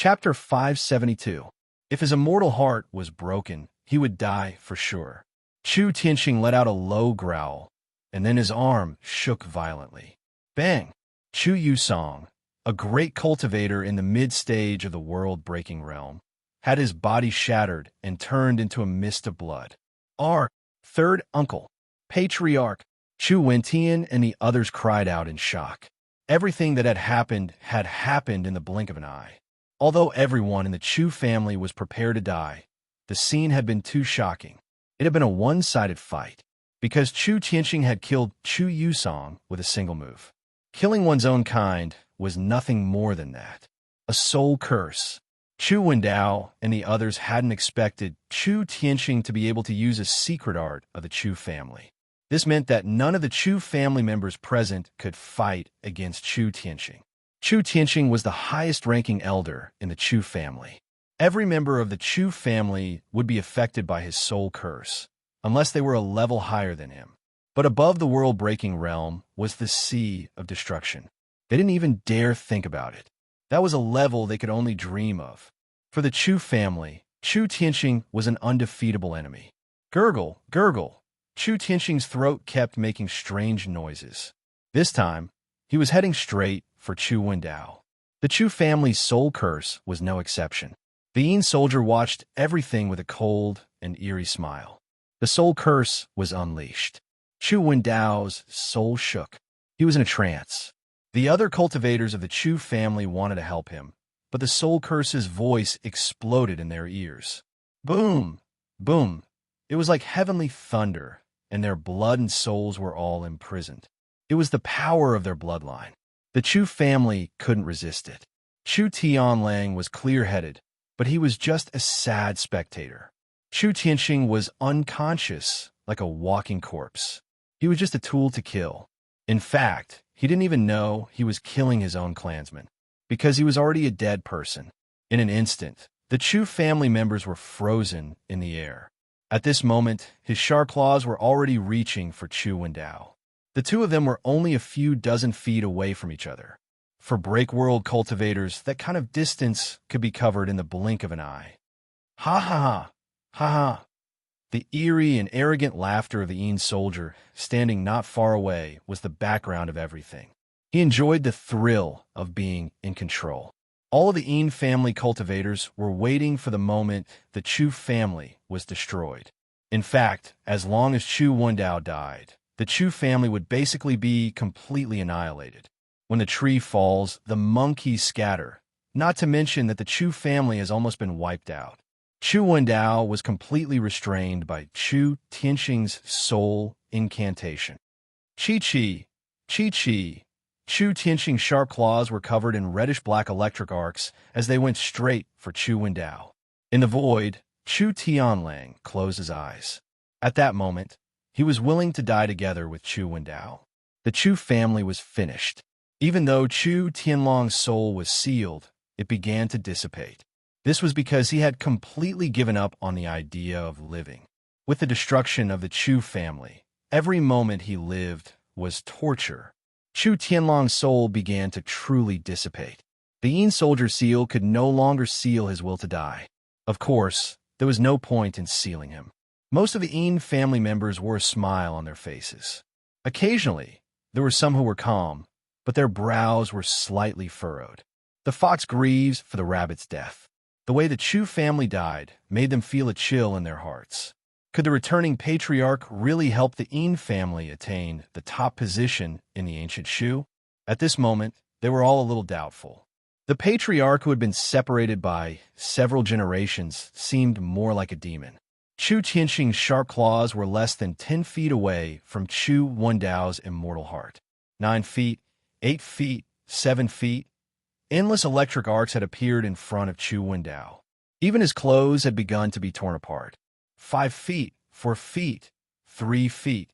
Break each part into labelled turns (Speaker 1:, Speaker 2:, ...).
Speaker 1: Chapter 572. If his immortal heart was broken, he would die for sure. Chu Tianxing let out a low growl, and then his arm shook violently. Bang! Chu Yusong, a great cultivator in the mid-stage of the world-breaking realm, had his body shattered and turned into a mist of blood. Our third uncle, Patriarch, Chu Wentian and the others cried out in shock. Everything that had happened in the blink of an eye. Although everyone in the Chu family was prepared to die, the scene had been too shocking. It had been a one-sided fight, because Chu Tianxing had killed Chu Yusong with a single move. Killing one's own kind was nothing more than that. A soul curse. Chu Wendao and the others hadn't expected Chu Tianxing to be able to use a secret art of the Chu family. This meant that none of the Chu family members present could fight against Chu Tianxing. Chu Tianxing was the highest-ranking elder in the Chu family. Every member of the Chu family would be affected by his soul curse, unless they were a level higher than him. But above the world-breaking realm was the sea of destruction. They didn't even dare think about it. That was a level they could only dream of. For the Chu family, Chu Tianxing was an undefeatable enemy. Gurgle, gurgle. Chu Tianxing's throat kept making strange noises. This time, he was heading straight for Chu Wendao. The Chu family's soul curse was no exception. The Yin soldier watched everything with a cold and eerie smile. The soul curse was unleashed. Chu Wendao's soul shook. He was in a trance. The other cultivators of the Chu family wanted to help him, but the soul curse's voice exploded in their ears. Boom! Boom! It was like heavenly thunder, and their blood and souls were all imprisoned. It was the power of their bloodline. The Chu family couldn't resist it. Chu Tianlang was clear-headed, but he was just a sad spectator. Chu Tianxing was unconscious, like a walking corpse. He was just a tool to kill. In fact, he didn't even know he was killing his own clansmen, because he was already a dead person. In an instant, the Chu family members were frozen in the air. At this moment, his sharp claws were already reaching for Chu Wendao. The two of them were only a few dozen feet away from each other. For break-world cultivators, that kind of distance could be covered in the blink of an eye. Ha ha ha! Ha ha! The eerie and arrogant laughter of the Yin soldier, standing not far away, was the background of everything. He enjoyed the thrill of being in control. All of the Yin family cultivators were waiting for the moment the Chu family was destroyed. In fact, as long as Chu Wendao died, the Chu family would basically be completely annihilated. When the tree falls, the monkeys scatter, not to mention that the Chu family has almost been wiped out. Chu Wendao was completely restrained by Chu Tianxing's soul incantation. Chi-chi, chi-chi. Chu Tianxing's sharp claws were covered in reddish-black electric arcs as they went straight for Chu Wendao. In the void, Chu Tianlang closed his eyes. At that moment, he was willing to die together with Chu Wendao. The Chu family was finished. Even though Chu Tianlong's soul was sealed, it began to dissipate. This was because he had completely given up on the idea of living. With the destruction of the Chu family, every moment he lived was torture. Chu Tianlong's soul began to truly dissipate. The Yin soldier seal could no longer seal his will to die. Of course, there was no point in sealing him. Most of the Yin family members wore a smile on their faces. Occasionally, there were some who were calm, but their brows were slightly furrowed. The fox grieves for the rabbit's death. The way the Chu family died made them feel a chill in their hearts. Could the returning patriarch really help the Yin family attain the top position in the ancient Shu? At this moment, they were all a little doubtful. The patriarch, who had been separated by several generations, seemed more like a demon. Chu Tianxing's sharp claws were less than 10 feet away from Chu Wendao's immortal heart. 9 feet, 8 feet, 7 feet. Endless electric arcs had appeared in front of Chu Wendao. Even his clothes had begun to be torn apart. 5 feet, 4 feet, 3 feet.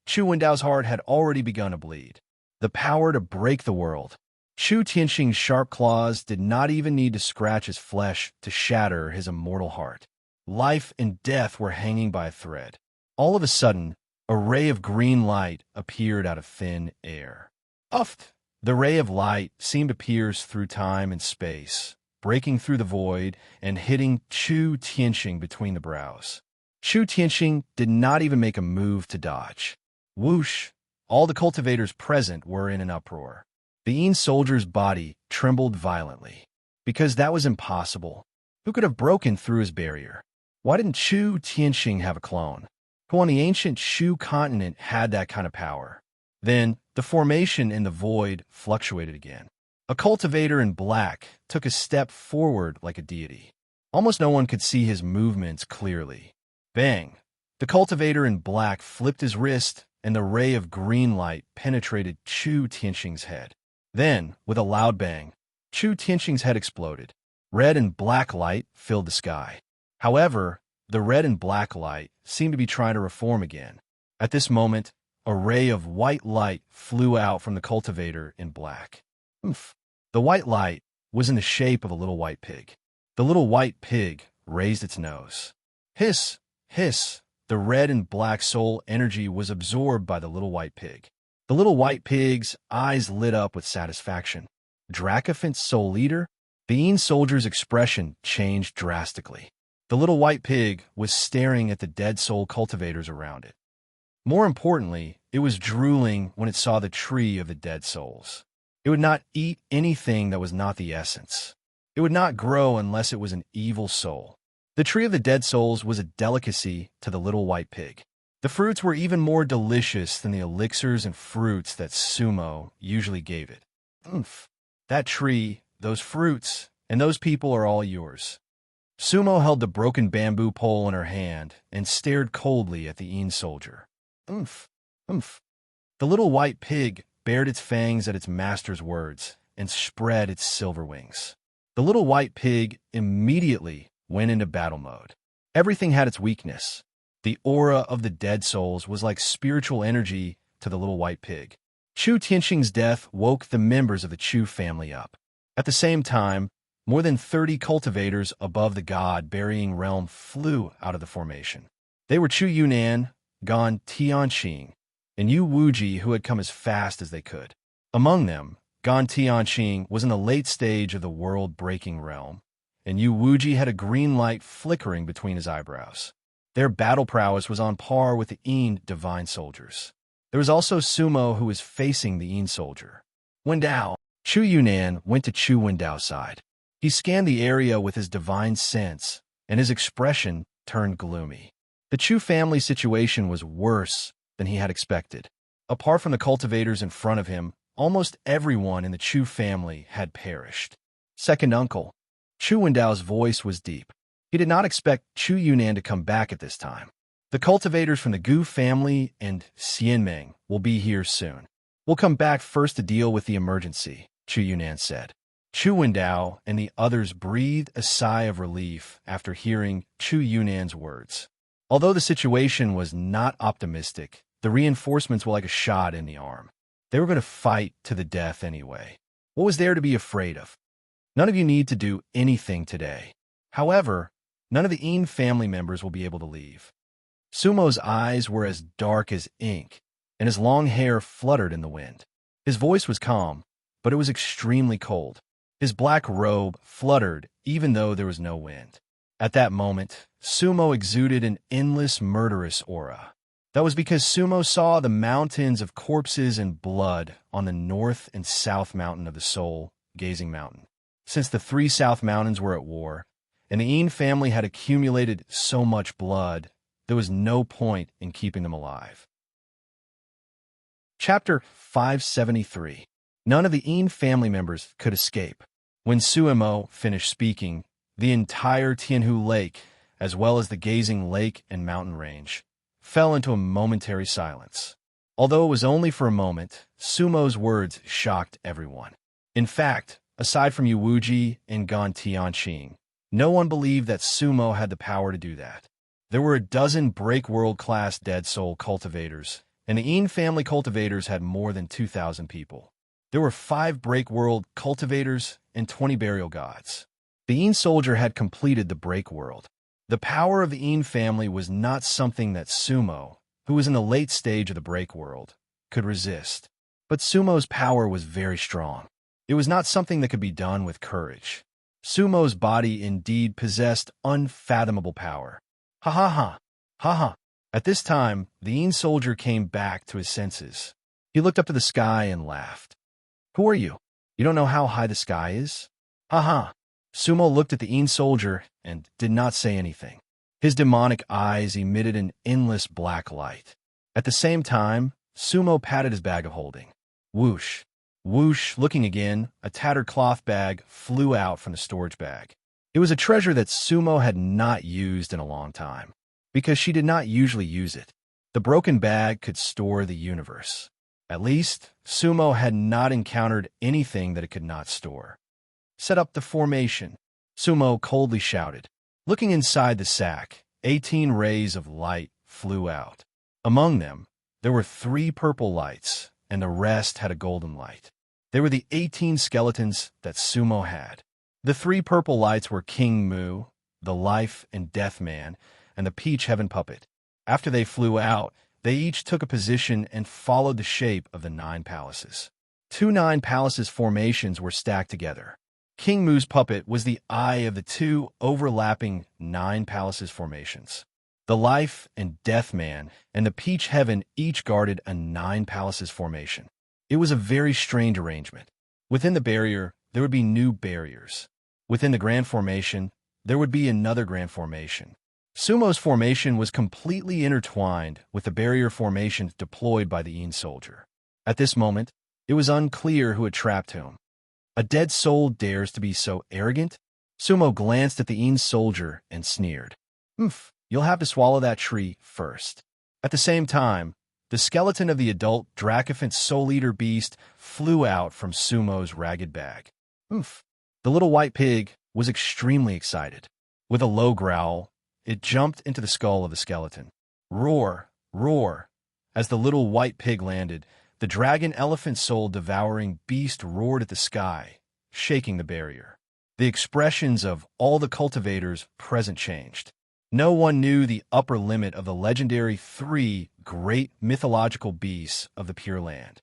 Speaker 1: Chu Wendao's heart had already begun to bleed. The power to break the world. Chu Tianxing's sharp claws did not even need to scratch his flesh to shatter his immortal heart. Life and death were hanging by a thread. All of a sudden, a ray of green light appeared out of thin air. Uft! The ray of light seemed to pierce through time and space, breaking through the void and hitting Chu Tianxing between the brows. Chu Tianxing did not even make a move to dodge. Whoosh! All the cultivators present were in an uproar. The Yin soldier's body trembled violently. Because that was impossible. Who could have broken through his barrier? Why didn't Chu Tianxing have a clone? Who on the ancient Shu continent had that kind of power? Then, the formation in the void fluctuated again. A cultivator in black took a step forward like a deity. Almost no one could see his movements clearly. Bang! The cultivator in black flipped his wrist, and the ray of green light penetrated Chu Tianxing's head. Then, with a loud bang, Chu Tianxing's head exploded. Red and black light filled the sky. However, the red and black light seemed to be trying to reform again. At this moment, a ray of white light flew out from the cultivator in black. Oomph! The white light was in the shape of a little white pig. The little white pig raised its nose. Hiss! Hiss! The red and black soul energy was absorbed by the little white pig. The little white pig's eyes lit up with satisfaction. Dracophant's soul leader? The Yin soldier's expression changed drastically. The little white pig was staring at the dead soul cultivators around it. More importantly, it was drooling when it saw the tree of the dead souls. It would not eat anything that was not the essence. It would not grow unless it was an evil soul. The tree of the dead souls was a delicacy to the little white pig. The fruits were even more delicious than the elixirs and fruits that Sumo usually gave it. Oomph! That tree, those fruits, and those people are all yours. Sumo held the broken bamboo pole in her hand and stared coldly at the Yin soldier. Oomph! Oomph! The little white pig bared its fangs at its master's words and spread its silver wings. The little white pig immediately went into battle mode. Everything had its weakness. The aura of the dead souls was like spiritual energy to the little white pig. Chu Tianxing's death woke the members of the Chu family up. At the same time, more than 30 cultivators above the god-burying realm flew out of the formation. They were Chu Yunnan, Gan Tianxing, and Yu Wuji, who had come as fast as they could. Among them, Gan Tianxing was in the late stage of the world-breaking realm, and Yu Wuji had a green light flickering between his eyebrows. Their battle prowess was on par with the Yin divine soldiers. There was also Sumo, who was facing the Yin soldier. Wendao. Chu Yunnan went to Chu Wendao's side. He scanned the area with his divine sense, and his expression turned gloomy. The Chu family situation was worse than he had expected. Apart from the cultivators in front of him, almost everyone in the Chu family had perished. Second uncle. Chu Wendao's voice was deep. He did not expect Chu Yunnan to come back at this time. The cultivators from the Gu family and Xianmeng will be here soon. We'll come back first to deal with the emergency, Chu Yunnan said. Chu Wendao and the others breathed a sigh of relief after hearing Chu Yunnan's words. Although the situation was not optimistic, the reinforcements were like a shot in the arm. They were going to fight to the death anyway. What was there to be afraid of? None of you need to do anything today. However, none of the Yin family members will be able to leave. Sumo's eyes were as dark as ink, and his long hair fluttered in the wind. His voice was calm, but it was extremely cold. His black robe fluttered even though there was no wind. At that moment, Sumo exuded an endless murderous aura. That was because Sumo saw the mountains of corpses and blood on the north and south mountain of the soul, Gazing Mountain. Since the 3 south mountains were at war, and the Yin family had accumulated so much blood, there was no point in keeping them alive. Chapter 573. None of the Yin family members could escape. When Suemo finished speaking, the entire Tianhu Lake, as well as the Gazing Lake and mountain range, fell into a momentary silence. Although it was only for a moment, Sumo's words shocked everyone. In fact, aside from Yu Wuji and Gan Tianxing, no one believed that Sumo had the power to do that. There were a dozen break-world-class dead soul cultivators, and the Yin family cultivators had more than 2,000 people. There were 5 break-world cultivators and 20 burial gods. The Yin soldier had completed the break world. The power of the Yin family was not something that Sumo, who was in the late stage of the break world, could resist. But Sumo's power was very strong. It was not something that could be done with courage. Sumo's body indeed possessed unfathomable power. Ha ha ha, ha ha. At this time, the Een soldier came back to his senses. He looked up to the sky and laughed. Who are you? You don't know how high the sky is? Ha ha. Sumo looked at the Een soldier and did not say anything. His demonic eyes emitted an endless black light. At the same time, Sumo patted his bag of holding. Whoosh. Whoosh, looking again, a tattered cloth bag flew out from the storage bag. It was a treasure that Sumo had not used in a long time, because she did not usually use it. The broken bag could store the universe. At least, Sumo had not encountered anything that it could not store. Set up the formation, Sumo coldly shouted. Looking inside the sack, 18 rays of light flew out. Among them, there were 3 purple lights, and the rest had a golden light. They were the 18 skeletons that Sumo had. The 3 purple lights were King Mu, the Life and Death Man, and the Peach Heaven Puppet. After they flew out, they each took a position and followed the shape of the 9 palaces. 2 9 palaces formations were stacked together. King Mu's puppet was the eye of the 2 overlapping 9 palaces formations. The Life and Death Man and the Peach Heaven each guarded a 9 palaces formation. It was a very strange arrangement. Within the barrier, there would be new barriers. Within the grand formation, there would be another grand formation. Sumo's formation was completely intertwined with the barrier formations deployed by the Een soldier. At this moment, it was unclear who had trapped whom. A dead soul dares to be so arrogant? Sumo glanced at the Een soldier and sneered. You'll have to swallow that tree first. At the same time, the skeleton of the adult Dracophant Soul Eater beast flew out from Sumo's ragged bag. The little white pig was extremely excited. With a low growl, it jumped into the skull of the skeleton. Roar, roar. As the little white pig landed, the dragon elephant soul devouring beast roared at the sky, shaking the barrier. The expressions of all the cultivators present changed. No one knew the upper limit of the legendary 3 great mythological beasts of the Pure Land.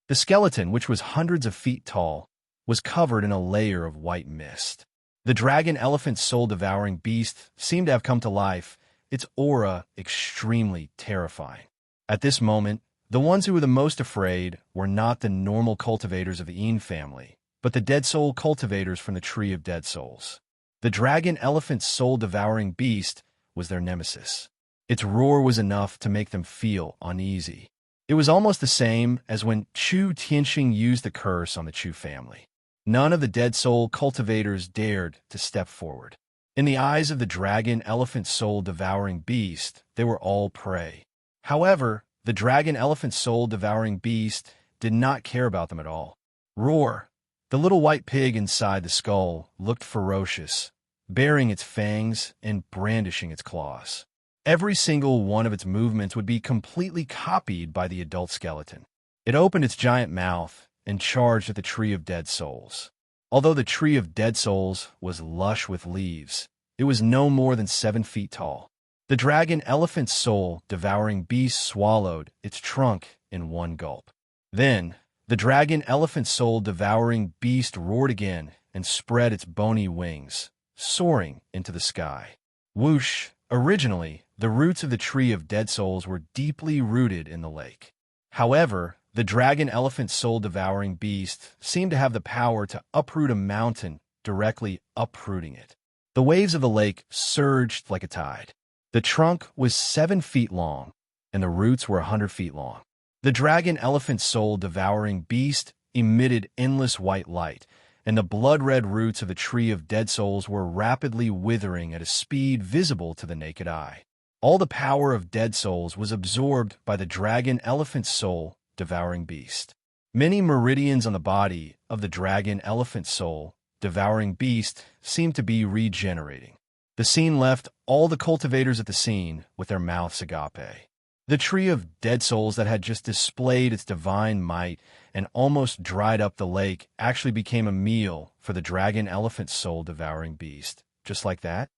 Speaker 1: The skeleton, which was hundreds of feet tall, was covered in a layer of white mist. The dragon elephant soul-devouring beast seemed to have come to life, its aura extremely terrifying. At this moment, the ones who were the most afraid were not the normal cultivators of the Een family, but the dead soul cultivators from the Tree of Dead Souls. The dragon elephant soul-devouring beast was their nemesis. Its roar was enough to make them feel uneasy. It was almost the same as when Chu Tianxing used the curse on the Chu family. None of the dead soul cultivators dared to step forward. In the eyes of the dragon elephant soul-devouring beast, they were all prey. However, the dragon elephant soul-devouring beast did not care about them at all. Roar! The little white pig inside the skull looked ferocious, baring its fangs and brandishing its claws. Every single one of its movements would be completely copied by the adult skeleton. It opened its giant mouth and charged at the Tree of Dead Souls. Although the Tree of Dead Souls was lush with leaves, it was no more than 7 feet tall. The dragon elephant soul devouring beast swallowed its trunk in one gulp. Then, the dragon elephant soul devouring beast roared again and spread its bony wings, soaring into the sky. Whoosh! Originally, the roots of the Tree of Dead Souls were deeply rooted in the lake. However, the dragon elephant soul-devouring beast seemed to have the power to uproot a mountain, directly uprooting it. The waves of the lake surged like a tide. The trunk was 7 feet long, and the roots were 100 feet long. The dragon elephant soul-devouring beast emitted endless white light, and the blood-red roots of the Tree of Dead Souls were rapidly withering at a speed visible to the naked eye. All the power of Dead Souls was absorbed by the dragon elephant soul-devouring beast. Many meridians on the body of the dragon elephant soul-devouring beast seemed to be regenerating. The scene left all the cultivators at the scene with their mouths agape. The Tree of Dead Souls that had just displayed its divine might and almost dried up the lake actually became a meal for the dragon elephant soul-devouring beast. Just like that?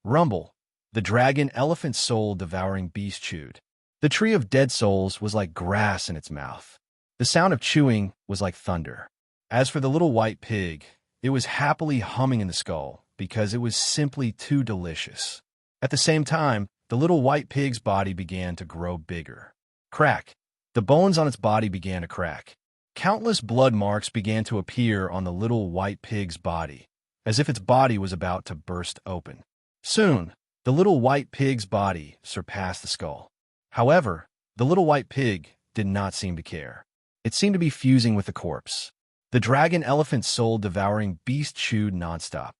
Speaker 1: Rumble. The dragon elephant soul-devouring beast chewed. The Tree of Dead Souls was like grass in its mouth. The sound of chewing was like thunder. As for the little white pig, it was happily humming in the skull because it was simply too delicious. At the same time, the little white pig's body began to grow bigger. Crack! The bones on its body began to crack. Countless blood marks began to appear on the little white pig's body, as if its body was about to burst open. Soon, the little white pig's body surpassed the skull. However, the little white pig did not seem to care. It seemed to be fusing with the corpse. The dragon elephant soul-devouring beast chewed nonstop.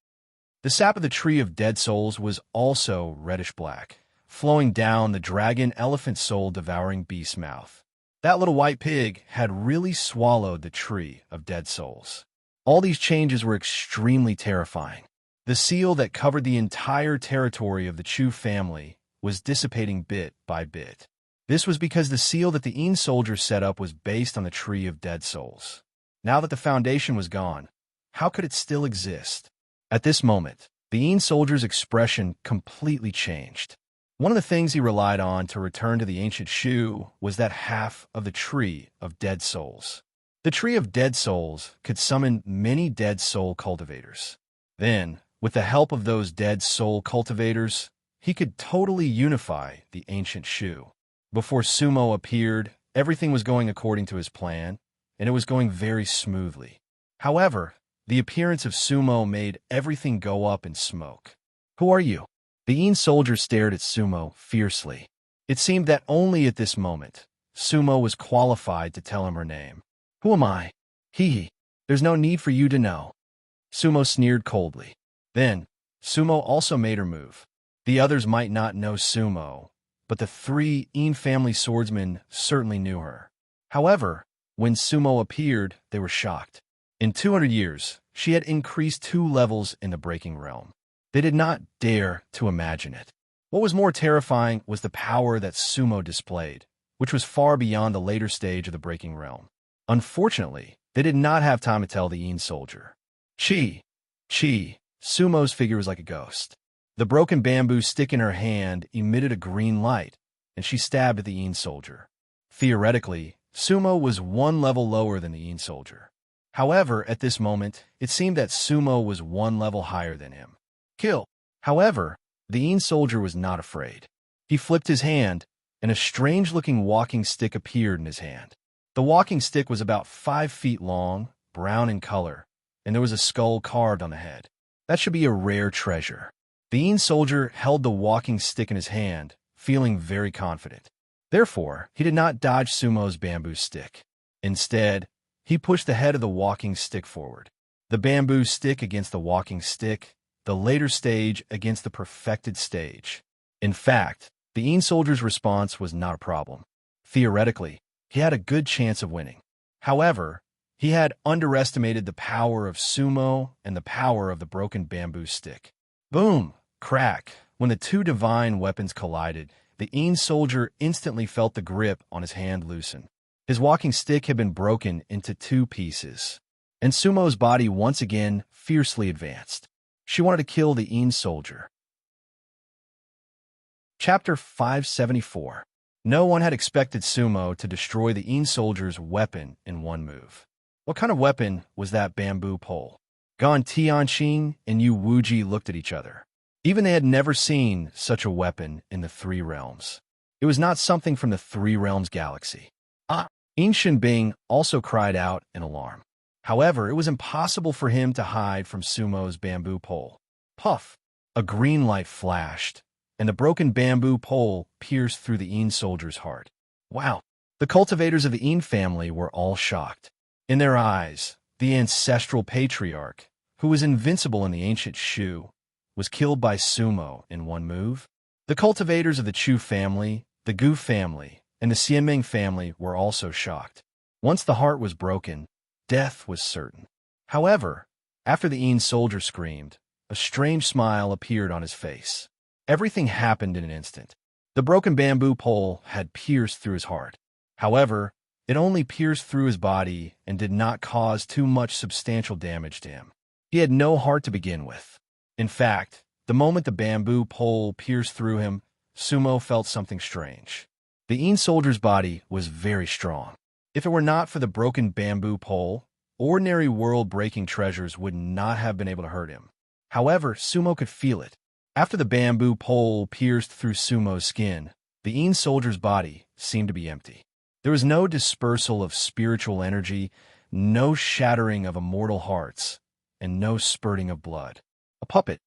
Speaker 1: The sap of the tree of dead souls was also reddish-black, flowing down the dragon elephant soul-devouring beast's mouth. That little white pig had really swallowed the tree of dead souls. All these changes were extremely terrifying. The seal that covered the entire territory of the Chu family was dissipating bit by bit. This was because the seal that the Een soldier set up was based on the tree of dead souls. Now that the foundation was gone, how could it still exist? At this moment, the Een soldier's expression completely changed. One of the things he relied on to return to the ancient Shu was that half of the tree of dead souls. The tree of dead souls could summon many dead soul cultivators. Then, with the help of those dead soul cultivators, he could totally unify the ancient Shu. Before Sumo appeared, everything was going according to his plan, and it was going very smoothly. However, the appearance of Sumo made everything go up in smoke. "Who are you?" The Een soldier stared at Sumo fiercely. It seemed that only at this moment, Sumo was qualified to tell him her name. "Who am I?" "Hee. There's no need for you to know." Sumo sneered coldly. Then, Sumo also made her move. The others might not know Sumo, but the 3 Een family swordsmen certainly knew her. However, when Sumo appeared, they were shocked. In 200 years, she had increased 2 levels in the breaking realm. They did not dare to imagine it. What was more terrifying was the power that Sumo displayed, which was far beyond the later stage of the breaking realm. Unfortunately, they did not have time to tell the Een soldier. Chi! Sumo's figure was like a ghost. The broken bamboo stick in her hand emitted a green light, and she stabbed at the Een soldier. Theoretically, Sumo was 1 level lower than the Een soldier. However, at this moment, it seemed that Sumo was 1 level higher than him. Kill! However, the Een soldier was not afraid. He flipped his hand, and a strange-looking walking stick appeared in his hand. The walking stick was about 5 feet long, brown in color, and there was a skull carved on the head. That should be a rare treasure. The Een soldier held the walking stick in his hand, feeling very confident. Therefore, he did not dodge Sumo's bamboo stick. Instead, he pushed the head of the walking stick forward. The bamboo stick against the walking stick, the later stage against the perfected stage. In fact, the Een soldier's response was not a problem. Theoretically, he had a good chance of winning. However, he had underestimated the power of Sumo and the power of the broken bamboo stick. Boom! Crack! When the 2 divine weapons collided, the Een soldier instantly felt the grip on his hand loosen. His walking stick had been broken into 2 pieces, and Sumo's body once again fiercely advanced. She wanted to kill the Een soldier. Chapter 574. No one had expected Sumo to destroy the Een soldier's weapon in 1 move. What kind of weapon was that bamboo pole? Gan Tianqing and Yu Wuji looked at each other. Even they had never seen such a weapon in the 3 realms. It was not something from the 3 realms galaxy. Een Shinbing also cried out in alarm. However, it was impossible for him to hide from Sumo's bamboo pole. Puff! A green light flashed, and the broken bamboo pole pierced through the Een soldier's heart. Wow! The cultivators of the Een family were all shocked. In their eyes, the ancestral patriarch, who was invincible in the ancient Shu, was killed by Sumo in 1 move. The cultivators of the Chu family, the Gu family, and the Xianming family were also shocked. Once the heart was broken, death was certain. However, after the Een soldier screamed, a strange smile appeared on his face. Everything happened in an instant. The broken bamboo pole had pierced through his heart. However, it only pierced through his body and did not cause too much substantial damage to him. He had no heart to begin with. In fact, the moment the bamboo pole pierced through him, Sumo felt something strange. The Een soldier's body was very strong. If it were not for the broken bamboo pole, ordinary world-breaking treasures would not have been able to hurt him. However, Sumo could feel it. After the bamboo pole pierced through Sumo's skin, the Een soldier's body seemed to be empty. There was no dispersal of spiritual energy, no shattering of immortal hearts, and no spurting of blood. A puppet.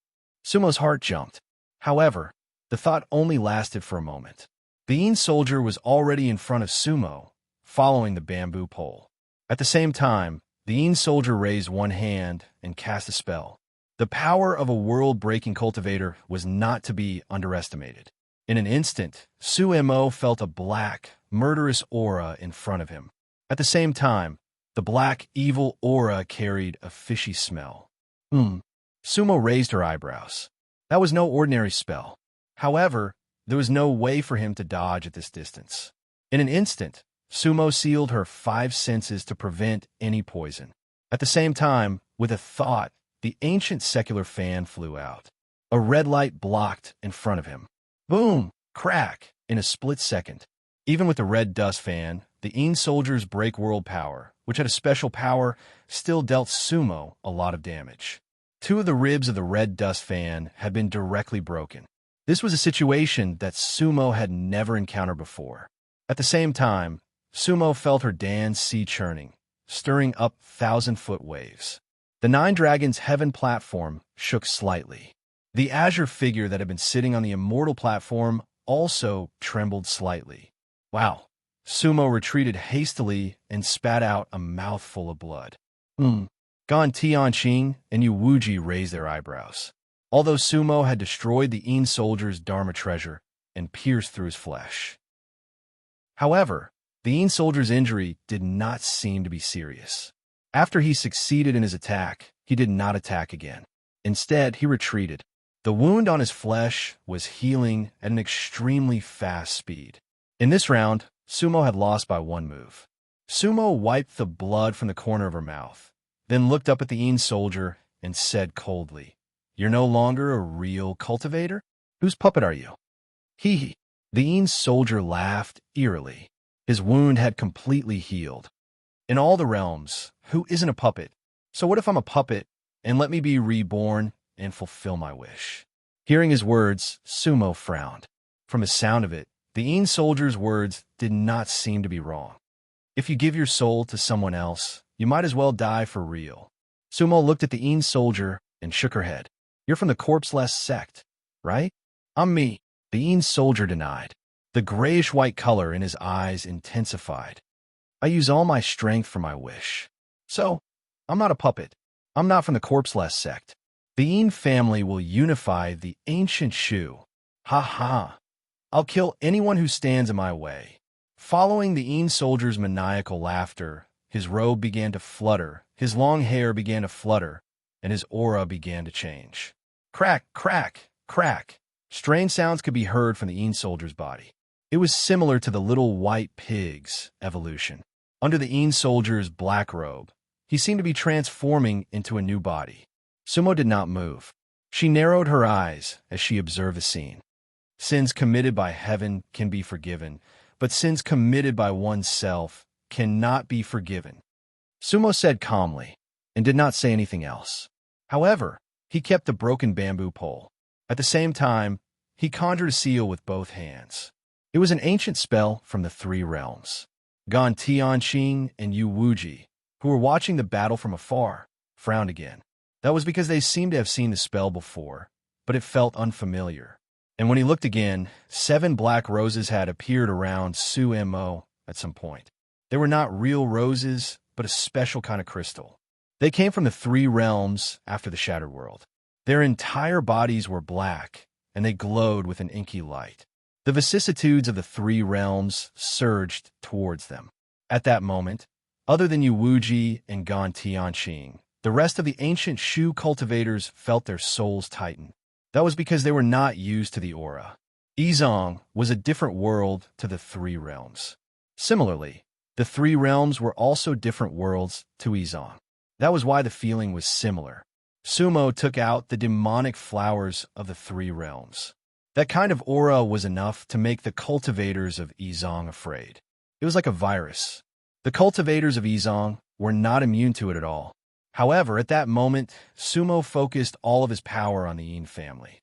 Speaker 1: Sumo's heart jumped. However, the thought only lasted for a moment. The Een soldier was already in front of Sumo, following the bamboo pole. At the same time, the Een soldier raised one hand and cast a spell. The power of a world-breaking cultivator was not to be underestimated. In an instant, Sumo felt a black, murderous aura in front of him. At the same time, the black, evil aura carried a fishy smell. Sumo raised her eyebrows. That was no ordinary spell. However, there was no way for him to dodge at this distance. In an instant, Sumo sealed her 5 senses to prevent any poison. At the same time, with a thought, the ancient secular fan flew out. A red light blocked in front of him. Boom! Crack! In a split second. Even with the red dust fan, the Een soldier's break world power, which had a special power, still dealt Sumo a lot of damage. 2 of the ribs of the red dust fan had been directly broken. This was a situation that Sumo had never encountered before. At the same time, Sumo felt her dance sea churning, stirring up 1,000-foot waves. The 9 Dragons' heaven platform shook slightly. The azure figure that had been sitting on the immortal platform also trembled slightly. Wow. Sumo retreated hastily and spat out a mouthful of blood. Gan Tianqing and Yu Wuji raised their eyebrows. Although Sumo had destroyed the Een soldier's Dharma treasure and pierced through his flesh. However, the Een soldier's injury did not seem to be serious. After he succeeded in his attack, he did not attack again. Instead, he retreated. The wound on his flesh was healing at an extremely fast speed. In this round, Sumo had lost by 1 move. Sumo wiped the blood from the corner of her mouth, then looked up at the Een soldier and said coldly, "You're no longer a real cultivator? Whose puppet are you?" Hee. The Een soldier laughed eerily. His wound had completely healed. In all the realms, who isn't a puppet? So what if I'm a puppet, and let me be reborn and fulfill my wish? Hearing his words, Sumo frowned. From the sound of it, the Een soldier's words did not seem to be wrong. If you give your soul to someone else, you might as well die for real. Sumo looked at the Een soldier and shook her head. You're from the corpseless sect, right? I'm me, the Een soldier denied. The grayish-white color in his eyes intensified. I use all my strength for my wish. So, I'm not a puppet. I'm not from the corpseless sect. The Een family will unify the ancient Shu. Ha ha. I'll kill anyone who stands in my way. Following the Een soldier's maniacal laughter, his robe began to flutter, his long hair began to flutter, and his aura began to change. Crack, crack, crack. Strange sounds could be heard from the Een soldier's body. It was similar to the little white pig's evolution. Under the Een soldier's black robe, he seemed to be transforming into a new body. Sumo did not move. She narrowed her eyes as she observed the scene. Sins committed by heaven can be forgiven, but sins committed by oneself cannot be forgiven. Sumo said calmly, and did not say anything else. However, he kept the broken bamboo pole. At the same time, he conjured a seal with both hands. It was an ancient spell from the 3 realms. Gan Tianqing and Yu Wuji, who were watching the battle from afar, frowned again. That was because they seemed to have seen the spell before, but it felt unfamiliar. And when he looked again, 7 black roses had appeared around Sumo at some point. They were not real roses, but a special kind of crystal. They came from the 3 realms after the Shattered World. Their entire bodies were black, and they glowed with an inky light. The vicissitudes of the 3 realms surged towards them. At that moment, other than Yu Wuji and Gan Tianqing, the rest of the ancient Shu cultivators felt their souls tighten. That was because they were not used to the aura. Yizong was a different world to the 3 realms. Similarly, the 3 realms were also different worlds to Yizong. That was why the feeling was similar. Sumo took out the demonic flowers of the 3 realms. That kind of aura was enough to make the cultivators of Yizong afraid. It was like a virus. The cultivators of Yizong were not immune to it at all. However, at that moment, Sumo focused all of his power on the Yin family.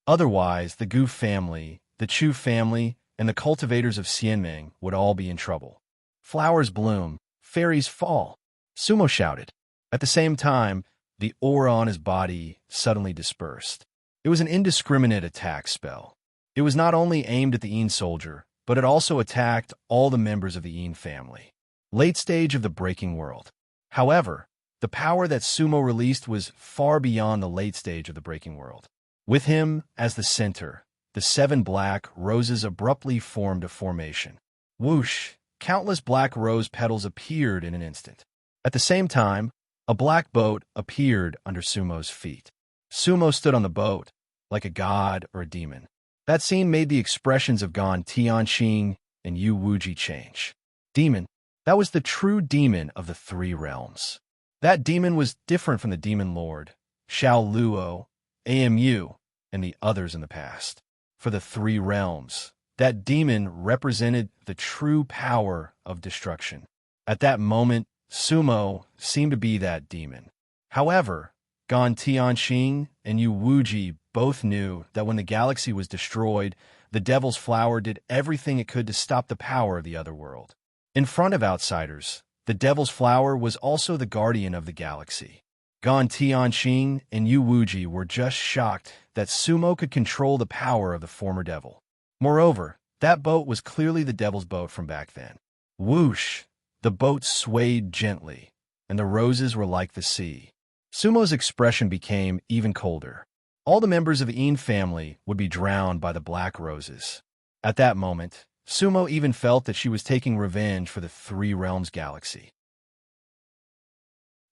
Speaker 1: Otherwise, the Gu family, the Chu family, and the cultivators of Xianming would all be in trouble. Flowers bloom, fairies fall, Sumo shouted. At the same time, the aura on his body suddenly dispersed. It was an indiscriminate attack spell. It was not only aimed at the Yin soldier, but it also attacked all the members of the Yin family. Late stage of the breaking world. However, the power that Sumo released was far beyond the late stage of the breaking world. With him as the center, the 7 black roses abruptly formed a formation. Whoosh! Countless black rose petals appeared in an instant. At the same time, a black boat appeared under Sumo's feet. Sumo stood on the boat, like a god or a demon. That scene made the expressions of Gan Tianxing and Yu Wuji change. Demon. That was the true demon of the 3 realms. That demon was different from the demon lord, Xiao Luo, AMU, and the others in the past. For the 3 realms, that demon represented the true power of destruction. At that moment, Sumo seemed to be that demon. However, Gan Tianxing and Yu Wuji both knew that when the galaxy was destroyed, the Devil's Flower did everything it could to stop the power of the other world. In front of outsiders, the Devil's Flower was also the guardian of the galaxy. Gan Tianxing and Yu Wuji were just shocked that Sumo could control the power of the former devil. Moreover, that boat was clearly the devil's boat from back then. Whoosh! The boat swayed gently, and the roses were like the sea. Sumo's expression became even colder. All the members of the Yin family would be drowned by the black roses. At that moment, Sumo even felt that she was taking revenge for the 3 realms galaxy.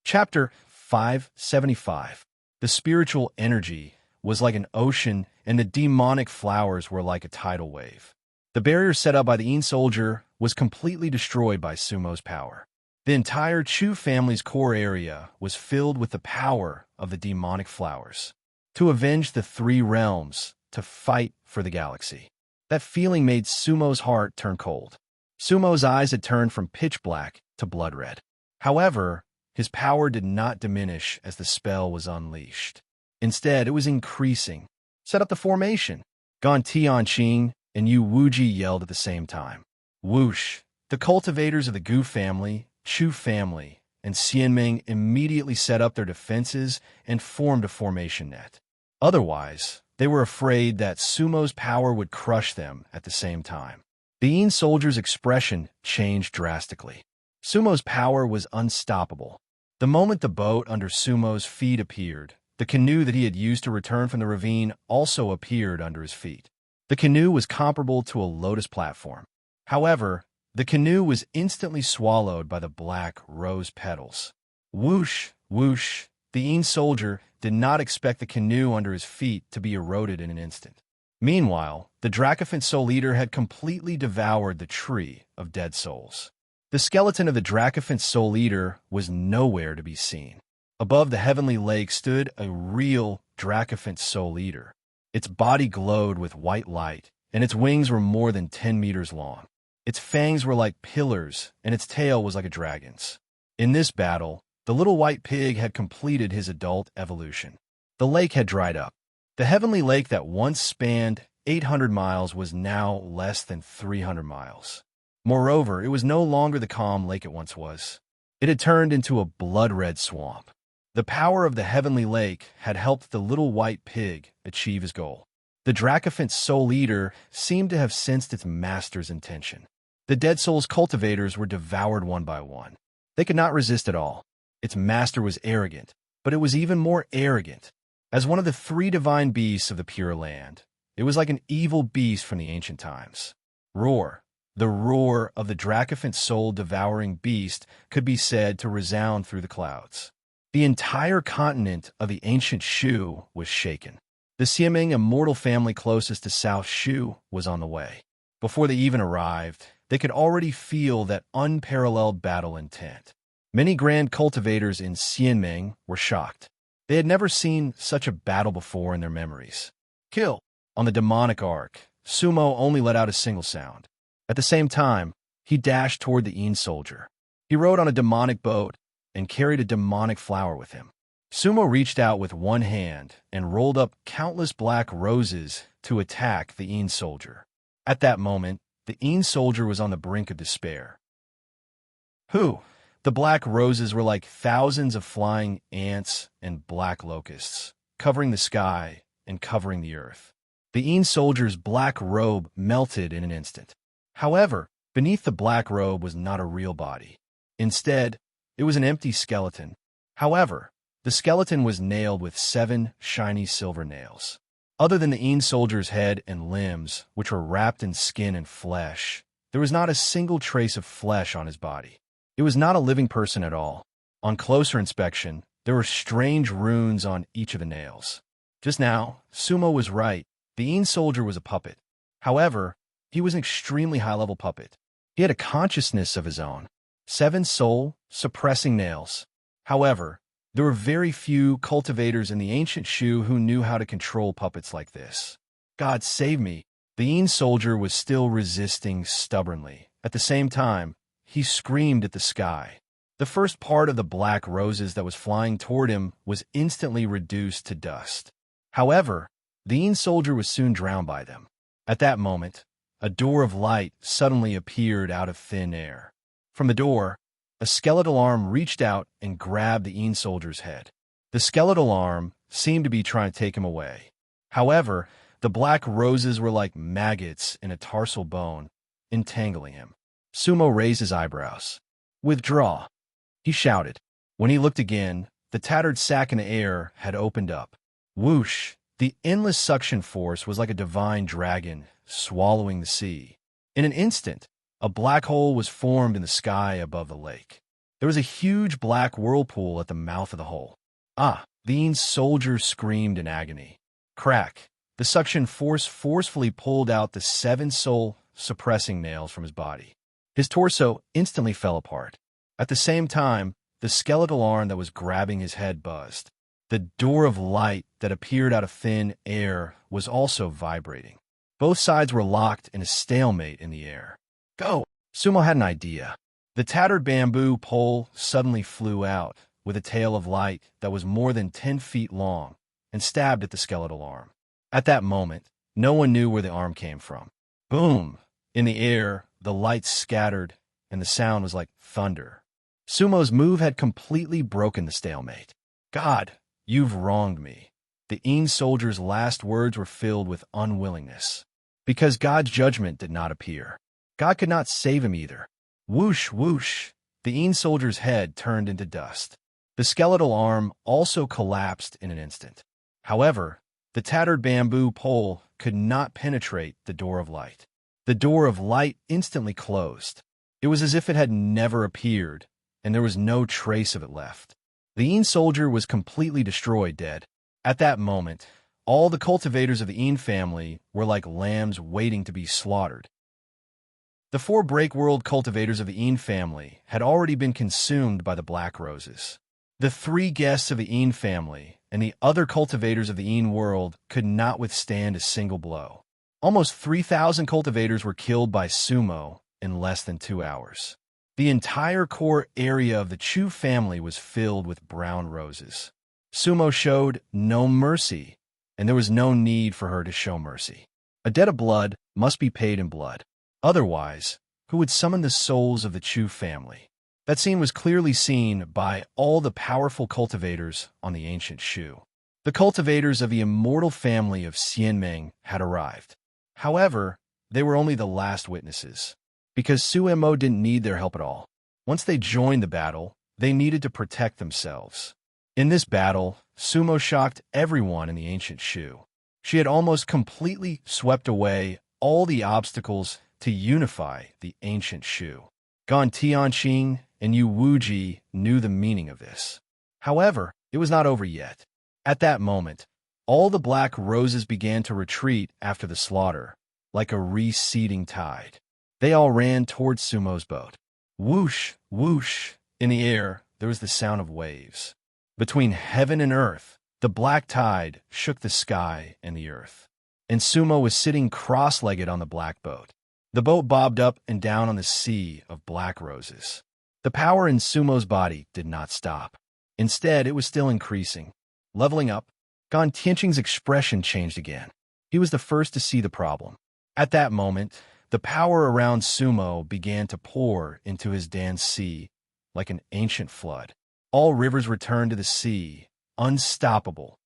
Speaker 1: Chapter 575. The spiritual energy was like an ocean, and the demonic flowers were like a tidal wave. The barrier set up by the Yin soldier was completely destroyed by Sumo's power. The entire Chu family's core area was filled with the power of the demonic flowers. To avenge the 3 realms, to fight for the galaxy. That feeling made Sumo's heart turn cold. Sumo's eyes had turned from pitch black to blood red. However, his power did not diminish as the spell was unleashed. Instead, it was increasing. Set up the formation. Gan Tianxing and Yu Wuji yelled at the same time. Whoosh! The cultivators of the Gu family, Chu family, and Xianming immediately set up their defenses and formed a formation net. Otherwise, they were afraid that Sumo's power would crush them at the same time. The Yin soldier's expression changed drastically. Sumo's power was unstoppable. The moment the boat under Sumo's feet appeared, the canoe that he had used to return from the ravine also appeared under his feet. The canoe was comparable to a lotus platform. However, the canoe was instantly swallowed by the black rose petals. Whoosh, whoosh. The Yin soldier did not expect the canoe under his feet to be eroded in an instant. Meanwhile, the Dracophant Soul Eater had completely devoured the Tree of Dead Souls. The skeleton of the Dracophant Soul Eater was nowhere to be seen. Above the heavenly lake stood a real Dracophant Soul Eater. Its body glowed with white light, and its wings were more than 10 meters long. Its fangs were like pillars, and its tail was like a dragon's. In this battle, the little white pig had completed his adult evolution. The lake had dried up. The heavenly lake that once spanned 800 miles was now less than 300 miles. Moreover, it was no longer the calm lake it once was. It had turned into a blood-red swamp. The power of the heavenly lake had helped the little white pig achieve his goal. The Dracophant Soul Eater seemed to have sensed its master's intention. The Dead Souls cultivators were devoured one by one. They could not resist at all. Its master was arrogant, but it was even more arrogant. As one of the 3 divine beasts of the Pure Land, it was like an evil beast from the ancient times. Roar. The roar of the Dracophant soul-devouring beast could be said to resound through the clouds. The entire continent of the ancient Shu was shaken. The Xianming immortal family closest to South Shu was on the way. Before they even arrived, they could already feel that unparalleled battle intent. Many grand cultivators in Xianming were shocked. They had never seen such a battle before in their memories. Kill! On the demonic arc, Sumo only let out a single sound. At the same time, he dashed toward the Yin soldier. He rode on a demonic boat and carried a demonic flower with him. Sumo reached out with one hand and rolled up countless black roses to attack the Een soldier. At that moment, the Een soldier was on the brink of despair. The black roses were like thousands of flying ants and black locusts, covering the sky and covering the earth. The Een soldier's black robe melted in an instant. However, beneath the black robe was not a real body. Instead, it was an empty skeleton. However, the skeleton was nailed with 7 shiny silver nails. Other than the Een soldier's head and limbs, which were wrapped in skin and flesh, there was not a single trace of flesh on his body. It was not a living person at all. On closer inspection, there were strange runes on each of the nails. Just now, Sumo was right. The Een soldier was a puppet. However, he was an extremely high-level puppet. He had a consciousness of his own. 7 soul-suppressing nails. However, there were very few cultivators in the ancient Shu who knew how to control puppets like this. God save me. The Een soldier was still resisting stubbornly. At the same time, he screamed at the sky. The first part of the black roses that was flying toward him was instantly reduced to dust. However, the Een soldier was soon drowned by them. At that moment, a door of light suddenly appeared out of thin air. From the door, a skeletal arm reached out and grabbed the Een soldier's head. The skeletal arm seemed to be trying to take him away. However, the black roses were like maggots in a tarsal bone, entangling him. Sumo raised his eyebrows. "Withdraw," he shouted. When he looked again, the tattered sack in the air had opened up. Whoosh! The endless suction force was like a divine dragon swallowing the sea. In an instant, a black hole was formed in the sky above the lake. There was a huge black whirlpool at the mouth of the hole. The Een soldier screamed in agony. Crack! The suction force forcefully pulled out the 7 soul-suppressing nails from his body. His torso instantly fell apart. At the same time, the skeletal arm that was grabbing his head buzzed. The door of light that appeared out of thin air was also vibrating. Both sides were locked in a stalemate in the air. Go! Sumo had an idea. The tattered bamboo pole suddenly flew out, with a tail of light that was more than 10 feet long, and stabbed at the skeletal arm. At that moment, no one knew where the arm came from. Boom! In the air, the light scattered, and the sound was like thunder. Sumo's move had completely broken the stalemate. God, you've wronged me. The Een soldier's last words were filled with unwillingness. Because God's judgment did not appear. God could not save him either. Whoosh, whoosh! The Een soldier's head turned into dust. The skeletal arm also collapsed in an instant. However, the tattered bamboo pole could not penetrate the door of light. The door of light instantly closed. It was as if it had never appeared, and there was no trace of it left. The Een soldier was completely destroyed, dead. At that moment, all the cultivators of the Een family were like lambs waiting to be slaughtered. The 4 break-world cultivators of the Een family had already been consumed by the black roses. The 3 guests of the Een family and the other cultivators of the Een world could not withstand a single blow. Almost 3,000 cultivators were killed by Sumo in less than 2 hours. The entire core area of the Chu family was filled with brown roses. Sumo showed no mercy, and there was no need for her to show mercy. A debt of blood must be paid in blood. Otherwise, who would summon the souls of the Chu family? That scene was clearly seen by all the powerful cultivators on the ancient Shu. The cultivators of the immortal family of Xianmeng had arrived. However, they were only the last witnesses, because Suemo didn't need their help at all. Once they joined the battle, they needed to protect themselves. In this battle, Sumo shocked everyone in the ancient Shu. She had almost completely swept away all the obstacles to unify the ancient Shu. Gan Tianqing and Yu Wuji knew the meaning of this. However, it was not over yet. At that moment, all the black roses began to retreat after the slaughter, like a receding tide. They all ran towards Sumo's boat. Whoosh, whoosh! In the air, there was the sound of waves. Between heaven and earth, the black tide shook the sky and the earth. And Sumo was sitting cross-legged on the black boat. The boat bobbed up and down on the sea of black roses. The power in Sumo's body did not stop. Instead, it was still increasing. Leveling up, Gon Tianqing's expression changed again. He was the first to see the problem. At that moment, the power around Sumo began to pour into his dance sea like an ancient flood. All rivers returned to the sea, unstoppable.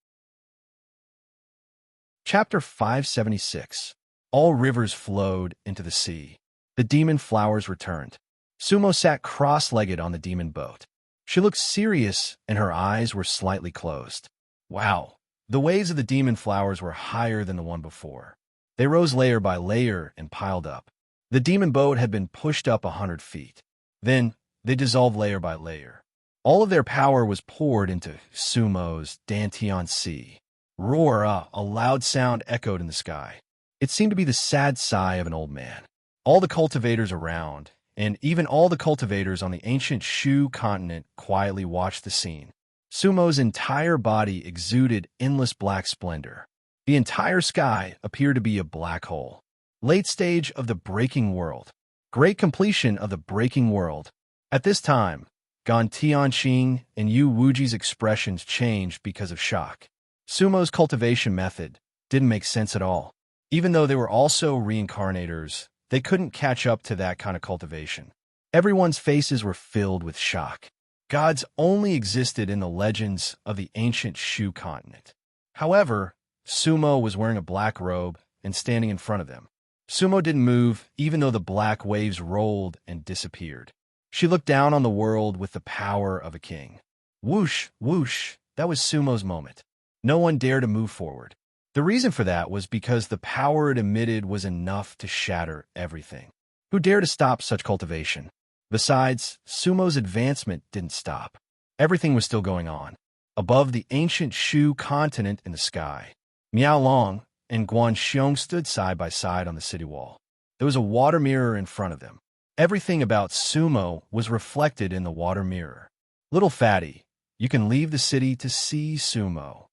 Speaker 1: Chapter 576. All rivers flowed into the sea. The demon flowers returned. Sumo sat cross-legged on the demon boat. She looked serious, and her eyes were slightly closed. Wow, the waves of the demon flowers were higher than the one before. They rose layer by layer and piled up. The demon boat had been pushed up 100 feet. Then, they dissolved layer by layer. All of their power was poured into Sumo's Dantian Sea. Roar, a loud sound echoed in the sky. It seemed to be the sad sigh of an old man. All the cultivators around, and even all the cultivators on the ancient Shu continent, quietly watched the scene. Sumo's entire body exuded endless black splendor. The entire sky appeared to be a black hole. Late stage of the breaking world. Great completion of the breaking world. At this time, Gon Tianqing and Yu Wuji's expressions changed because of shock. Sumo's cultivation method didn't make sense at all. Even though they were also reincarnators, they couldn't catch up to that kind of cultivation. Everyone's faces were filled with shock. Gods only existed in the legends of the ancient Shu continent. However, Sumo was wearing a black robe and standing in front of them. Sumo didn't move, even though the black waves rolled and disappeared. She looked down on the world with the power of a king. Whoosh, whoosh, that was Sumo's moment. No one dared to move forward. The reason for that was because the power it emitted was enough to shatter everything. Who dared to stop such cultivation? Besides, Sumo's advancement didn't stop. Everything was still going on. Above the ancient Shu continent in the sky, Miao Long and Guan Xiong stood side by side on the city wall. There was a water mirror in front of them. Everything about Sumo was reflected in the water mirror. Little fatty, you can leave the city to see Sumo.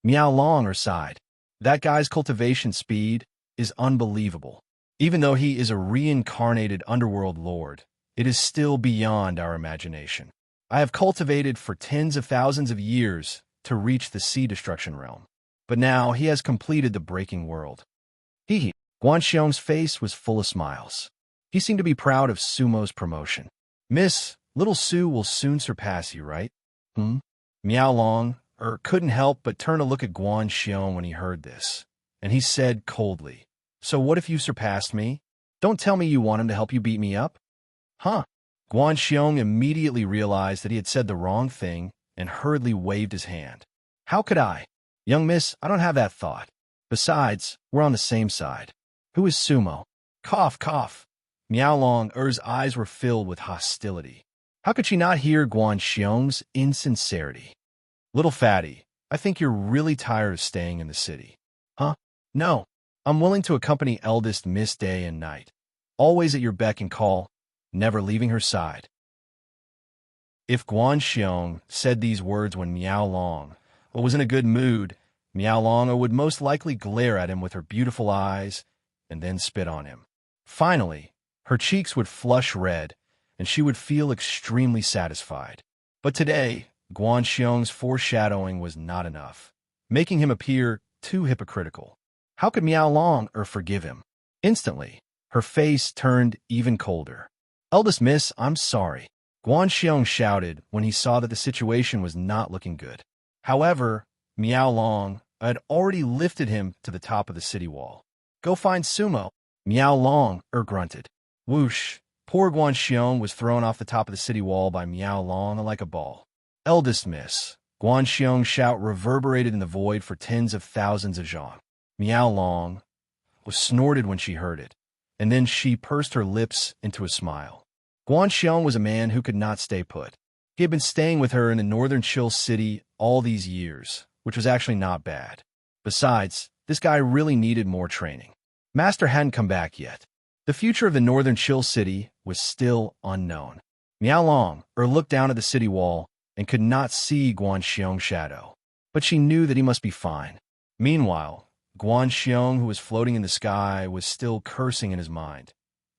Speaker 1: Miao Long sighed. That guy's cultivation speed is unbelievable. Even though he is a reincarnated underworld lord, it is still beyond our imagination. I have cultivated for tens of thousands of years to reach the sea destruction realm. But now he has completed the breaking world. Guan Xiong's face was full of smiles. He seemed to be proud of Sumo's promotion. Miss, little Su will soon surpass you, right? Miao Long couldn't help but turn to look at Guan Xiong when he heard this. And he said coldly, so what if you surpassed me? Don't tell me you want him to help you beat me up? Guan Xiong immediately realized that he had said the wrong thing and hurriedly waved his hand. How could I? Young miss, I don't have that thought. Besides, we're on the same side. Who is Sumo? Cough, cough. Miao Long's eyes were filled with hostility. How could she not hear Guan Xiong's insincerity? Little fatty, I think you're really tired of staying in the city. No, I'm willing to accompany eldest Miss day and night. Always at your beck and call, never leaving her side. If Guan Xiong said these words when Miao Long was in a good mood, Miao Long would most likely glare at him with her beautiful eyes and then spit on him. Finally, her cheeks would flush red, and she would feel extremely satisfied. But today, Guan Xiong's foreshadowing was not enough, making him appear too hypocritical. How could Miao Long forgive him? Instantly, her face turned even colder. Eldest miss, I'm sorry, Guan Xiong shouted when he saw that the situation was not looking good. However, Miao Long had already lifted him to the top of the city wall. Go find Sumo, Miao Long grunted. Whoosh, poor Guan Xiong was thrown off the top of the city wall by Miao Long like a ball. Eldest miss, Guan Xiong's shout reverberated in the void for tens of thousands of zhang. Miao Long was snorted when she heard it, and then she pursed her lips into a smile. Guan Xiong was a man who could not stay put. He had been staying with her in the northern Chill City all these years, which was actually not bad. Besides, this guy really needed more training. Master hadn't come back yet. The future of the northern Chill City was still unknown. Miao Long looked down at the city wall and could not see Guan Xiong's shadow, but she knew that he must be fine. Meanwhile, Guan Xiong, who was floating in the sky, was still cursing in his mind.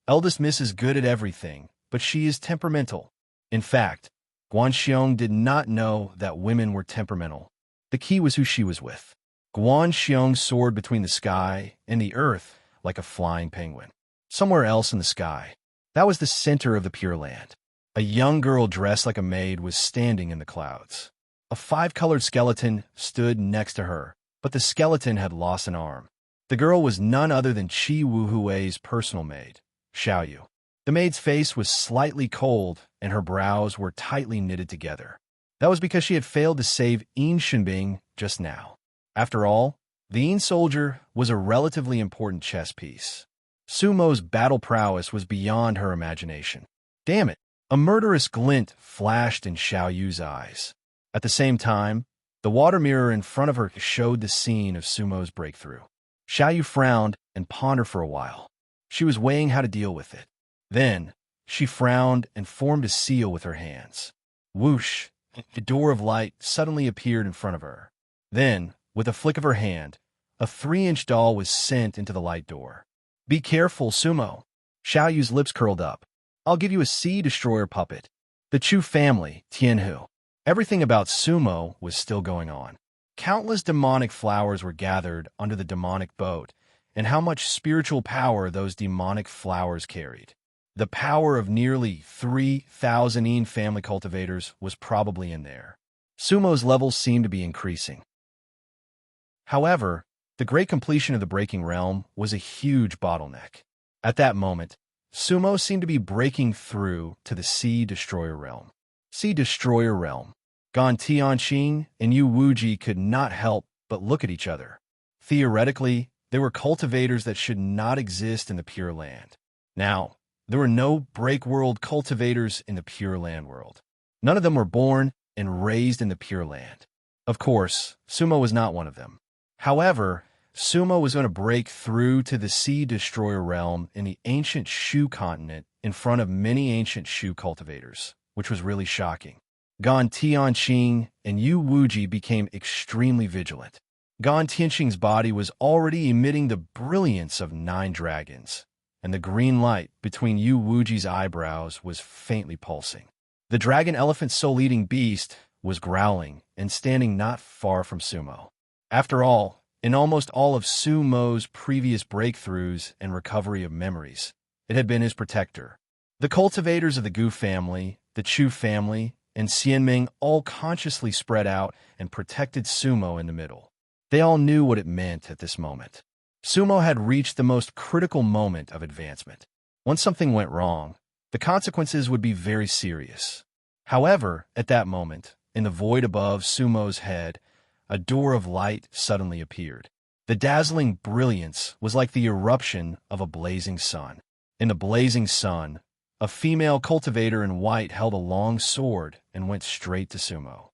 Speaker 1: Eldest miss is good at everything, but she is temperamental. In fact, Guanxiong did not know that women were temperamental. The key was who she was with. Guanxiong soared between the sky and the earth like a flying penguin. Somewhere else in the sky, that was the center of the Pure Land. A young girl dressed like a maid was standing in the clouds. A five-colored skeleton stood next to her, but the skeleton had lost an arm. The girl was none other than Qi Wuhui's personal maid, Xiaoyu. The maid's face was slightly cold, and her brows were tightly knitted together. That was because she had failed to save Yin Shenbing just now. After all, the Yin soldier was a relatively important chess piece. Sumo's battle prowess was beyond her imagination. Damn it! A murderous glint flashed in Xiaoyu's eyes. At the same time, the water mirror in front of her showed the scene of Sumo's breakthrough. Xiaoyu frowned and pondered for a while. She was weighing how to deal with it. Then, she frowned and formed a seal with her hands. Whoosh! A door of light suddenly appeared in front of her. Then, with a flick of her hand, a 3-inch doll was sent into the light door. Be careful, Sumo. Xiaoyu's lips curled up. I'll give you a sea destroyer puppet. The Chu family, Tianhu. Everything about Sumo was still going on. Countless demonic flowers were gathered under the demonic boat, and how much spiritual power those demonic flowers carried. The power of nearly 3,000 Yin family cultivators was probably in there. Sumo's levels seemed to be increasing. However, the great completion of the breaking realm was a huge bottleneck. At that moment, Sumo seemed to be breaking through to the Sea Destroyer realm. Sea Destroyer realm. Gan Tianqing and Yu Wuji could not help but look at each other. Theoretically, they were cultivators that should not exist in the Pure Land. Now, there were no break-world cultivators in the Pure Land world. None of them were born and raised in the Pure Land. Of course, Sumo was not one of them. However, Sumo was going to break through to the Sea Destroyer realm in the ancient Shu continent in front of many ancient Shu cultivators, which was really shocking. Gan Tianqing and Yu Wuji became extremely vigilant. Gan Tianqing's body was already emitting the brilliance of 9 dragons, and the green light between Yu Wuji's eyebrows was faintly pulsing. The dragon elephant soul-eating beast was growling and standing not far from Sumo. After all, in almost all of Sumo's previous breakthroughs and recovery of memories, it had been his protector. The cultivators of the Gu family, the Chu family, and Xianming all consciously spread out and protected Sumo in the middle. They all knew what it meant at this moment. Sumo had reached the most critical moment of advancement. Once something went wrong, the consequences would be very serious. However, at that moment, in the void above Sumo's head, a door of light suddenly appeared. The dazzling brilliance was like the eruption of a blazing sun. In the blazing sun, a female cultivator in white held a long sword and went straight to Sumo.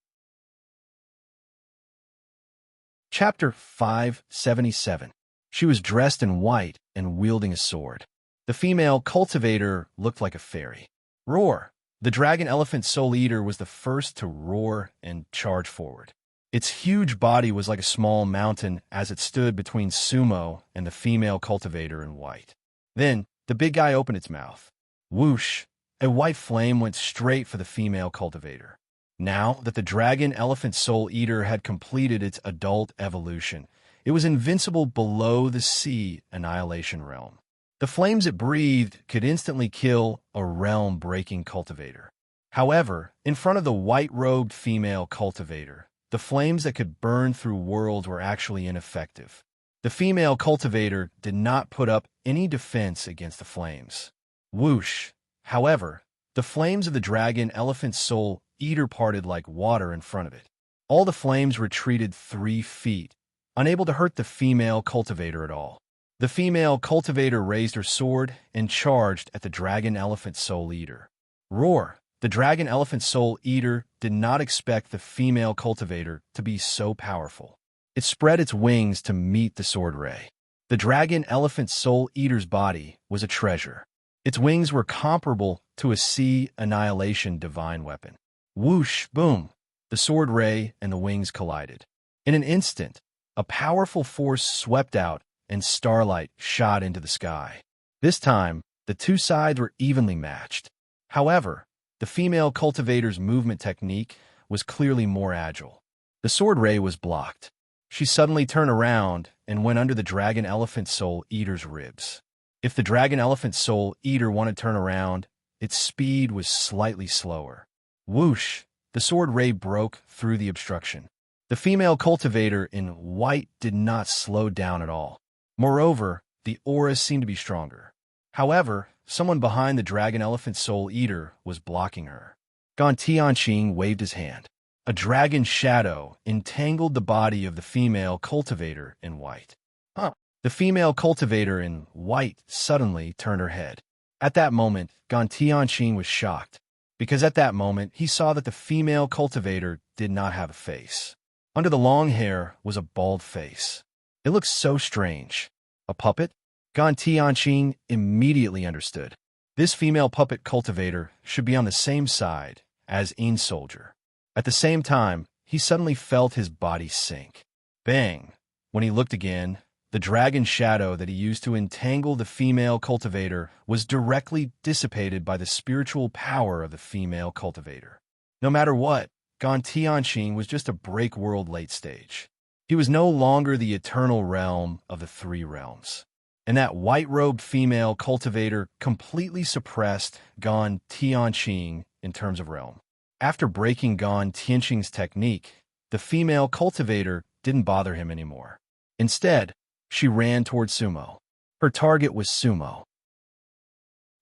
Speaker 1: Chapter 577. She was dressed in white and wielding a sword. The female cultivator looked like a fairy. Roar! The dragon elephant soul eater was the first to roar and charge forward. Its huge body was like a small mountain as it stood between Sumo and the female cultivator in white. Then, the big guy opened its mouth. Whoosh! A white flame went straight for the female cultivator. Now that the dragon elephant soul eater had completed its adult evolution, it was invincible below the sea annihilation realm. The flames it breathed could instantly kill a realm-breaking cultivator. However, in front of the white-robed female cultivator, the flames that could burn through worlds were actually ineffective. The female cultivator did not put up any defense against the flames. Whoosh! However, the flames of the dragon elephant soul eater parted like water in front of it. All the flames retreated 3 feet, unable to hurt the female cultivator at all. The female cultivator raised her sword and charged at the dragon elephant soul eater. Roar! The dragon elephant soul eater did not expect the female cultivator to be so powerful. It spread its wings to meet the sword ray. The dragon elephant soul eater's body was a treasure. Its wings were comparable to a sea annihilation divine weapon. Whoosh, boom! The sword ray and the wings collided. In an instant, a powerful force swept out and starlight shot into the sky. This time, the two sides were evenly matched. However, The female cultivator's movement technique was clearly more agile. The sword ray was blocked. She suddenly turned around and went under the dragon elephant soul eater's ribs. If the dragon elephant soul eater wanted to turn around, its speed was slightly slower. Whoosh! The sword ray broke through the obstruction. The female cultivator in white did not slow down at all. Moreover, the aura seemed to be stronger. However, someone behind the dragon elephant soul eater was blocking her. Gan Tianqing waved his hand. A dragon shadow entangled the body of the female cultivator in white. The female cultivator in white suddenly turned her head. At that moment, Gan Tianqing was shocked, because at that moment he saw that the female cultivator did not have a face. Under the long hair was a bald face. It looked so strange. A puppet? Gan Tianqing immediately understood. This female puppet cultivator should be on the same side as Ein soldier. At the same time, he suddenly felt his body sink. Bang! When he looked again, the dragon shadow that he used to entangle the female cultivator was directly dissipated by the spiritual power of the female cultivator. No matter what, Gan Tianqing was just a break-world late stage. He was no longer the eternal realm of the three realms. And that white-robed female cultivator completely suppressed Gan Tianqing in terms of realm. After breaking Gan Tianqing's technique, the female cultivator didn't bother him anymore. Instead, she ran toward Sumo. Her target was Sumo.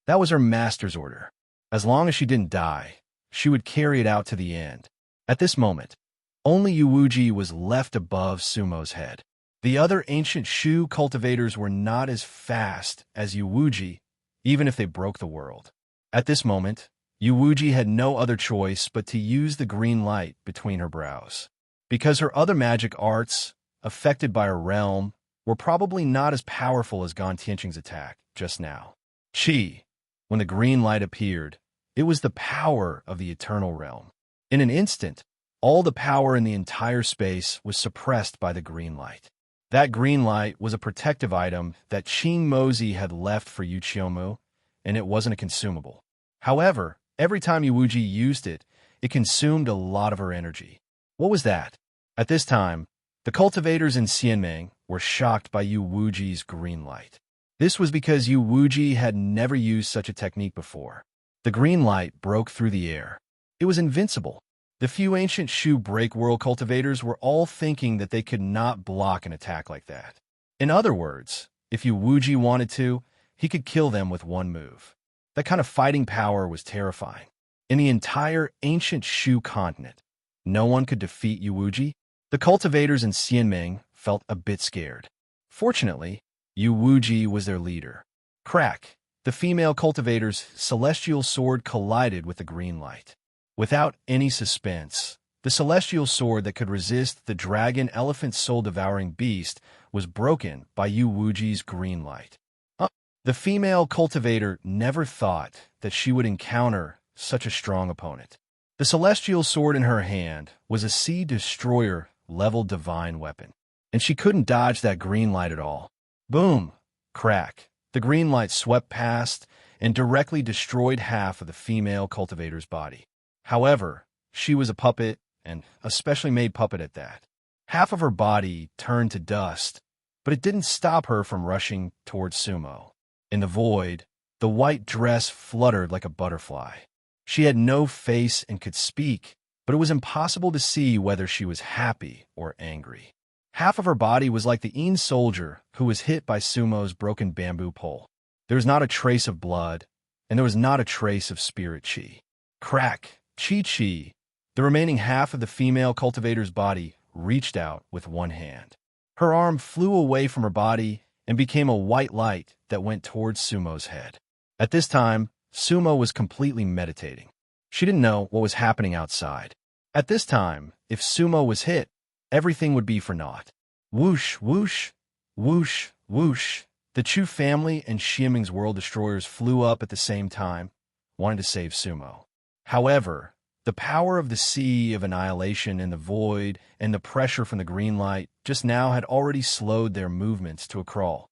Speaker 1: That was her master's order. As long as she didn't die, she would carry it out to the end. At this moment, only Yuwuji was left above Sumo's head. The other ancient Shu cultivators were not as fast as Yuwuji, even if they broke the world. At this moment, Yuwuji had no other choice but to use the green light between her brows. Because her other magic arts, affected by her realm, were probably not as powerful as Gan Tianqing's attack just now. When the green light appeared, it was the power of the eternal realm. In an instant, all the power in the entire space was suppressed by the green light. That green light was a protective item that Qing Mozi had left for Yu Qiumu, and it wasn't a consumable. However, every time Yuwuji used it, it consumed a lot of her energy. What was that? At this time, the cultivators in Xianmeng were shocked by Yuwuji's green light. This was because Yuwuji had never used such a technique before. The green light broke through the air. It was invincible. The few ancient Shu break-world cultivators were all thinking that they could not block an attack like that. In other words, if Yuwuji wanted to, he could kill them with one move. That kind of fighting power was terrifying. In the entire ancient Shu continent, no one could defeat Yuwuji. The cultivators in Xianmeng felt a bit scared. Fortunately, Yuwuji was their leader. Crack! The female cultivator's celestial sword collided with the green light. Without any suspense, the celestial sword that could resist the dragon elephant soul-devouring beast was broken by Yuwuji's green light. The female cultivator never thought that she would encounter such a strong opponent. The celestial sword in her hand was a Sea Destroyer level divine weapon, and she couldn't dodge that green light at all. Boom! Crack! The green light swept past and directly destroyed half of the female cultivator's body. However, she was a puppet, and a specially made puppet at that. Half of her body turned to dust, but it didn't stop her from rushing towards Sumo. In the void, the white dress fluttered like a butterfly. She had no face and could speak, but it was impossible to see whether she was happy or angry. Half of her body was like the Ein soldier who was hit by Sumo's broken bamboo pole. There was not a trace of blood, and there was not a trace of spirit chi. Crack! Chi. The remaining half of the female cultivator's body reached out with one hand. Her arm flew away from her body and became a white light that went towards Sumo's head. At this time, Sumo was completely meditating. She didn't know what was happening outside. At this time, if Sumo was hit, everything would be for naught. Whoosh, whoosh, whoosh, whoosh. The Chu family and Xianmeng's world destroyers flew up at the same time, wanting to save Sumo. However, the power of the Sea of Annihilation in the void and the pressure from the green light just now had already slowed their movements to a crawl.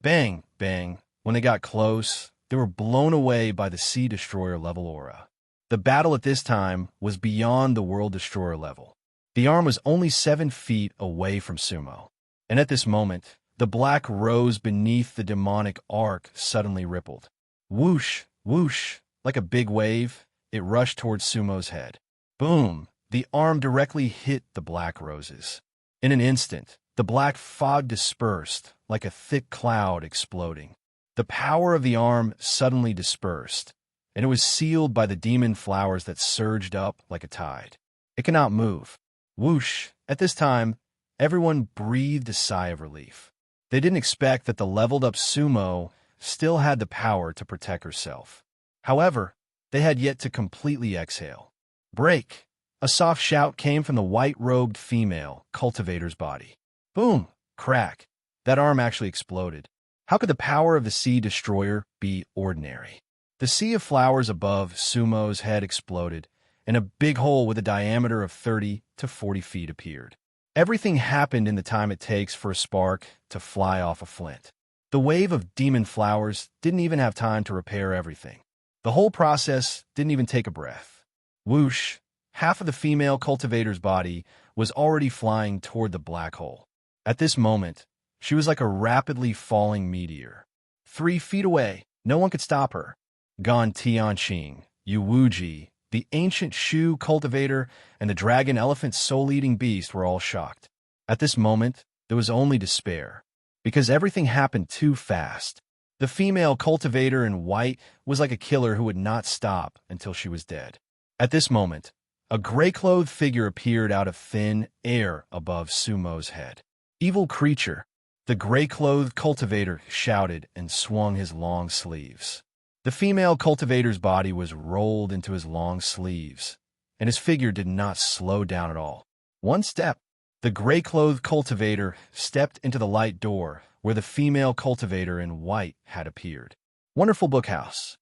Speaker 1: Bang, bang. When they got close, they were blown away by the Sea Destroyer level aura. The battle at this time was beyond the World Destroyer level. The arm was only 7 feet away from Sumo. And at this moment, the black rose beneath the demonic arc suddenly rippled. Whoosh, whoosh, like a big wave, it rushed towards Sumo's head. Boom! The arm directly hit the black roses. In an instant, the black fog dispersed, like a thick cloud exploding. The power of the arm suddenly dispersed, and it was sealed by the demon flowers that surged up like a tide. It cannot move. Whoosh! At this time, everyone breathed a sigh of relief. They didn't expect that the leveled-up Sumo still had the power to protect herself. However, they had yet to completely exhale. Break! A soft shout came from the white-robed female cultivator's body. Boom! Crack! That arm actually exploded. How could the power of the Sea Destroyer be ordinary? The sea of flowers above Sumo's head exploded, and a big hole with a diameter of 30 to 40 feet appeared. Everything happened in the time it takes for a spark to fly off a flint. The wave of demon flowers didn't even have time to repair everything. The whole process didn't even take a breath. Whoosh! Half of the female cultivator's body was already flying toward the black hole. At this moment, she was like a rapidly falling meteor. 3 feet away, no one could stop her. Gan Tianqing, Yu Wuji, the ancient Shu cultivator, and the dragon elephant soul-eating beast were all shocked. At this moment, there was only despair, because everything happened too fast. The female cultivator in white was like a killer who would not stop until she was dead. At this moment, a gray-clothed figure appeared out of thin air above Sumo's head. Evil creature, the gray-clothed cultivator shouted and swung his long sleeves. The female cultivator's body was rolled into his long sleeves, and his figure did not slow down at all. One step, the gray-clothed cultivator stepped into the light door where the female cultivator in white had appeared. Wonderful Bookhouse.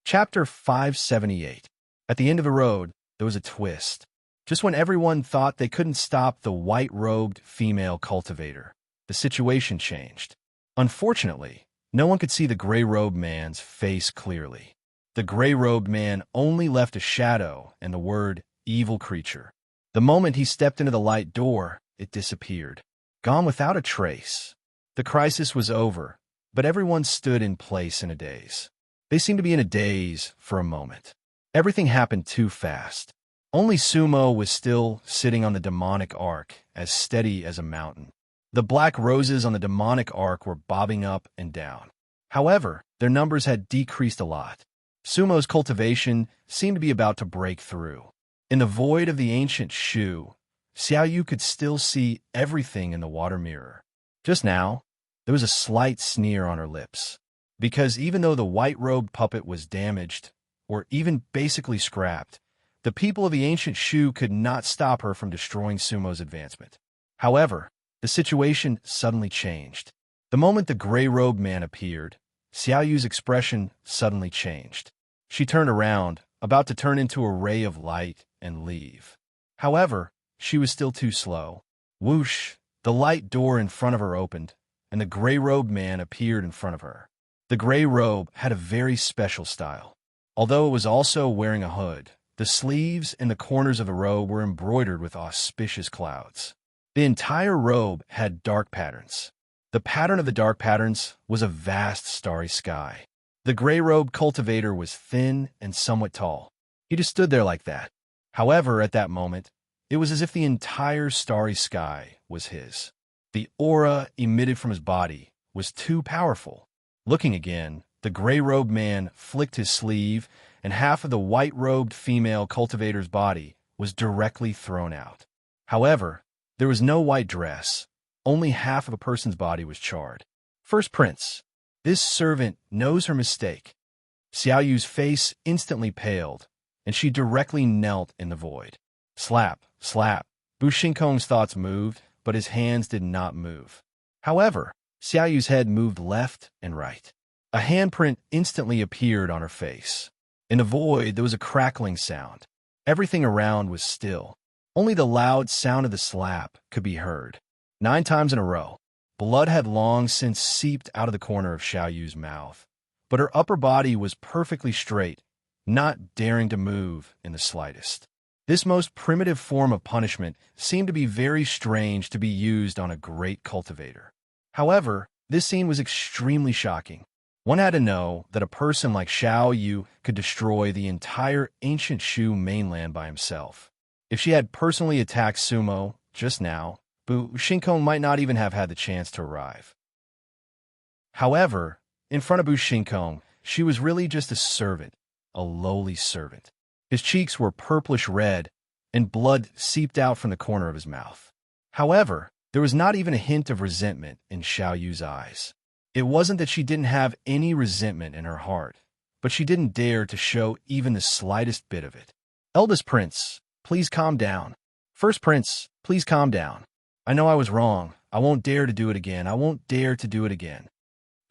Speaker 1: Chapter 578. At the end of the road, there was a twist. Just when everyone thought they couldn't stop the white-robed female cultivator, the situation changed. Unfortunately, no one could see the gray-robed man's face clearly. The gray-robed man only left a shadow and the word evil creature. The moment he stepped into the light door, it disappeared. Gone without a trace. The crisis was over, but everyone stood in place in a daze. They seemed to be in a daze for a moment. Everything happened too fast. Only Sumo was still sitting on the demonic arc, as steady as a mountain. The black roses on the demonic arc were bobbing up and down. However, their numbers had decreased a lot. Sumo's cultivation seemed to be about to break through. In the void of the ancient Shu, Xiaoyu could still see everything in the water mirror. Just now, there was a slight sneer on her lips, because even though the white-robed puppet was damaged, or even basically scrapped, the people of the ancient Shu could not stop her from destroying Sumo's advancement. However, the situation suddenly changed. The moment the gray-robed man appeared, Xiaoyu's expression suddenly changed. She turned around, about to turn into a ray of light and leave. However, she was still too slow. Whoosh! The light door in front of her opened, and the gray-robed man appeared in front of her. The gray robe had a very special style. Although it was also wearing a hood, the sleeves and the corners of the robe were embroidered with auspicious clouds. The entire robe had dark patterns. The pattern of the dark patterns was a vast starry sky. The gray-robed cultivator was thin and somewhat tall. He just stood there like that. However, at that moment, it was as if the entire starry sky was his. The aura emitted from his body was too powerful. Looking again, the gray-robed man flicked his sleeve, and half of the white-robed female cultivator's body was directly thrown out. However, there was no white dress. Only half of a person's body was charred. First Prince. This servant knows her mistake. Xiaoyu's face instantly paled, and she directly knelt in the void. Slap, slap. Bu Shinkong's thoughts moved, but his hands did not move. However, Xiaoyu's head moved left and right. A handprint instantly appeared on her face. In the void, there was a crackling sound. Everything around was still. Only the loud sound of the slap could be heard. 9 times in a row. Blood had long since seeped out of the corner of Xiao Yu's mouth, but her upper body was perfectly straight, not daring to move in the slightest. This most primitive form of punishment seemed to be very strange to be used on a great cultivator. However, this scene was extremely shocking. One had to know that a person like Xiao Yu could destroy the entire ancient Shu mainland by himself. If she had personally attacked Sumo just now, Bu Shinkong might not even have had the chance to arrive. However, in front of Bu Shinkong, she was really just a servant, a lowly servant. His cheeks were purplish red, and blood seeped out from the corner of his mouth. However, there was not even a hint of resentment in Xiao Yu's eyes. It wasn't that she didn't have any resentment in her heart, but she didn't dare to show even the slightest bit of it. Eldest Prince, please calm down. First Prince, please calm down. I know I was wrong. I won't dare to do it again. I won't dare to do it again.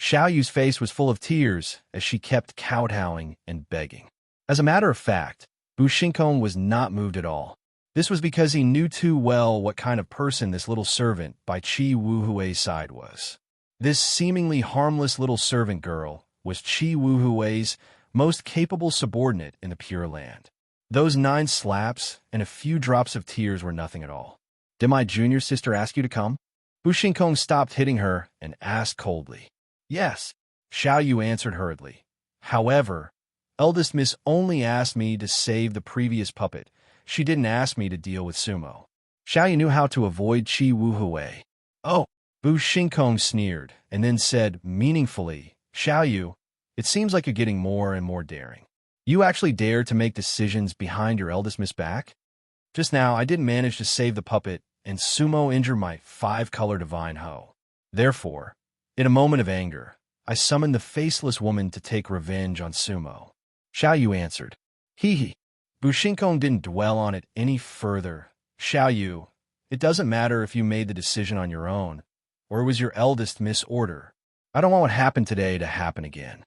Speaker 1: Xiao Yu's face was full of tears as she kept kowtowing and begging. As a matter of fact, Bu Shinkong was not moved at all. This was because he knew too well what kind of person this little servant by Qi Wuhui's side was. This seemingly harmless little servant girl was Qi Wuhui's most capable subordinate in the Pure Land. Those 9 slaps and a few drops of tears were nothing at all. Did my junior sister ask you to come? Bu Shinkong stopped hitting her and asked coldly. Yes, Xiao Yu answered hurriedly. However, eldest miss only asked me to save the previous puppet. She didn't ask me to deal with Sumo. Xiao Yu knew how to avoid Qi Wuhui. Oh, Bu Shinkong sneered and then said meaningfully, Xiao Yu, it seems like you're getting more and more daring. You actually dare to make decisions behind your eldest miss back? Just now, I didn't manage to save the puppet, and Sumo injured my 5-color divine hoe. Therefore, in a moment of anger, I summoned the faceless woman to take revenge on Sumo. Xiao Yu answered. Hee. Bu Shinkong didn't dwell on it any further. Xiao Yu, it doesn't matter if you made the decision on your own, or it was your eldest miss order. I don't want what happened today to happen again.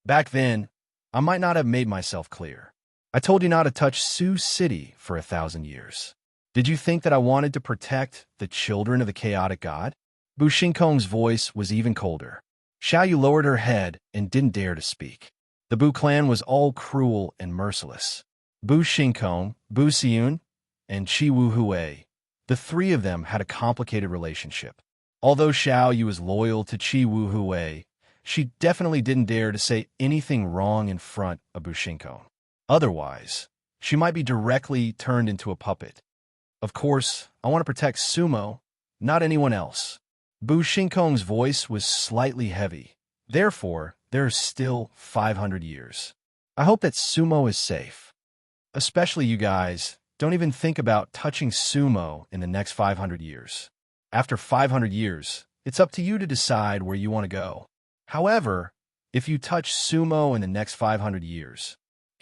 Speaker 1: Back then, I might not have made myself clear. I told you not to touch Sioux City for 1,000 years. Did you think that I wanted to protect the children of the chaotic god? Bu Shinkong's voice was even colder. Xiao Yu lowered her head and didn't dare to speak. The Bu clan was all cruel and merciless. Bu Shinkong, Bu Xiyun, and Qi Wuhui, the 3 of them had a complicated relationship. Although Xiao Yu was loyal to Qi Wuhui, she definitely didn't dare to say anything wrong in front of Bu Shinkong. Otherwise, she might be directly turned into a puppet. Of course, I want to protect Sumo, not anyone else. Bu Shinkong's voice was slightly heavy. Therefore, there are still 500 years. I hope that Sumo is safe. Especially you guys, don't even think about touching Sumo in the next 500 years. After 500 years, it's up to you to decide where you want to go. However, if you touch Sumo in the next 500 years,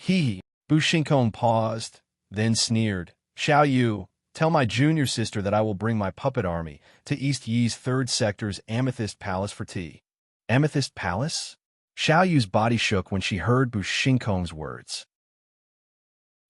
Speaker 1: Bu Shinkong paused, then sneered. Xiao Yu, tell my junior sister that I will bring my puppet army to East Yi's 3rd sector's Amethyst Palace for tea. Amethyst Palace? Xiao Yu's body shook when she heard Bu Shinkong's words.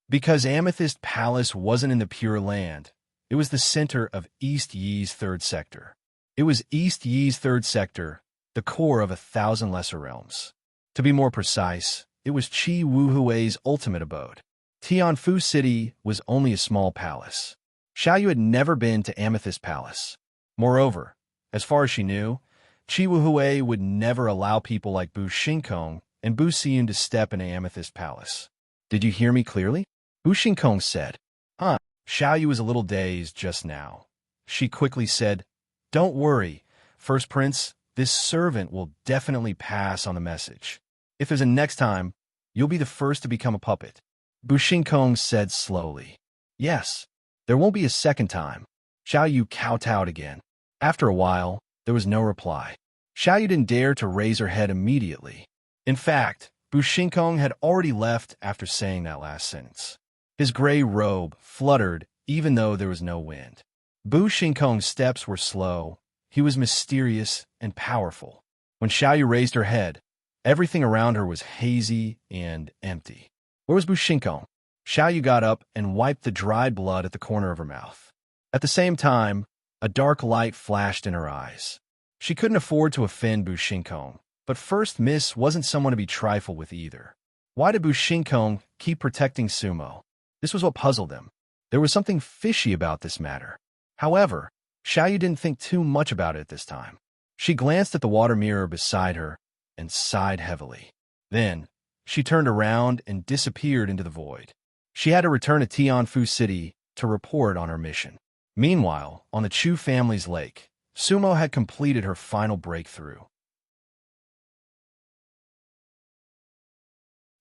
Speaker 1: Because Amethyst Palace wasn't in the Pure Land, it was the center of East Yi's 3rd sector. It was East Yi's 3rd sector, the core of 1,000 lesser realms. To be more precise, it was Qi Wuhui's ultimate abode. Tianfu City was only a small palace. Xiao Yu had never been to Amethyst Palace. Moreover, as far as she knew, Qi Wuhui would never allow people like Bu Shinkong and Bu Xiyun to step in Amethyst Palace. Did you hear me clearly? Bu Shinkong said. Xiao Yu was a little dazed just now. She quickly said, Don't worry, First Prince, this servant will definitely pass on the message. If there's a next time, you'll be the first to become a puppet. Bu Shinkong said slowly. Yes, there won't be a second time. Xiao Yu kowtowed again. After a while, there was no reply. Xiao Yu didn't dare to raise her head immediately. In fact, Bu Shinkong had already left after saying that last sentence. His gray robe fluttered even though there was no wind. Bu Shinkong's steps were slow. He was mysterious and powerful. When Xiao Yu raised her head, everything around her was hazy and empty. Where was Bu Shinkong? Xiao Yu got up and wiped the dried blood at the corner of her mouth. At the same time, a dark light flashed in her eyes. She couldn't afford to offend Bushinkong, but First Miss wasn't someone to be trifled with either. Why did Bushinkong keep protecting Sumo? This was what puzzled them. There was something fishy about this matter. However, Xiaoyu didn't think too much about it at this time. She glanced at the water mirror beside her and sighed heavily. Then, she turned around and disappeared into the void. She had to return to Tianfu City to report on her mission. Meanwhile, on the Chu family's lake, Sumo had completed her final breakthrough.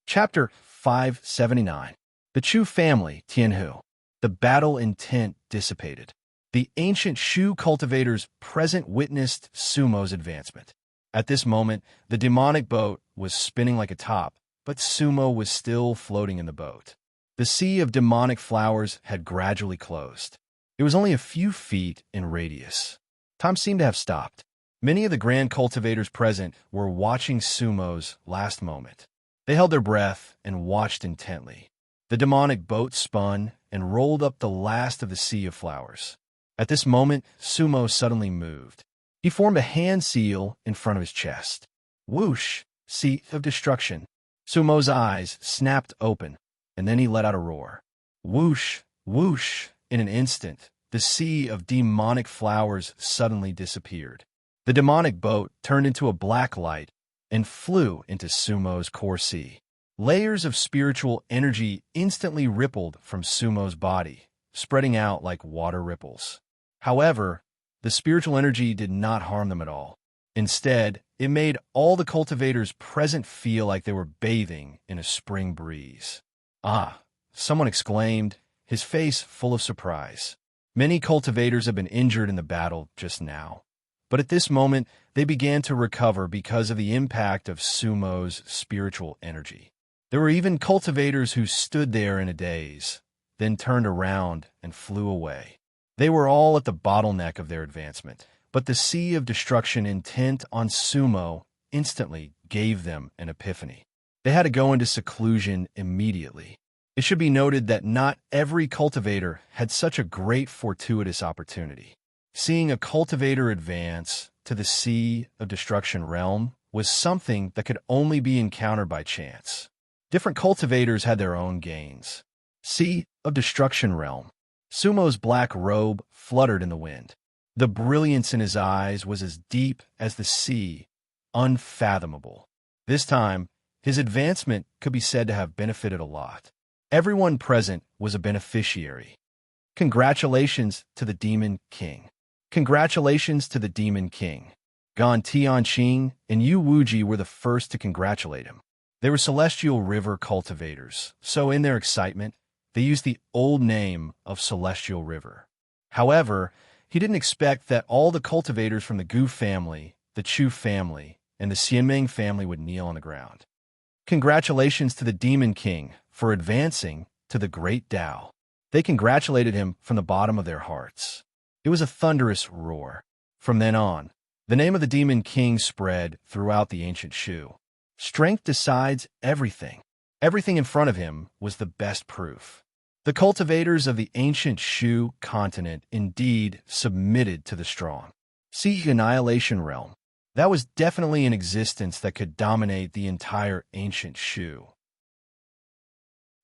Speaker 1: Chapter 579. The Chu family, Tianhu. The battle intent dissipated. The ancient Shu cultivators present witnessed Sumo's advancement. At this moment, the demonic boat was spinning like a top, but Sumo was still floating in the boat. The sea of demonic flowers had gradually closed. It was only a few feet in radius. Time seemed to have stopped. Many of the grand cultivators present were watching Sumo's last moment. They held their breath and watched intently. The demonic boat spun and rolled up the last of the sea of flowers. At this moment, Sumo suddenly moved. He formed a hand seal in front of his chest. Whoosh! Sea of destruction. Sumo's eyes snapped open, and then he let out a roar. Whoosh! Whoosh! In an instant, the sea of demonic flowers suddenly disappeared. The demonic boat turned into a black light and flew into Sumo's core sea. Layers of spiritual energy instantly rippled from Sumo's body, spreading out like water ripples. However, the spiritual energy did not harm them at all. Instead, it made all the cultivators present feel like they were bathing in a spring breeze. Ah! Someone exclaimed, his face full of surprise. Many cultivators have been injured in the battle just now. But at this moment, they began to recover because of the impact of Sumo's spiritual energy. There were even cultivators who stood there in a daze, then turned around and flew away. They were all at the bottleneck of their advancement, but the sea of destruction intent on Sumo instantly gave them an epiphany. They had to go into seclusion immediately. It should be noted that not every cultivator had such a great fortuitous opportunity. Seeing a cultivator advance to the sea of destruction realm was something that could only be encountered by chance. Different cultivators had their own gains. Sea of destruction realm. Sumo's black robe fluttered in the wind. The brilliance in his eyes was as deep as the sea, unfathomable. This time, his advancement could be said to have benefited a lot. Everyone present was a beneficiary. Congratulations to the Demon King. Congratulations to the Demon King. Gan Tianqing and Yu Wuji were the first to congratulate him. They were Celestial River cultivators, so in their excitement, they used the old name of Celestial River. However, he didn't expect that all the cultivators from the Gu family, the Chu family, and the Xianmeng family would kneel on the ground. Congratulations to the Demon King for advancing to the Great Tao. They congratulated him from the bottom of their hearts. It was a thunderous roar. From then on, the name of the Demon King spread throughout the ancient Shu. Strength decides everything. Everything in front of him was the best proof. The cultivators of the ancient Shu continent indeed submitted to the strong. See Annihilation Realm. That was definitely an existence that could dominate the entire ancient Shu.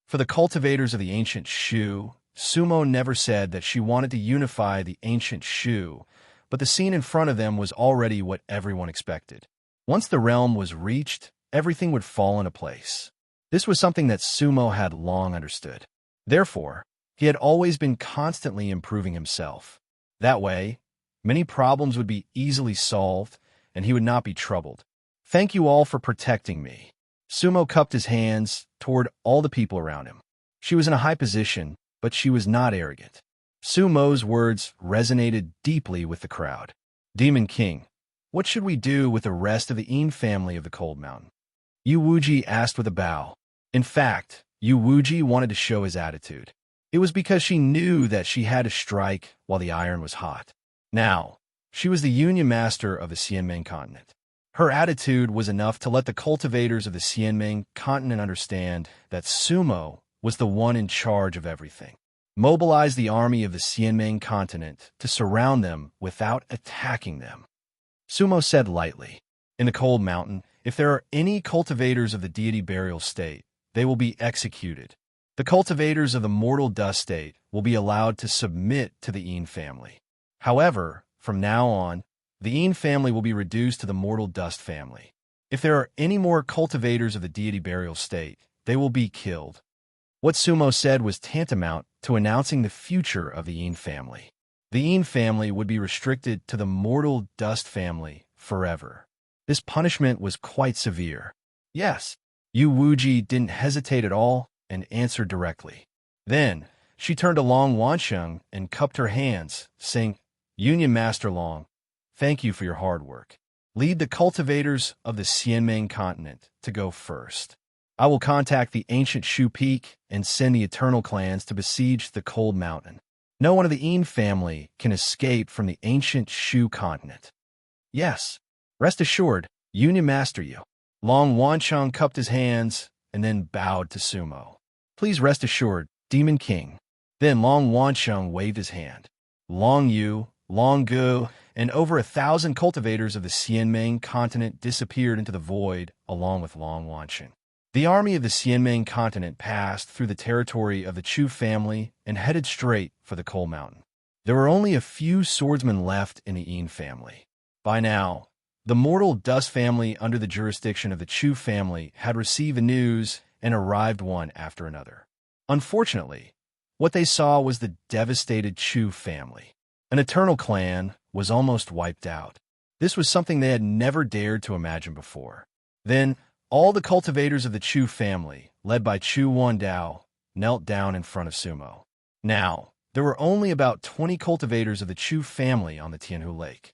Speaker 1: For the cultivators of the ancient Shu, Sumo never said that she wanted to unify the ancient Shu, but the scene in front of them was already what everyone expected. Once the realm was reached, everything would fall into place. This was something that Sumo had long understood. Therefore, he had always been constantly improving himself. That way, many problems would be easily solved, and he would not be troubled. Thank you all for protecting me. Sumo cupped his hands toward all the people around him. She was in a high position, but she was not arrogant. Sumo's words resonated deeply with the crowd. Demon King, what should we do with the rest of the Yin family of the Cold Mountain? Yu Wuji asked with a bow. In fact, Yu Wuji wanted to show his attitude. It was because she knew that she had to strike while the iron was hot. Now, she was the Union Master of the Xianmeng continent. Her attitude was enough to let the cultivators of the Xianmeng continent understand that Sumo was the one in charge of everything. Mobilize the army of the Xianmeng continent to surround them without attacking them. Sumo said lightly. In the cold mountain, if there are any cultivators of the deity burial state, they will be executed. The cultivators of the mortal dust state will be allowed to submit to the Een family. However, from now on, the Een family will be reduced to the mortal dust family. If there are any more cultivators of the deity burial state, they will be killed. What Sumo said was tantamount to announcing the future of the Een family. The Een family would be restricted to the mortal dust family forever. This punishment was quite severe. Yes, Yu Wuji didn't hesitate at all and answered directly. Then, she turned to Long Wansheng and cupped her hands, saying, Union Master Long, thank you for your hard work. Lead the cultivators of the Xianmeng continent to go first. I will contact the ancient Shu Peak and send the Eternal Clans to besiege the Cold Mountain. No one of the Een family can escape from the ancient Shu continent. Yes, rest assured, Union Master Yu. Long Wansheng cupped his hands and then bowed to Sumo. Please rest assured, Demon King. Then Long Wansheng waved his hand. Long Yu, Long Gu, and over 1,000 cultivators of the Xianmeng continent disappeared into the void along with Long Wansheng. The army of the Xianmeng continent passed through the territory of the Chu family and headed straight for the Coal Mountain. There were only a few swordsmen left in the Een family. By now, the mortal dust family under the jurisdiction of the Chu family had received the news and arrived one after another. Unfortunately, what they saw was the devastated Chu family. An eternal clan was almost wiped out. This was something they had never dared to imagine before. Then, all the cultivators of the Chu family, led by Chu Wandao, knelt down in front of Sumo. Now, there were only about 20 cultivators of the Chu family on the Tianhu Lake.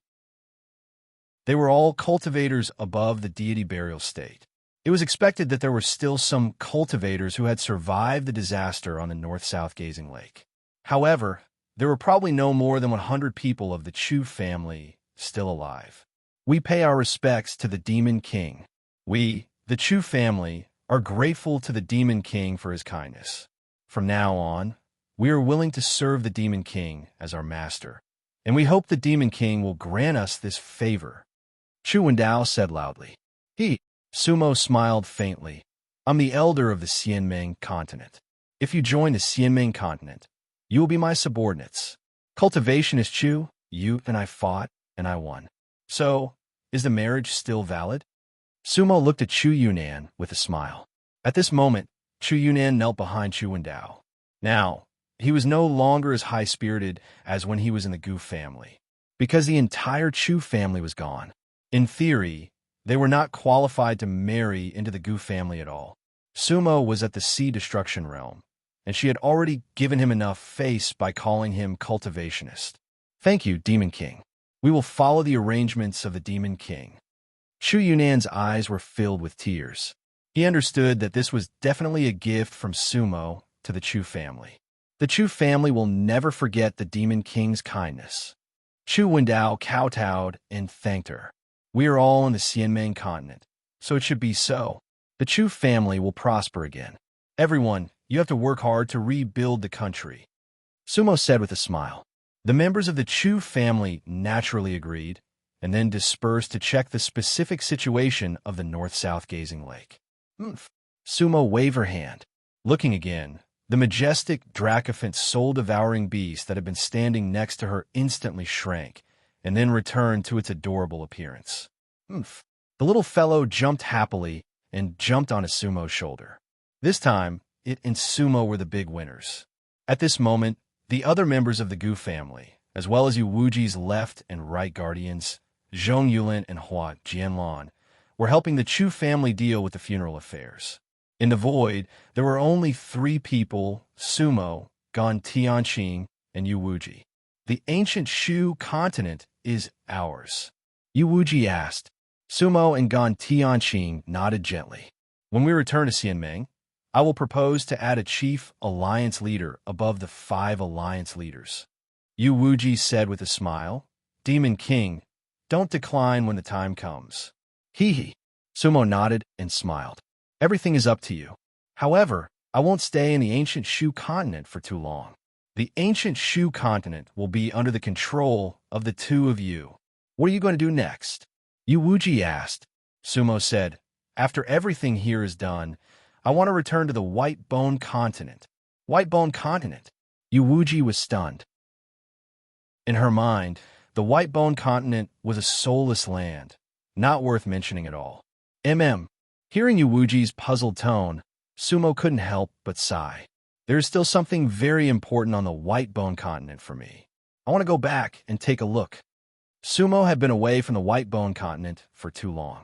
Speaker 1: They were all cultivators above the deity burial state. It was expected that there were still some cultivators who had survived the disaster on the north-south gazing lake. However, there were probably no more than 100 people of the Chu family still alive. We pay our respects to the Demon King. We, the Chu family, are grateful to the Demon King for his kindness. From now on, we are willing to serve the Demon King as our master, and we hope the Demon King will grant us this favor. Chu Wendao said loudly. Sumo smiled faintly. I'm the elder of the Xianmeng continent. If you join the Xianmeng continent, you will be my subordinates. Cultivation is Chu, you and I fought, and I won. So, is the marriage still valid? Sumo looked at Chu Yunan with a smile. At this moment, Chu Yunan knelt behind Chu Wendao. Now, he was no longer as high-spirited as when he was in the Gu family, because the entire Chu family was gone. In theory, they were not qualified to marry into the Gu family at all. Sumo was at the Sea Destruction realm, and she had already given him enough face by calling him cultivationist. Thank you, Demon King. We will follow the arrangements of the Demon King. Chu Yunan's eyes were filled with tears. He understood that this was definitely a gift from Sumo to the Chu family. The Chu family will never forget the Demon King's kindness. Chu Wendao kowtowed and thanked her. We are all on the Xianmeng continent, so it should be so. The Chu family will prosper again. Everyone, you have to work hard to rebuild the country. Sumo said with a smile. The members of the Chu family naturally agreed, and then dispersed to check the specific situation of the north-south gazing lake. Sumo waved her hand. Looking again, the majestic, dracophant, soul-devouring beast that had been standing next to her instantly shrank, and then returned to its adorable appearance. The little fellow jumped happily and jumped on Sumo's shoulder. This time, it and Sumo were the big winners. At this moment, the other members of the Gu family, as well as Yu Wuji's left and right guardians, Zhong Yulin and Hua Jianlan, were helping the Chu family deal with the funeral affairs. In the void, there were only 3 people, Sumo, Gan Tianqing, and Yu Wuji. The ancient Shu continent is ours. Yu Wuji asked. Sumo and Gan Tianqing nodded gently. When we return to Xianmeng, I will propose to add a chief alliance leader above the 5 alliance leaders. Yu Wuji said with a smile, Demon King, don't decline when the time comes. Hee. Sumo nodded and smiled. Everything is up to you. However, I won't stay in the ancient Shu continent for too long. The ancient Shu continent will be under the control of the 2 of you. What are you going to do next? Yuwuji asked. Sumo said, after everything here is done, I want to return to the White Bone Continent. White Bone Continent? Yuwuji was stunned. In her mind, the White Bone Continent was a soulless land, not worth mentioning at all. Hearing Yuwuji's puzzled tone, Sumo couldn't help but sigh. There is still something very important on the White Bone Continent for me. I want to go back and take a look. Sumo had been away from the White Bone Continent for too long.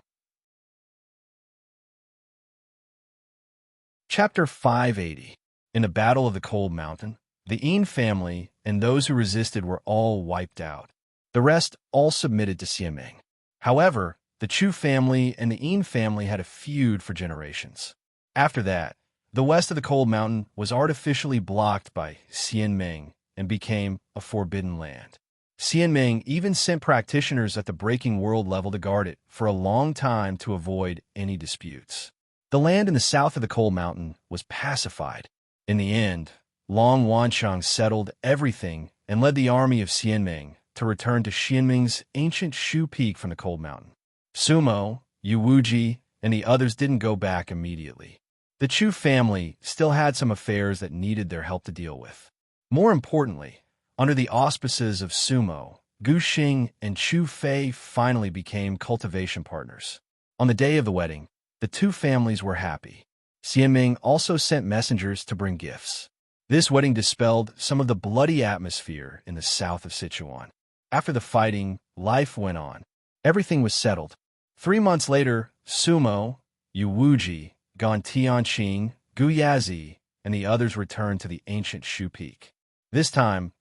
Speaker 1: Chapter 580. In the Battle of the Cold Mountain, the Een family and those who resisted were all wiped out. The rest all submitted to Xianmeng. However, the Chu family and the Een family had a feud for generations. After that, the west of the Cold Mountain was artificially blocked by Xianmeng and became a forbidden land. Xianmeng even sent practitioners at the breaking world level to guard it for a long time to avoid any disputes. The land in the south of the Cold Mountain was pacified. In the end, Long Wanchang settled everything and led the army of Xianmeng to return to Xianmeng's ancient Shu Peak from the Cold Mountain. Sumo, Yuwuji, and the others didn't go back immediately. The Chu family still had some affairs that needed their help to deal with. More importantly, under the auspices of Sumo, Gu Xing and Chu Fei finally became cultivation partners. On the day of the wedding, the two families were happy. Xianmeng also sent messengers to bring gifts. This wedding dispelled some of the bloody atmosphere in the south of Sichuan. After the fighting, life went on. Everything was settled. 3 months later, Sumo, Yuwuji, Gan Tianqing, Gu Yazi, and the others returned to the ancient Shu Peak. This time,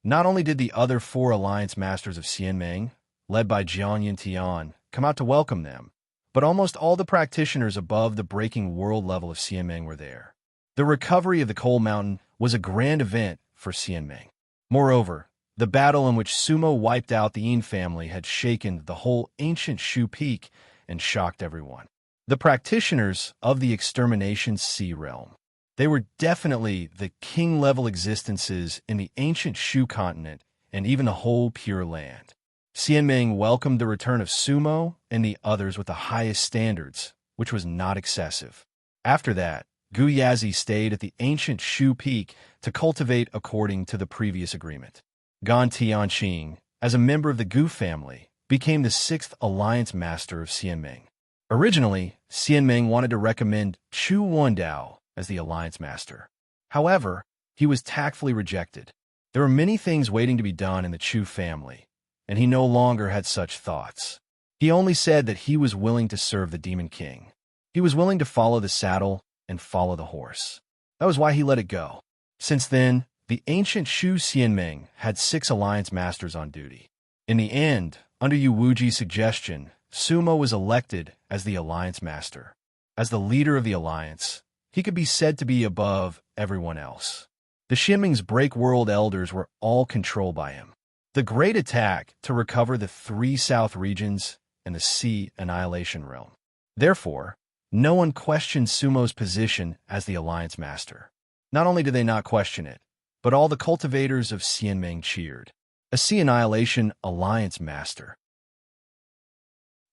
Speaker 1: not only did the other 4 alliance masters of Xianmeng, led by Jian Yintian, come out to welcome them, but almost all the practitioners above the breaking world level of Xianmeng were there. The recovery of the Cold Mountain was a grand event for Xianmeng. Moreover, the battle in which Sumo wiped out the Een family had shaken the whole ancient Shu Peak and shocked everyone. The practitioners of the Extermination Sea Realm. They were definitely the king-level existences in the ancient Shu continent and even the whole Pure Land. Xianmeng welcomed the return of Sumo and the others with the highest standards, which was not excessive. After that, Gu Yazi stayed at the ancient Shu Peak to cultivate according to the previous agreement. Gan Tianqing, as a member of the Gu family, became the 6th alliance master of Xianmeng. Originally, Xianmeng wanted to recommend Chu Wandao as the alliance master. However, he was tactfully rejected. There were many things waiting to be done in the Chu family, and he no longer had such thoughts. He only said that he was willing to serve the Demon King. He was willing to follow the saddle and follow the horse. That was why he let it go. Since then, the ancient Shu Xianmeng had 6 alliance masters on duty. In the end, under Yuwuji's suggestion, Sumo was elected as the alliance master. As the leader of the alliance, he could be said to be above everyone else. The Xianmeng's Break World elders were all controlled by him. The Great Attack to recover the 3 South regions and the Sea Annihilation Realm. Therefore, no one questioned Sumo's position as the alliance master. Not only did they not question it, but all the cultivators of Xianmeng cheered. A Sea Annihilation alliance master.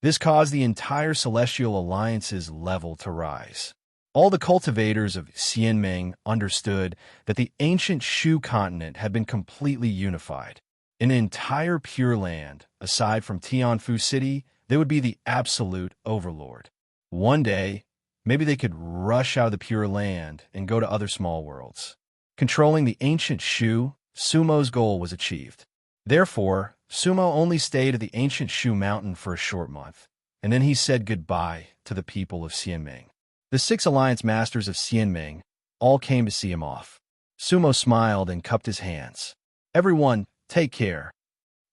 Speaker 1: This caused the entire Celestial Alliance's level to rise. All the cultivators of Xianmeng understood that the ancient Shu continent had been completely unified. In the entire Pure Land, aside from Tianfu City, they would be the absolute overlord. One day, maybe they could rush out of the Pure Land and go to other small worlds. Controlling the ancient Shu, Sumo's goal was achieved. Therefore, Sumo only stayed at the ancient Shu mountain for a short month, and then he said goodbye to the people of Xianmeng. The 6 alliance masters of Xianmeng all came to see him off. Sumo smiled and cupped his hands. Everyone, take care.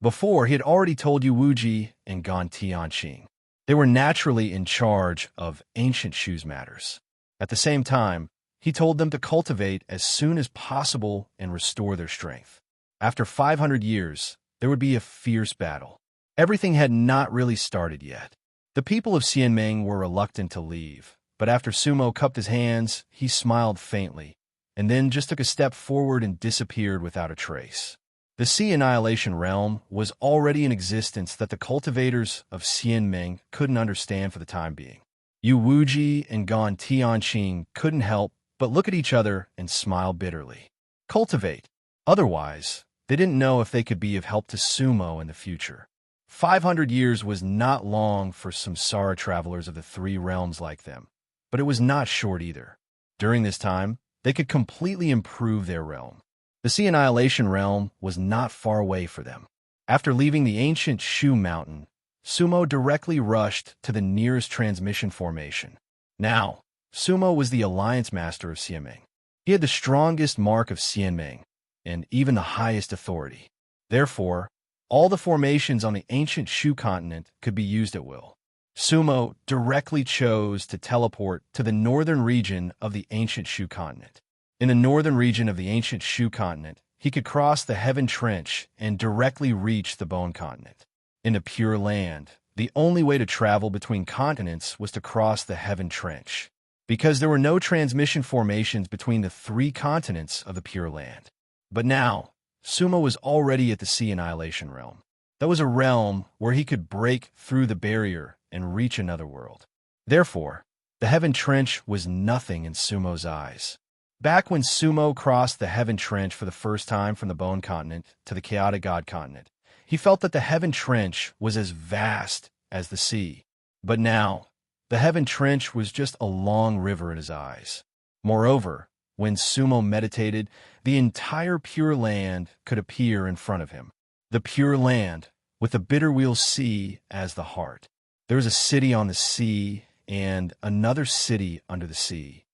Speaker 1: Before, he had already told Yuwuji and Gan Tianqing. They were naturally in charge of ancient Shu's matters. At the same time, he told them to cultivate as soon as possible and restore their strength. After 500 years, there would be a fierce battle. Everything had not really started yet. The people of Xianmeng were reluctant to leave, but after Sumo cupped his hands, he smiled faintly, and then just took a step forward and disappeared without a trace. The sea annihilation realm was already in existence that the cultivators of Xianming couldn't understand for the time being. Yu Wuji and Gan Tianqing couldn't help but look at each other and smile bitterly. Cultivate. Otherwise, they didn't know if they could be of help to Sumo in the future. 500 years was not long for samsara travelers of the three realms like them, but it was not short either. During this time, they could completely improve their realm. The Sea Annihilation realm was not far away for them. After leaving the ancient Shu Mountain, Sumo directly rushed to the nearest transmission formation. Now, Sumo was the alliance master of Xianming. He had the strongest mark of Xianming, and even the highest authority. Therefore, all the formations on the ancient Shu continent could be used at will. Sumo directly chose to teleport to the northern region of the ancient Shu continent. In the northern region of the ancient Shu continent, he could cross the Heaven Trench and directly reach the Bone continent. In the Pure Land, the only way to travel between continents was to cross the Heaven Trench, because there were no transmission formations between the three continents of the Pure Land. But now, Sumo was already at the Sea Annihilation realm. That was a realm where he could break through the barrier and reach another world. Therefore, the Heaven Trench was nothing in Sumo's eyes. Back when Sumo crossed the Heaven Trench for the first time from the Bone Continent to the Chaotic God Continent, he felt that the Heaven Trench was as vast as the sea. But now, the Heaven Trench was just a long river in his eyes. Moreover, when Sumo meditated, the entire Pure Land could appear in front of him. The Pure Land, with the Bitterwheel Sea as the heart. There was a city on the sea and another city under the sea.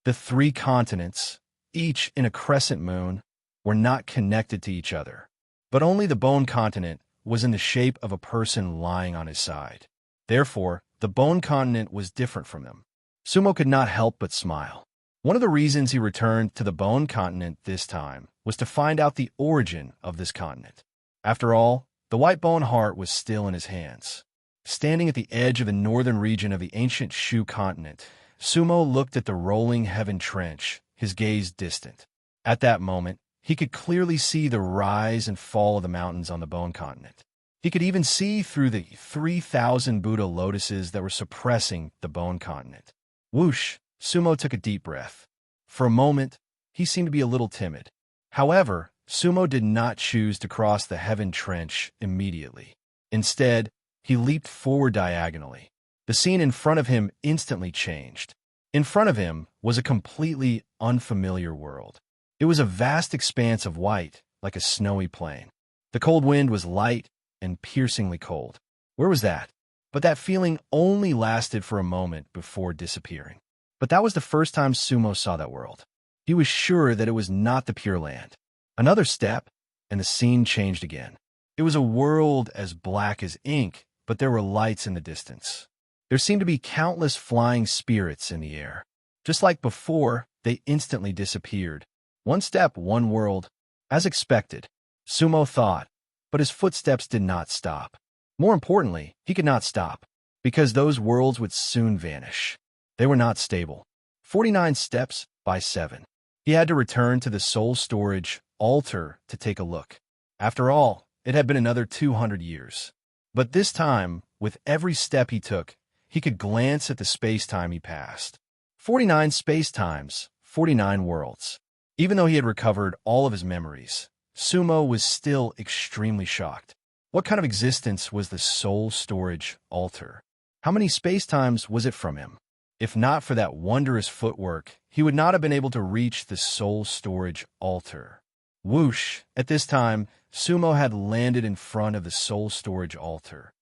Speaker 1: The three continents, each in a crescent moon, were not connected to each other, but only the Bone Continent was in the shape of a person lying on his side. Therefore, the Bone Continent was different from them. Sumo could not help but smile. One of the reasons he returned to the Bone Continent this time was to find out the origin of this continent. After all, the White Bone Heart was still in his hands. Standing at the edge of the northern region of the ancient Shu continent, Sumo looked at the rolling Heaven Trench, his gaze distant. At that moment, he could clearly see the rise and fall of the mountains on the Bone Continent. He could even see through the 3,000 Buddha lotuses that were suppressing the Bone Continent. Whoosh! Sumo took a deep breath. For a moment, he seemed to be a little timid. However, Sumo did not choose to cross the Heaven Trench immediately. Instead, he leaped forward diagonally. The scene in front of him instantly changed. In front of him was a completely unfamiliar world. It was a vast expanse of white, like a snowy plain. The cold wind was light and piercingly cold. Where was that? But that feeling only lasted for a moment before disappearing. But that was the first time Sumo saw that world. He was sure that it was not the Pure Land. Another step, and the scene changed again. It was a world as black as ink, but there were lights in the distance. There seemed to be countless flying spirits in the air. Just like before, they instantly disappeared. One step, one world. As expected, Sumo thought, but his footsteps did not stop. More importantly, he could not stop, because those worlds would soon vanish. They were not stable. 49 steps by 7. He had to return to the soul storage altar to take a look. After all, it had been another 200 years. But this time, with every step he took, he could glance at the space-time he passed. 49 space-times, 49 worlds. Even though he had recovered all of his memories, Sumo was still extremely shocked. What kind of existence was the soul storage altar? How many space-times was it from him? If not for that wondrous footwork, he would not have been able to reach the soul storage altar. Whoosh! At this time, Sumo had landed in front of the soul storage altar.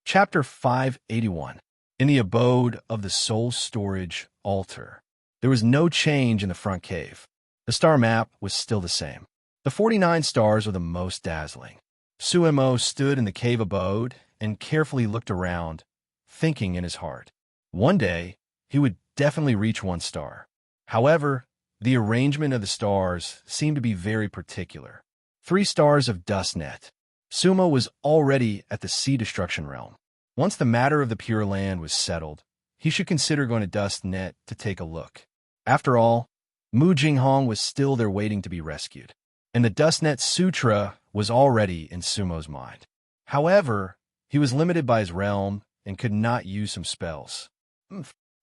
Speaker 1: Chapter 581. In the abode of the soul storage altar. There was no change in the front cave. The star map was still the same. The 49 stars were the most dazzling. Sumo stood in the cave abode and carefully looked around, thinking in his heart. One day, he would definitely reach one star. However, the arrangement of the stars seemed to be very particular. 3 stars of dust net. Sumo was already at the sea destruction realm. Once the matter of the Pure Land was settled, he should consider going to Dust Net to take a look. After all, Mu Jinghong was still there waiting to be rescued, and the Dustnet Sutra was already in Sumo's mind. However, he was limited by his realm and could not use some spells.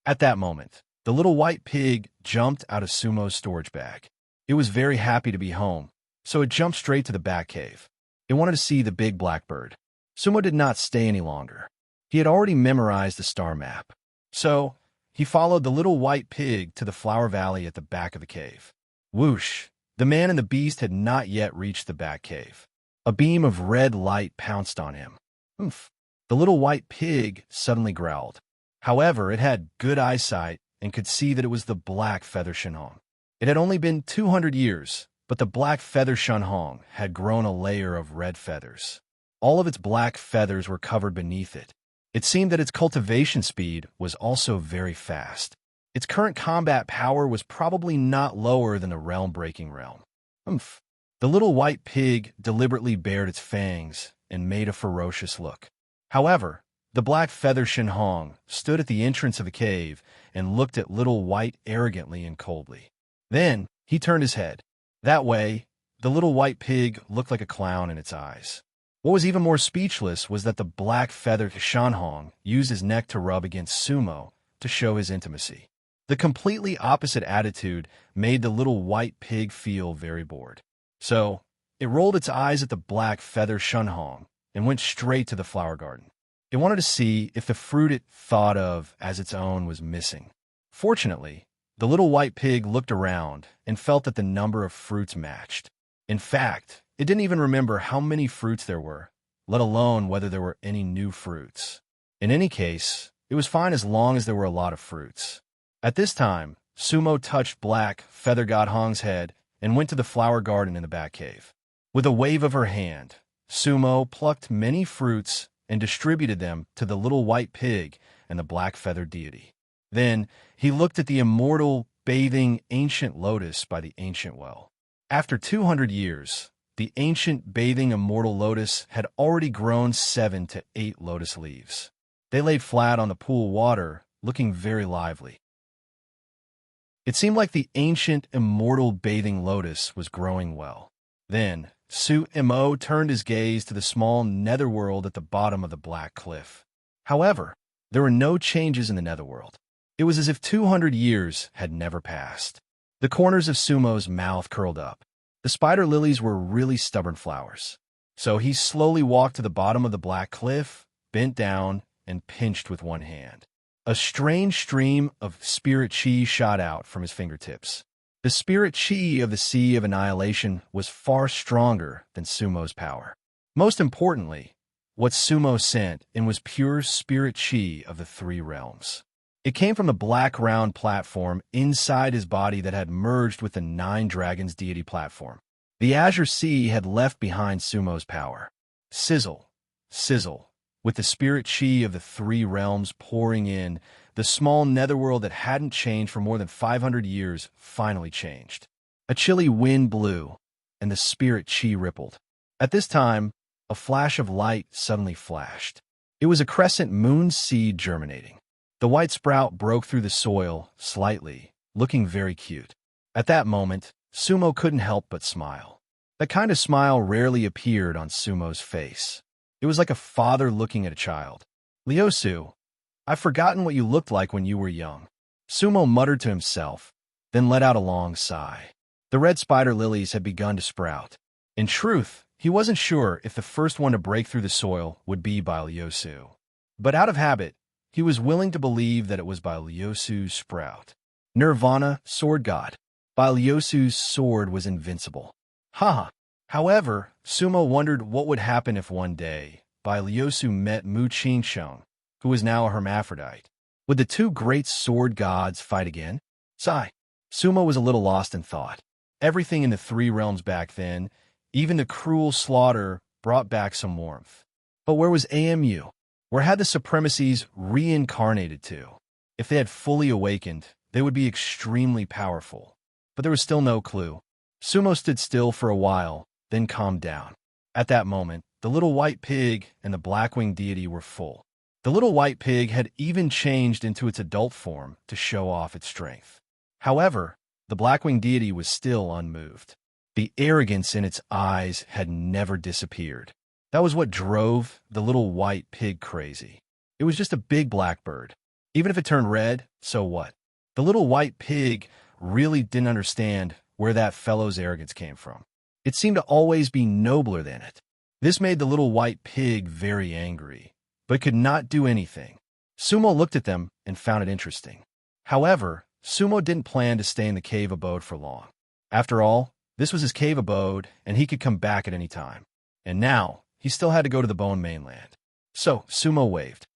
Speaker 1: At that moment, the little white pig jumped out of Sumo's storage bag. It was very happy to be home, so it jumped straight to the bat cave. It wanted to see the big blackbird. Sumo did not stay any longer. He had already memorized the star map. So, he followed the little white pig to the flower valley at the back of the cave. Whoosh! The man and the beast had not yet reached the bat cave. A beam of red light pounced on him. Oomph! The little white pig suddenly growled. However, it had good eyesight and could see that it was the black feather Shenhong. It had only been 200 years, but the black feather Shenhong had grown a layer of red feathers. All of its black feathers were covered beneath it. It seemed that its cultivation speed was also very fast. Its current combat power was probably not lower than the realm-breaking realm. Oomph! The little white pig deliberately bared its fangs and made a ferocious look. However, the black feather Shenhong stood at the entrance of the cave and looked at little white arrogantly and coldly. Then, he turned his head. That way, the little white pig looked like a clown in its eyes. What was even more speechless was that the black feather Shenhong used his neck to rub against Sumo to show his intimacy. The completely opposite attitude made the little white pig feel very bored. So, it rolled its eyes at the black feather Shenhong and went straight to the flower garden. It wanted to see if the fruit it thought of as its own was missing. Fortunately, the little white pig looked around and felt that the number of fruits matched. In fact, it didn't even remember how many fruits there were, let alone whether there were any new fruits. In any case, it was fine as long as there were a lot of fruits. At this time, Sumo touched black feather god Hong's head and went to the flower garden in the bat cave. With a wave of her hand, Sumo plucked many fruits and distributed them to the little white pig and the black feathered deity. Then, he looked at the immortal, bathing, ancient lotus by the ancient well. After 200 years, the ancient, bathing, immortal lotus had already grown 7 to 8 lotus leaves. They lay flat on the pool water, looking very lively. It seemed like the ancient, immortal, bathing lotus was growing well. Then, Su-Mo turned his gaze to the small netherworld at the bottom of the black cliff. However, there were no changes in the netherworld. It was as if 200 years had never passed. The corners of Sumo's mouth curled up. The spider lilies were really stubborn flowers. So he slowly walked to the bottom of the black cliff, bent down, and pinched with one hand. A strange stream of spirit chi shot out from his fingertips. The spirit chi of the Sea of Annihilation was far stronger than Sumo's power. Most importantly, what Sumo sent in was pure spirit chi of the 3 realms. It came from the black round platform inside his body that had merged with the 9 Dragons deity platform. The Azure Sea had left behind Sumo's power. Sizzle, sizzle, with the spirit chi of the 3 realms pouring in, the small netherworld that hadn't changed for more than 500 years finally changed. A chilly wind blew, and the spirit chi rippled. At this time, a flash of light suddenly flashed. It was a crescent moon seed germinating. The white sprout broke through the soil slightly, looking very cute. At that moment, Sumo couldn't help but smile. That kind of smile rarely appeared on Sumo's face. It was like a father looking at a child. Liusu, I've forgotten what you looked like when you were young. Sumo muttered to himself, then let out a long sigh. The red spider lilies had begun to sprout. In truth, he wasn't sure if the first one to break through the soil would be by Liusu. But out of habit, he was willing to believe that it was by Liusu's sprout. Nirvana, sword god. By Liusu's sword was invincible. Haha. However, Sumo wondered what would happen if one day, Bai Liusu met Mu Qingsheng, who was now a hermaphrodite. Would the 2 great sword gods fight again? Sigh. Sumo was a little lost in thought. Everything in the 3 realms back then, even the cruel slaughter, brought back some warmth. But where was AMU? Where had the supremacies reincarnated to? If they had fully awakened, they would be extremely powerful. But there was still no clue. Sumo stood still for a while, then calmed down. At that moment, the little white pig and the black-winged deity were full. The little white pig had even changed into its adult form to show off its strength. However, the The black-winged deity was still unmoved. The arrogance in its eyes had never disappeared. That was what drove the little white pig crazy. It was just a big blackbird. Even if it turned red, so what? The little white pig really didn't understand where that fellow's arrogance came from. It seemed to always be nobler than it. This made the little white pig very angry, but could not do anything. Sumo looked at them and found it interesting. However, Sumo didn't plan to stay in the cave abode for long. After all, this was his cave abode, and he could come back at any time. And now, he still had to go to the Bone Mainland. So, Sumo waved.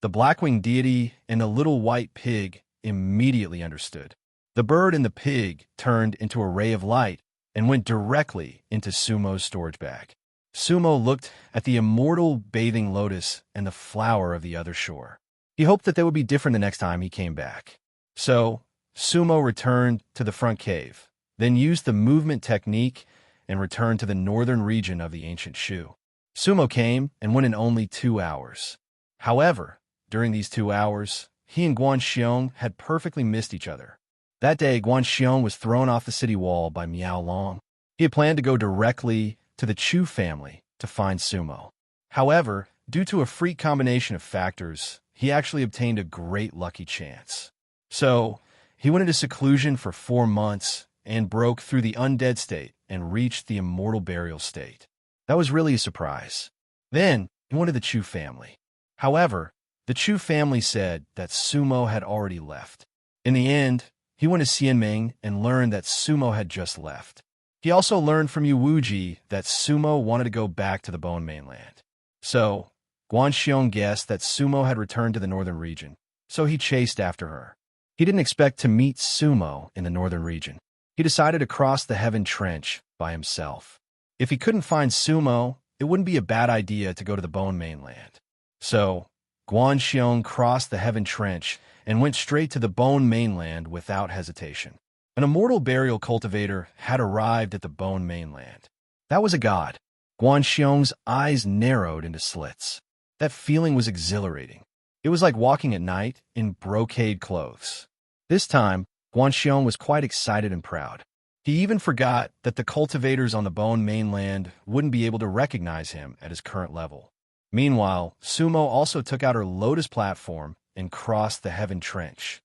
Speaker 1: The black-winged deity and the little white pig immediately understood. The bird and the pig turned into a ray of light and went directly into Sumo's storage bag. Sumo looked at the immortal bathing lotus and the flower of the other shore. He hoped that they would be different the next time he came back. So, Sumo returned to the front cave, then used the movement technique and returned to the northern region of the ancient Shu. Sumo came and went in only 2 hours. However, during these 2 hours, he and Guan Xiong had perfectly missed each other. That day, Guan Xiong was thrown off the city wall by Miao Long. He had planned to go directly to the Chu family to find Sumo. However, due to a freak combination of factors, he actually obtained a great lucky chance. So, he went into seclusion for 4 months and broke through the undead state and reached the immortal burial state. That was really a surprise. Then, he went to the Chu family. However, the Chu family said that Sumo had already left. In the end, he went to Xianming and learned that Sumo had just left. He also learned from Yu Wuji that Sumo wanted to go back to the Bone Mainland. So, Guan Xiong guessed that Sumo had returned to the northern region, so he chased after her. He didn't expect to meet Sumo in the northern region. He decided to cross the Heaven Trench by himself. If he couldn't find Sumo, it wouldn't be a bad idea to go to the Bone Mainland. So, Guan Xiong crossed the Heaven Trench and went straight to the Bone Mainland without hesitation. An immortal burial cultivator had arrived at the Bone Mainland. That was a god. Guan Xiong's eyes narrowed into slits. That feeling was exhilarating. It was like walking at night in brocade clothes. This time, Guan Xiong was quite excited and proud. He even forgot that the cultivators on the Bone Mainland wouldn't be able to recognize him at his current level. Meanwhile, Sumo also took out her lotus platform and crossed the Heaven Trench.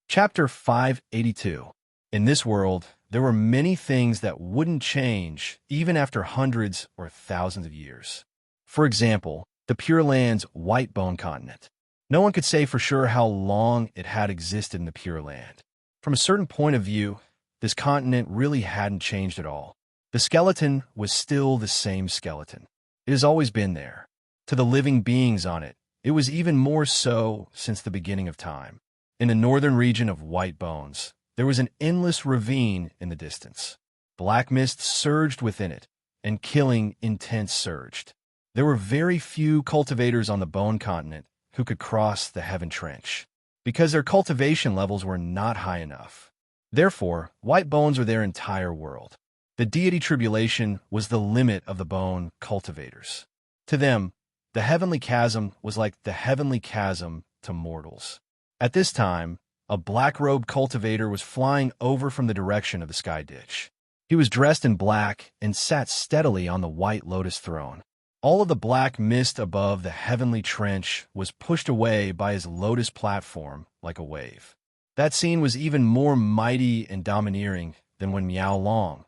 Speaker 1: Chapter 582. In this world, there were many things that wouldn't change even after hundreds or thousands of years. For example, the Pure Land's White Bone continent. No one could say for sure how long it had existed in the Pure Land. From a certain point of view, this continent really hadn't changed at all. The skeleton was still the same skeleton. It has always been there. To the living beings on it, it was even more so since the beginning of time. In the northern region of White Bones, there was an endless ravine in the distance. Black mist surged within it, and killing intent surged. There were very few cultivators on the Bone Continent who could cross the Heaven Trench, because their cultivation levels were not high enough. Therefore, White Bones were their entire world. The deity tribulation was the limit of the bone cultivators. To them, the heavenly chasm was like the heavenly chasm to mortals. At this time, a black-robed cultivator was flying over from the direction of the sky ditch. He was dressed in black and sat steadily on the white lotus throne. All of the black mist above the heavenly trench was pushed away by his lotus platform like a wave. That scene was even more mighty and domineering than when Miao Long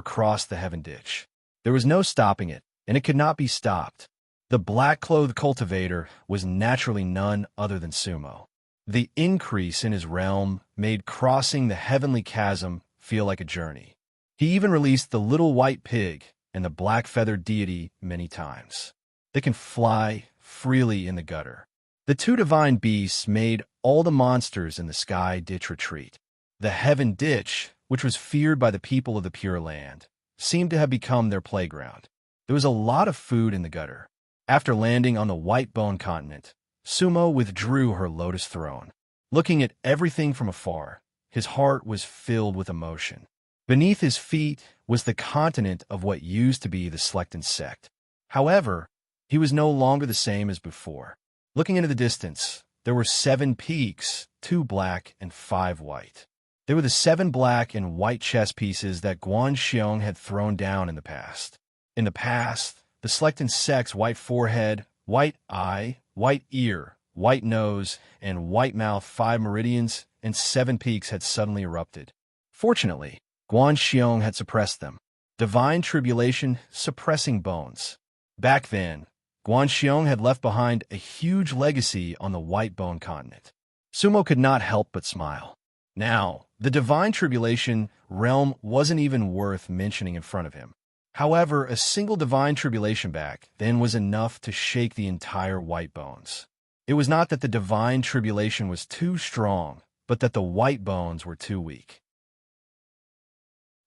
Speaker 1: crossed the heaven ditch. There was no stopping it, and it could not be stopped. The black-clothed cultivator was naturally none other than Sumo. The increase in his realm made crossing the heavenly chasm feel like a journey. He even released the little white pig and the black-feathered deity many times. They can fly freely in the gutter. The two divine beasts made all the monsters in the sky ditch retreat. The heaven ditch, which was feared by the people of the Pure Land, seemed to have become their playground. There was a lot of food in the gutter. After landing on the White Bone Continent, Sumo withdrew her lotus throne. Looking at everything from afar, his heart was filled with emotion. Beneath his feet was the continent of what used to be the Slekton sect. However, he was no longer the same as before. Looking into the distance, there were 7 peaks, 2 black and 5 white. They were the 7 black and white chess pieces that Guanxiong had thrown down in the past. In the past, the Selectin sect's white forehead, white eye, white ear, white nose, and white mouth 5 meridians and 7 peaks had suddenly erupted. Fortunately, Guanxiong had suppressed them. Divine tribulation suppressing bones. Back then, Guanxiong had left behind a huge legacy on the white bone continent. Sumo could not help but smile. Now, the divine tribulation realm wasn't even worth mentioning in front of him. However, a single divine tribulation back then was enough to shake the entire white bones. It was not that the divine tribulation was too strong, but that the white bones were too weak.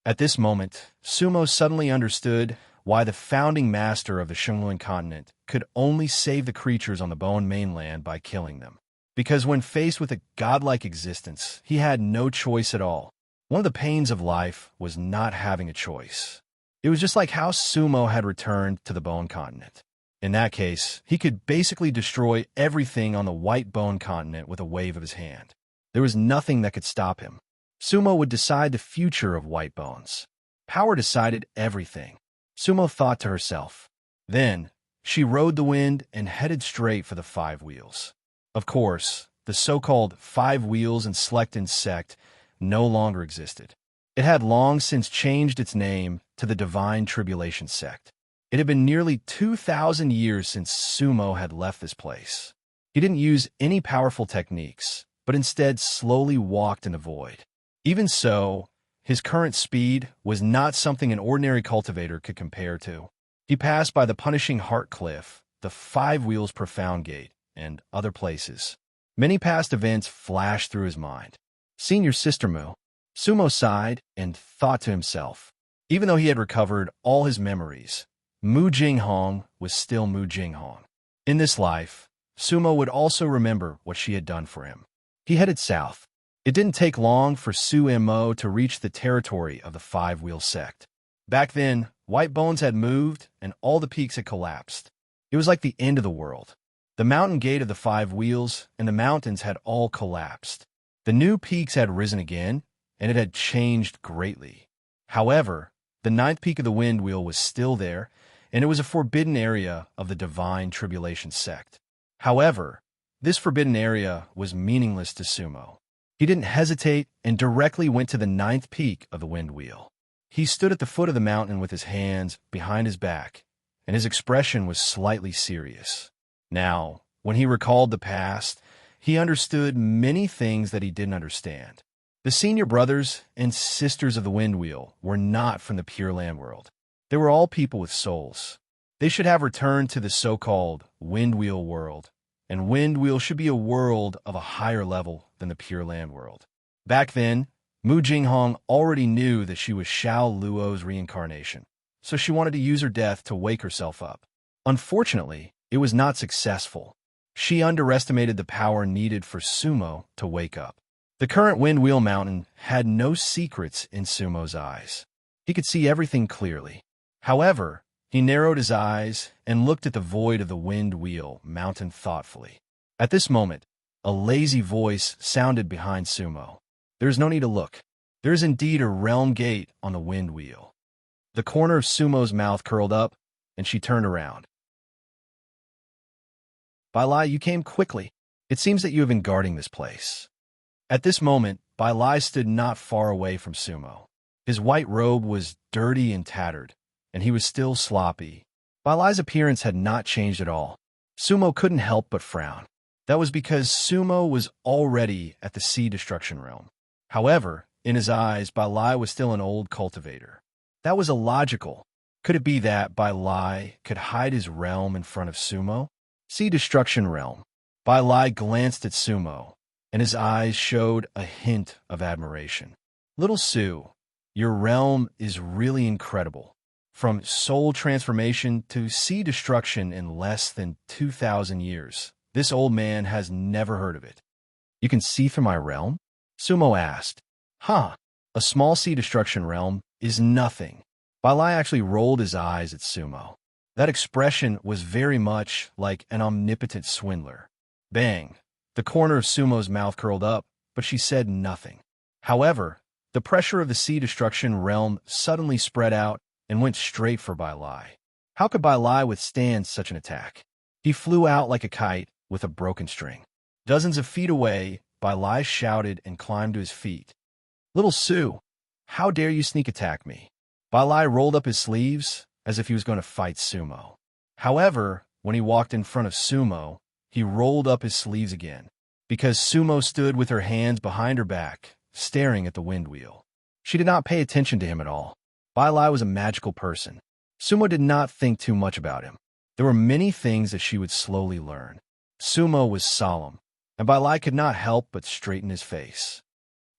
Speaker 1: At this moment, Sumo suddenly understood why the founding master of the Shunluan continent could only save the creatures on the Bone mainland by killing them. Because when faced with a godlike existence, he had no choice at all. One of the pains of life was not having a choice. It was just like how Sumo had returned to the Bone continent. In that case, he could basically destroy everything on the white Bone continent with a wave of his hand. There was nothing that could stop him. Sumo would decide the future of white bones. Power decided everything. Sumo thought to herself. Then, she rode the wind and headed straight for the 5 wheels. Of course, the so-called 5 wheels and Selectin sect no longer existed. It had long since changed its name to the Divine Tribulation sect. It had been nearly 2,000 years since Sumo had left this place. He didn't use any powerful techniques, but instead slowly walked in the void. Even so, his current speed was not something an ordinary cultivator could compare to. He passed by the Punishing Heart Cliff, the 5 Wheels Profound Gate, and other places. Many past events flashed through his mind. Senior Sister Mu. Sumo sighed and thought to himself. Even though he had recovered all his memories, Mu Jinghong was still Mu Jinghong. In this life, Sumo would also remember what she had done for him. He headed south. It didn't take long for Su Mo to reach the territory of the 5 Wheel sect. Back then, white bones had moved and all the peaks had collapsed. It was like the end of the world. The mountain gate of the 5 Wheels and the mountains had all collapsed. The new peaks had risen again, and it had changed greatly. However, the 9th peak of the Wind Wheel was still there, and it was a forbidden area of the Divine Tribulation sect. However, this forbidden area was meaningless to Sumo. He didn't hesitate and directly went to the 9th peak of the Wind Wheel. He stood at the foot of the mountain with his hands behind his back, and his expression was slightly serious. Now, when he recalled the past, he understood many things that he didn't understand. The senior brothers and sisters of the Wind Wheel were not from the Pure Land world. They were all people with souls. They should have returned to the so-called Wind Wheel world, and Wind Wheel should be a world of a higher level than the Pure Land world. Back then, Mu Jinghong already knew that she was Xiao Luo's reincarnation, so she wanted to use her death to wake herself up. Unfortunately, it was not successful. She underestimated the power needed for Sumo to wake up. The current Wind Wheel Mountain had no secrets in Sumo's eyes. He could see everything clearly. However, he narrowed his eyes and looked at the void of the Wind Wheel Mountain thoughtfully. At this moment, a lazy voice sounded behind Sumo. There is no need to look. There is indeed a realm gate on the Wind Wheel. The corner of Sumo's mouth curled up, and she turned around. Bai Lai, you came quickly. It seems that you have been guarding this place. At this moment, Bai Lai stood not far away from Sumo. His white robe was dirty and tattered, and he was still sloppy. Bai Lai's appearance had not changed at all. Sumo couldn't help but frown. That was because Sumo was already at the Sea Destruction Realm. However, in his eyes, Bai Lai was still an old cultivator. That was illogical. Could it be that Bai Lai could hide his realm in front of Sumo? Sea Destruction Realm. Bai Lai glanced at Sumo, and his eyes showed a hint of admiration. Little Su, your realm is really incredible. From soul transformation to sea destruction in less than 2,000 years. This old man has never heard of it. You can see through my realm? Sumo asked. Huh, a small sea destruction realm is nothing. Bai Lai actually rolled his eyes at Sumo. That expression was very much like an omnipotent swindler. Bang! The corner of Sumo's mouth curled up, but she said nothing. However, the pressure of the sea destruction realm suddenly spread out and went straight for Bai Lai. How could Bai Lai withstand such an attack? He flew out like a kite with a broken string. Dozens of feet away, Bai Lai shouted and climbed to his feet. "Little Su, how dare you sneak attack me?" Bai Lai rolled up his sleeves as if he was going to fight Sumo. However, when he walked in front of Sumo, he rolled up his sleeves again, because Sumo stood with her hands behind her back, staring at the wind wheel. She did not pay attention to him at all. Bai Lai was a magical person. Sumo did not think too much about him. There were many things that she would slowly learn. Sumo was solemn, and Bai Lai could not help but straighten his face.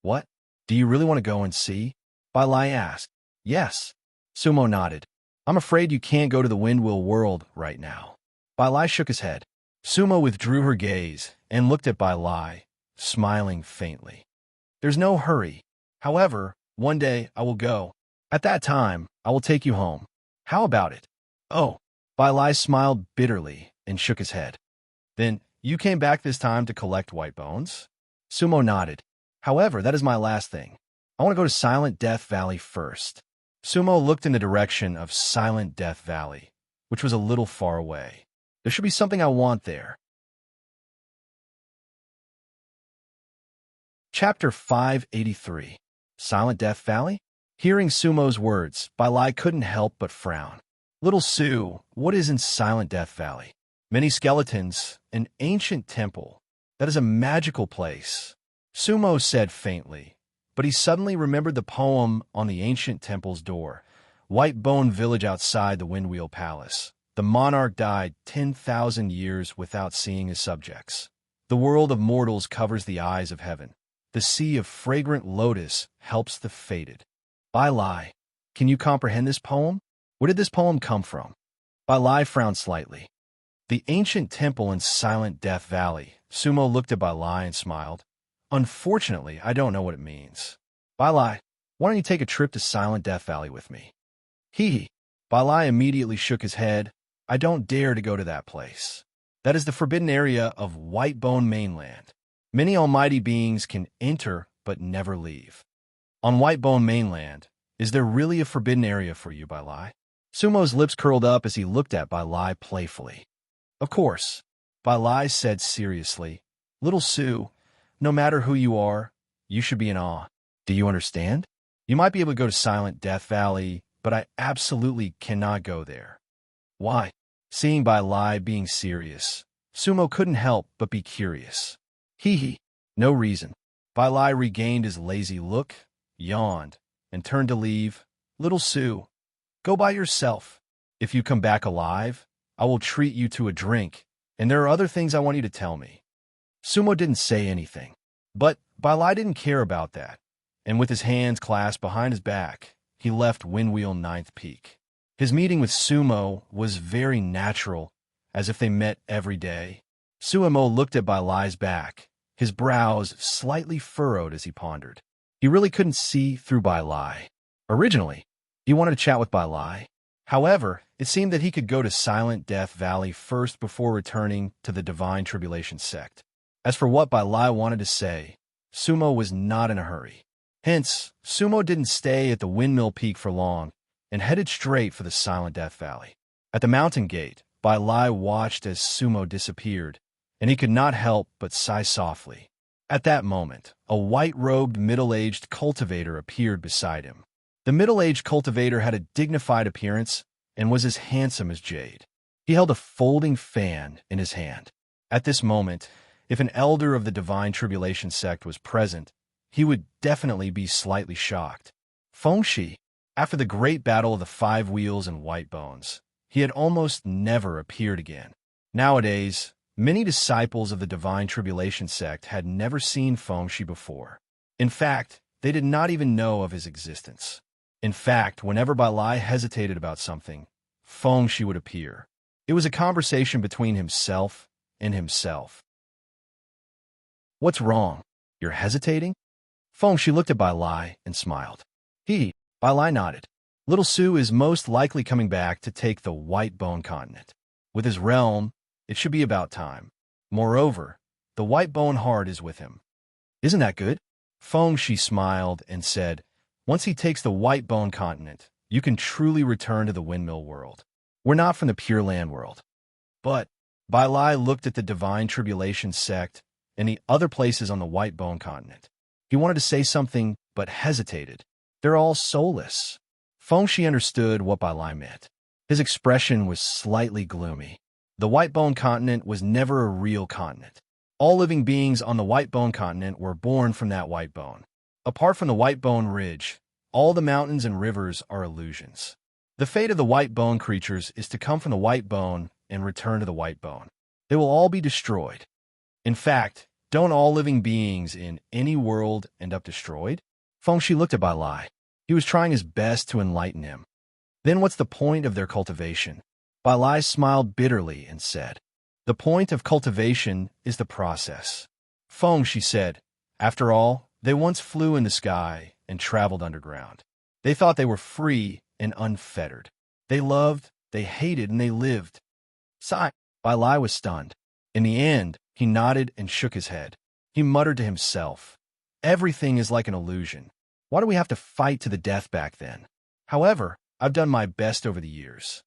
Speaker 1: "What? Do you really want to go and see?" Bai Lai asked. "Yes." Sumo nodded. "I'm afraid you can't go to the Windwheel world right now." Bai Lai shook his head. Sumo withdrew her gaze and looked at Bai Lai, smiling faintly. "There's no hurry. However, one day I will go. At that time, I will take you home. How about it?" "Oh." Bai Lai smiled bitterly and shook his head. "Then you came back this time to collect white bones?" Sumo nodded. "However, that is my last thing. I want to go to Silent Death Valley first." Sumo looked in the direction of Silent Death Valley, which was a little far away. "There should be something I want there." Chapter 583. Silent Death Valley? Hearing Sumo's words, Bai Lai couldn't help but frown. "Little Su, what is in Silent Death Valley?" "Many skeletons, an ancient temple. That is a magical place," Sumo said faintly, but he suddenly remembered the poem on the ancient temple's door. "White Bone Village outside the Windwheel Palace. The monarch died 10,000 years without seeing his subjects. The world of mortals covers the eyes of heaven. The sea of fragrant lotus helps the fated." Bai Lai, can you comprehend this poem? Where did this poem come from? Bai Lai frowned slightly. "The ancient temple in Silent Death Valley." Sumo looked at Bai Lai and smiled. "Unfortunately, I don't know what it means." "Bai Lai, why don't you take a trip to Silent Death Valley with me?" "Hee." Bai Lai immediately shook his head. "I don't dare to go to that place. That is the forbidden area of White Bone Mainland. Many almighty beings can enter but never leave." "On White Bone Mainland, is there really a forbidden area for you, Bai Lai?" Sumo's lips curled up as he looked at Bai Lai playfully. "Of course," Bai Lai said seriously. "Little Su, no matter who you are, you should be in awe. Do you understand? You might be able to go to Silent Death Valley, but I absolutely cannot go there." "Why?" Seeing Bai Lai being serious, Sumo couldn't help but be curious. "Hee. No reason." Bai Lai regained his lazy look, yawned, and turned to leave. "Little Su, go by yourself. If you come back alive, I will treat you to a drink, and there are other things I want you to tell me." Sumo didn't say anything, but Bai Lai didn't care about that, and with his hands clasped behind his back, he left Windwheel Ninth Peak. His meeting with Sumo was very natural, as if they met every day. Sumo looked at Bai Lai's back, his brows slightly furrowed as he pondered. He really couldn't see through Bai Lai. Originally, he wanted to chat with Bai Lai. However, it seemed that he could go to Silent Death Valley first before returning to the Divine Tribulation sect. As for what Bai Lai wanted to say, Sumo was not in a hurry. Hence, Sumo didn't stay at the Windmill Peak for long and headed straight for the Silent Death Valley. At the mountain gate, Bai Lai watched as Sumo disappeared, and he could not help but sigh softly. At that moment, a white-robed middle-aged cultivator appeared beside him. The middle-aged cultivator had a dignified appearance and was as handsome as Jade. He held a folding fan in his hand. At this moment, if an elder of the Divine Tribulation sect was present, he would definitely be slightly shocked. Fengshi, after the great battle of the Five Wheels and White Bones, he had almost never appeared again. Nowadays, many disciples of the Divine Tribulation sect had never seen Fengshi before. In fact, they did not even know of his existence. In fact, whenever Bai Lai hesitated about something, Fengshi would appear. It was a conversation between himself and himself. "What's wrong? You're hesitating?" Fengshi looked at Bai Lai and smiled. Bai Lai nodded. "Little Su is most likely coming back to take the White Bone Continent. With his realm, it should be about time. Moreover, the white bone heart is with him. Isn't that good? Feng-shi smiled and said, once he takes the white bone continent, you can truly return to the windmill world. We're not from the Pure Land world. But Bai Lai looked at the Divine Tribulation sect and the other places on the white bone continent. He wanted to say something, but hesitated. They're all soulless. Feng-shi understood what Bai Lai meant. His expression was slightly gloomy. The white bone continent was never a real continent. All living beings on the white bone continent were born from that white bone. Apart from the white bone ridge, all the mountains and rivers are illusions. The fate of the white bone creatures is to come from the white bone and return to the white bone. They will all be destroyed. In fact, don't all living beings in any world end up destroyed? Feng-shi looked at Bai Lai. He was trying his best to enlighten him. Then what's the point of their cultivation? Bai Lai smiled bitterly and said, the point of cultivation is the process. Feng-shi said, after all, they once flew in the sky and traveled underground. They thought they were free and unfettered. They loved, they hated, and they lived. Sigh. Bai Lai was stunned. In the end, he nodded and shook his head. He muttered to himself, everything is like an illusion. Why do we have to fight to the death back then? However, I've done my best over the years.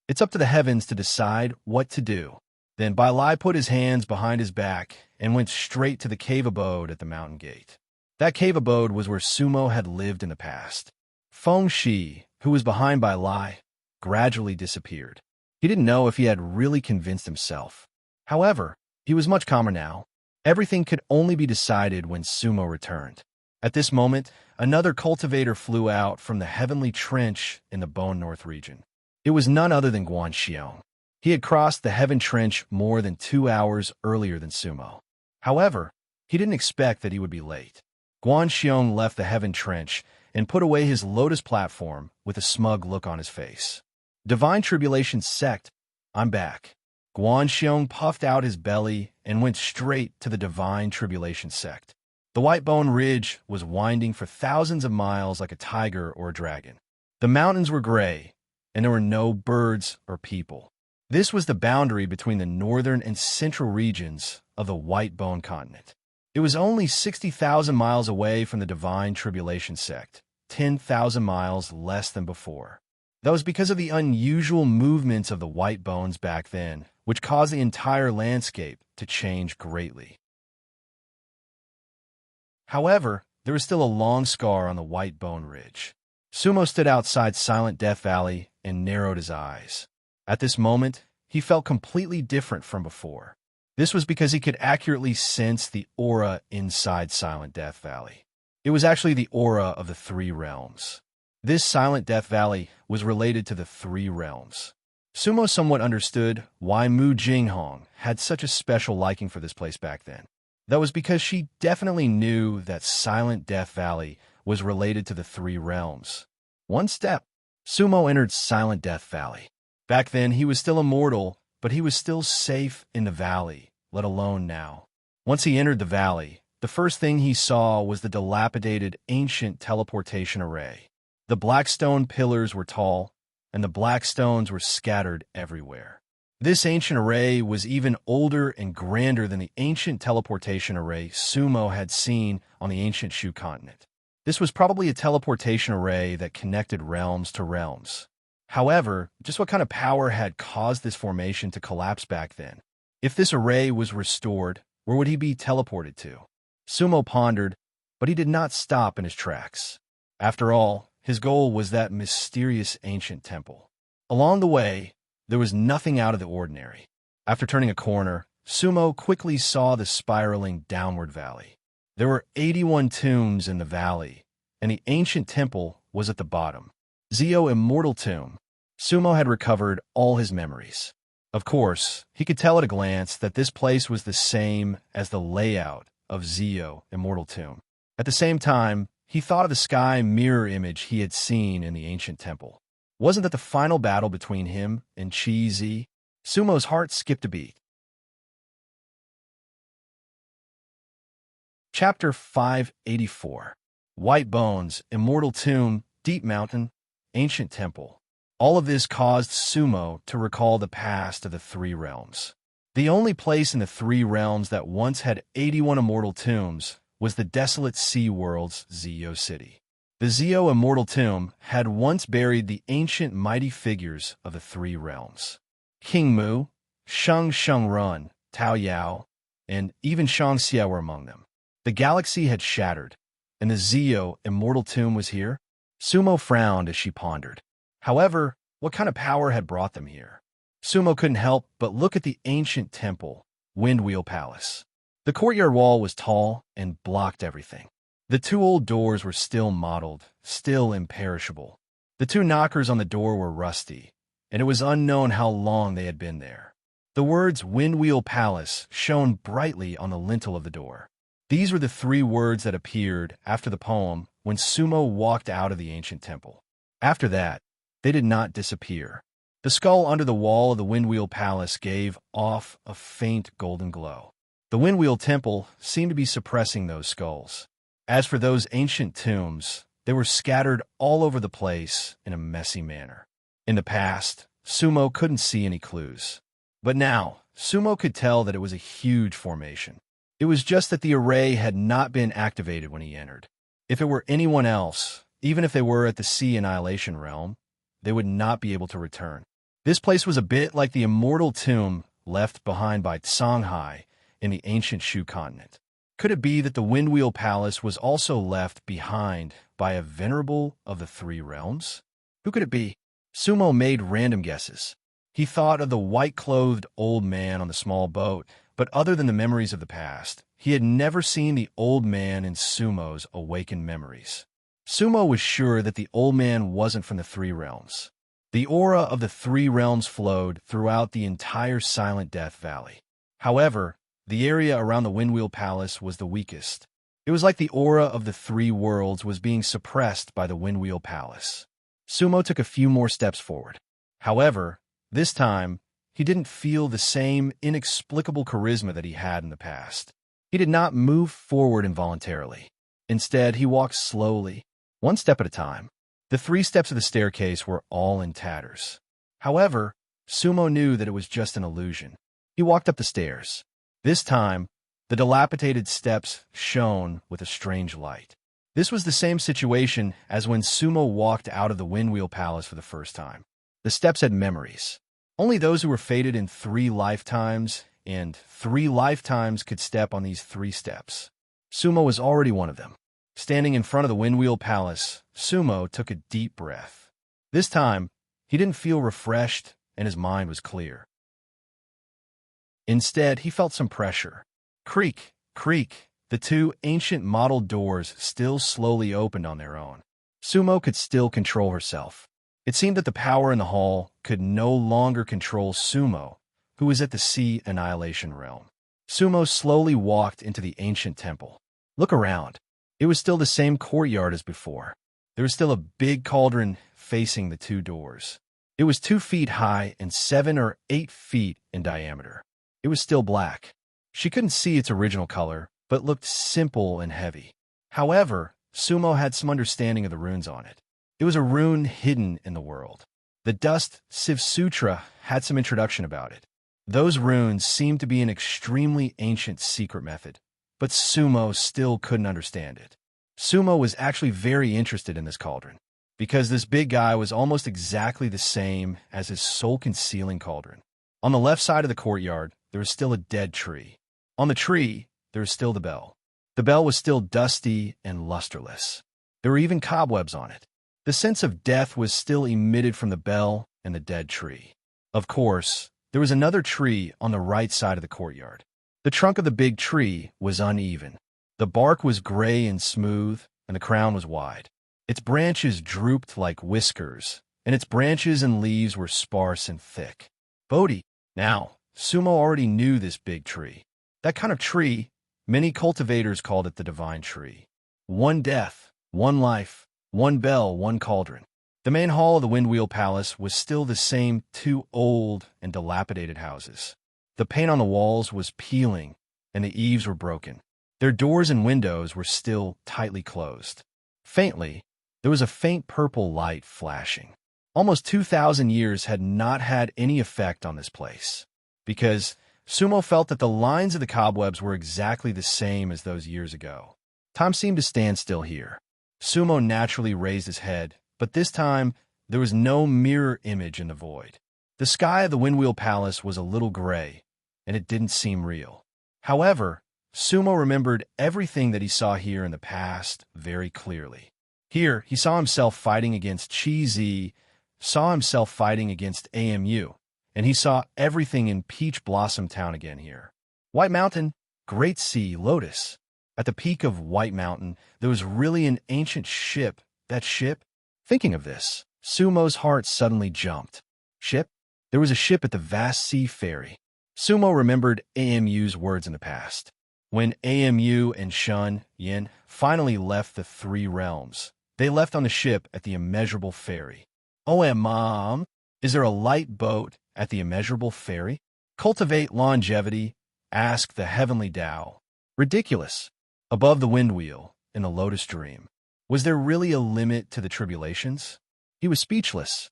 Speaker 1: It's up to the heavens to decide what to do. Then Bai Lai put his hands behind his back and went straight to the cave abode at the mountain gate. That cave abode was where Sumo had lived in the past. Feng-shi, who was behind Bai Lai, gradually disappeared. He didn't know if he had really convinced himself. However, he was much calmer now. Everything could only be decided when Sumo returned. At this moment, another cultivator flew out from the heavenly trench in the Bone North region. It was none other than Guanxiong. He had crossed the heaven trench more than 2 hours earlier than Sumo. However, he didn't expect that he would be late. Guanxiong left the heaven trench and put away his lotus platform with a smug look on his face. Divine Tribulation sect, I'm back. Guanxiong puffed out his belly and went straight to the Divine Tribulation sect. The White Bone Ridge was winding for thousands of miles like a tiger or a dragon. The mountains were gray, and there were no birds or people. This was the boundary between the northern and central regions of the White Bone continent. It was only 60,000 miles away from the Divine Tribulation sect, 10,000 miles less than before. That was because of the unusual movements of the white bones back then, which caused the entire landscape to change greatly. However, there was still a long scar on the White Bone Ridge. Sumo stood outside Silent Death Valley and narrowed his eyes. At this moment, he felt completely different from before. This was because he could accurately sense the aura inside Silent Death Valley. It was actually the aura of the three realms. This Silent Death Valley was related to the three realms. Sumo somewhat understood why Mu Jinghong had such a special liking for this place back then. That was because she definitely knew that Silent Death Valley was related to the three realms. One step, Sumo entered Silent Death Valley. Back then, he was still immortal, but he was still safe in the valley, let alone now. Once he entered the valley, the first thing he saw was the dilapidated ancient teleportation array. The black stone pillars were tall, and the black stones were scattered everywhere. This ancient array was even older and grander than the ancient teleportation array Sumo had seen on the ancient Shu continent. This was probably a teleportation array that connected realms to realms. However, just what kind of power had caused this formation to collapse back then? If this array was restored, where would he be teleported to? Sumo pondered, but he did not stop in his tracks. After all, his goal was that mysterious ancient temple. Along the way, there was nothing out of the ordinary. After turning a corner, Sumo quickly saw the spiraling downward valley. There were 81 tombs in the valley, and the ancient temple was at the bottom. Zio Immortal Tomb. Sumo had recovered all his memories. Of course, he could tell at a glance that this place was the same as the layout of Zio Immortal Tomb. At the same time, he thought of the sky mirror image he had seen in the ancient temple. Wasn't that the final battle between him and Chi Zi? Sumo's heart skipped a beat. Chapter 584. White Bones, Immortal Tomb, Deep Mountain, Ancient Temple. All of this caused Sumo to recall the past of the three realms. The only place in the three realms that once had 81 immortal tombs was the desolate sea world's Zio city. The Zio immortal tomb had once buried the ancient mighty figures of the three realms. King Mu, Shang Run, Tao Yao, and even Shang Xia were among them. The galaxy had shattered, and the Zio immortal tomb was here. Sumo frowned as she pondered. However, what kind of power had brought them here? Sumo couldn't help but look at the ancient temple, Windwheel Palace. The courtyard wall was tall and blocked everything. The two old doors were still mottled, still imperishable. The two knockers on the door were rusty, and it was unknown how long they had been there. The words Windwheel Palace shone brightly on the lintel of the door. These were the three words that appeared after the poem when Sumo walked out of the ancient temple. After that, they did not disappear. The skull under the wall of the Windwheel Palace gave off a faint golden glow. The Windwheel Temple seemed to be suppressing those skulls. As for those ancient tombs, they were scattered all over the place in a messy manner. In the past, Sumo couldn't see any clues. But now, Sumo could tell that it was a huge formation. It was just that the array had not been activated when he entered. If it were anyone else, even if they were at the Sea Annihilation Realm, they would not be able to return. This place was a bit like the immortal tomb left behind by Songhai in the ancient Shu continent. Could it be that the Windwheel Palace was also left behind by a venerable of the three realms? Who could it be? Sumo made random guesses. He thought of the white-clothed old man on the small boat, but other than the memories of the past, he had never seen the old man in Sumo's awakened memories. Sumo was sure that the old man wasn't from the three realms. The aura of the three realms flowed throughout the entire Silent Death Valley. However, the area around the Windwheel Palace was the weakest. It was like the aura of the three worlds was being suppressed by the Windwheel Palace. Sumo took a few more steps forward. However, this time, he didn't feel the same inexplicable charisma that he had in the past. He did not move forward involuntarily. Instead, he walked slowly, one step at a time. The 3 steps of the staircase were all in tatters. However, Sumo knew that it was just an illusion. He walked up the stairs. This time, the dilapidated steps shone with a strange light. This was the same situation as when Sumo walked out of the Windwheel Palace for the first time. The steps had memories. Only those who were fated in 3 lifetimes and 3 lifetimes could step on these 3 steps. Sumo was already one of them. Standing in front of the Windwheel Palace, Sumo took a deep breath. This time, he didn't feel refreshed and his mind was clear. Instead, he felt some pressure. Creak, creak, the 2 ancient mottled doors still slowly opened on their own. Sumo could still control herself. It seemed that the power in the hall could no longer control Sumo, who was at the Sea Annihilation Realm. Sumo slowly walked into the ancient temple. Look around. It was still the same courtyard as before. There was still a big cauldron facing the 2 doors. It was 2 feet high and 7 or 8 feet in diameter. It was still black. She couldn't see its original color, but looked simple and heavy. However, Sumo had some understanding of the runes on it. It was a rune hidden in the world. The Dust Siv Sutra had some introduction about it. Those runes seemed to be an extremely ancient secret method, but Sumo still couldn't understand it. Sumo was actually very interested in this cauldron, because this big guy was almost exactly the same as his soul-concealing cauldron. On the left side of the courtyard, there was still a dead tree. On the tree, there was still the bell. The bell was still dusty and lusterless. There were even cobwebs on it. The sense of death was still emitted from the bell and the dead tree. Of course, there was another tree on the right side of the courtyard. The trunk of the big tree was uneven. The bark was gray and smooth, and the crown was wide. Its branches drooped like whiskers, and its branches and leaves were sparse and thick. Bodhi. Now, Sumo already knew this big tree. That kind of tree, many cultivators called it the divine tree. 1 death, 1 life, 1 bell, 1 cauldron. The main hall of the Windwheel Palace was still the same 2 old and dilapidated houses. The paint on the walls was peeling, and the eaves were broken. Their doors and windows were still tightly closed. Faintly, there was a faint purple light flashing. Almost 2,000 years had not had any effect on this place, because Sumo felt that the lines of the cobwebs were exactly the same as those years ago. Time seemed to stand still here. Sumo naturally raised his head, but this time there was no mirror image in the void. The sky of the Windwheel Palace was a little gray, and it didn't seem real. However, Sumo remembered everything that he saw here in the past very clearly. Here, he saw himself fighting against Chi-Z, saw himself fighting against AMU, and he saw everything in Peach Blossom Town again here. White Mountain, Great Sea, Lotus. At the peak of White Mountain, there was really an ancient ship. That ship? Thinking of this, Sumo's heart suddenly jumped. Ship? There was a ship at the vast sea ferry. Sumo remembered AMU's words in the past. When AMU and Shun Yin finally left the three realms, they left on the ship at the immeasurable ferry. Oh, Mom, is there a light boat at the immeasurable ferry? Cultivate longevity, ask the heavenly Tao. Ridiculous. Above the windwheel, in the lotus dream, was there really a limit to the tribulations? He was speechless.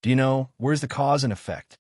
Speaker 1: Do you know, where's the cause and effect?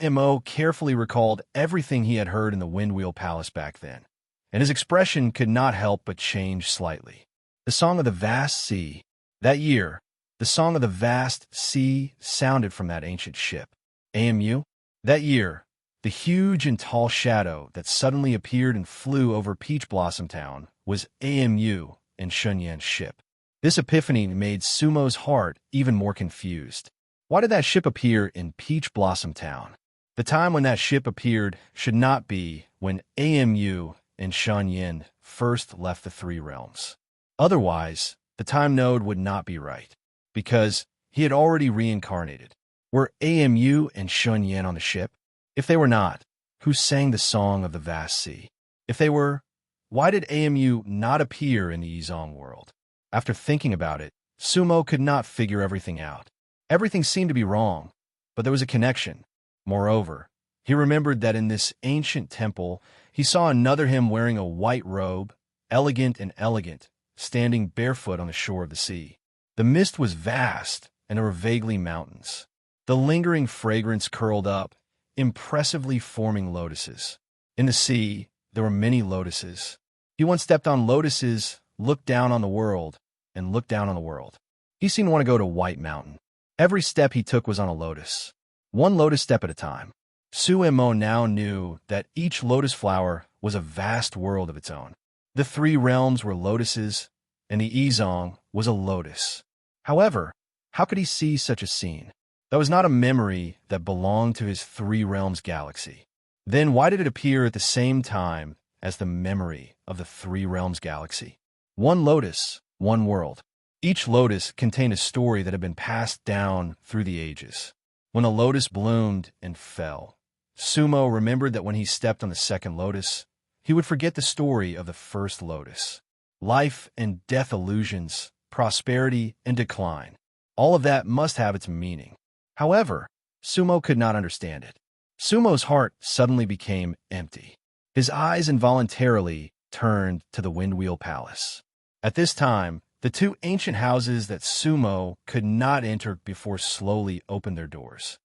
Speaker 1: Mo carefully recalled everything he had heard in the Windwheel Palace back then, and his expression could not help but change slightly. The Song of the Vast Sea. That year, the Song of the Vast Sea sounded from that ancient ship. AMU? That year, the huge and tall shadow that suddenly appeared and flew over Peach Blossom Town was AMU and Shunyan's ship. This epiphany made Sumo's heart even more confused. Why did that ship appear in Peach Blossom Town? The time when that ship appeared should not be when AMU and Shunyan first left the three realms. Otherwise, the time node would not be right, because he had already reincarnated. Were AMU and Shunyan on the ship? If they were not, who sang the Song of the Vast Sea? If they were, why did AMU not appear in the Yizong world? After thinking about it, Sumo could not figure everything out. Everything seemed to be wrong, but there was a connection. Moreover, he remembered that in this ancient temple, he saw another him wearing a white robe, elegant and elegant, standing barefoot on the shore of the sea. The mist was vast, and there were vaguely mountains. The lingering fragrance curled up, impressively forming lotuses. In the sea, there were many lotuses. He once stepped on lotuses, looked down on the world, and looked down on the world. He seemed to want to go to White Mountain. Every step he took was on a lotus, one lotus step at a time. Suemo now knew that each lotus flower was a vast world of its own. The three realms were lotuses, and the Yizong was a lotus. However, how could he see such a scene? That was not a memory that belonged to his three realms galaxy. Then why did it appear at the same time as the memory of the three realms galaxy? One lotus, one world. Each lotus contained a story that had been passed down through the ages. When the lotus bloomed and fell, Sumo remembered that when he stepped on the second lotus, he would forget the story of the first lotus. Life and death illusions, prosperity and decline. All of that must have its meaning. However, Sumo could not understand it. Sumo's heart suddenly became empty. His eyes involuntarily turned to the Windwheel Palace. At this time, the two ancient houses that Sumo could not enter before slowly opened their doors.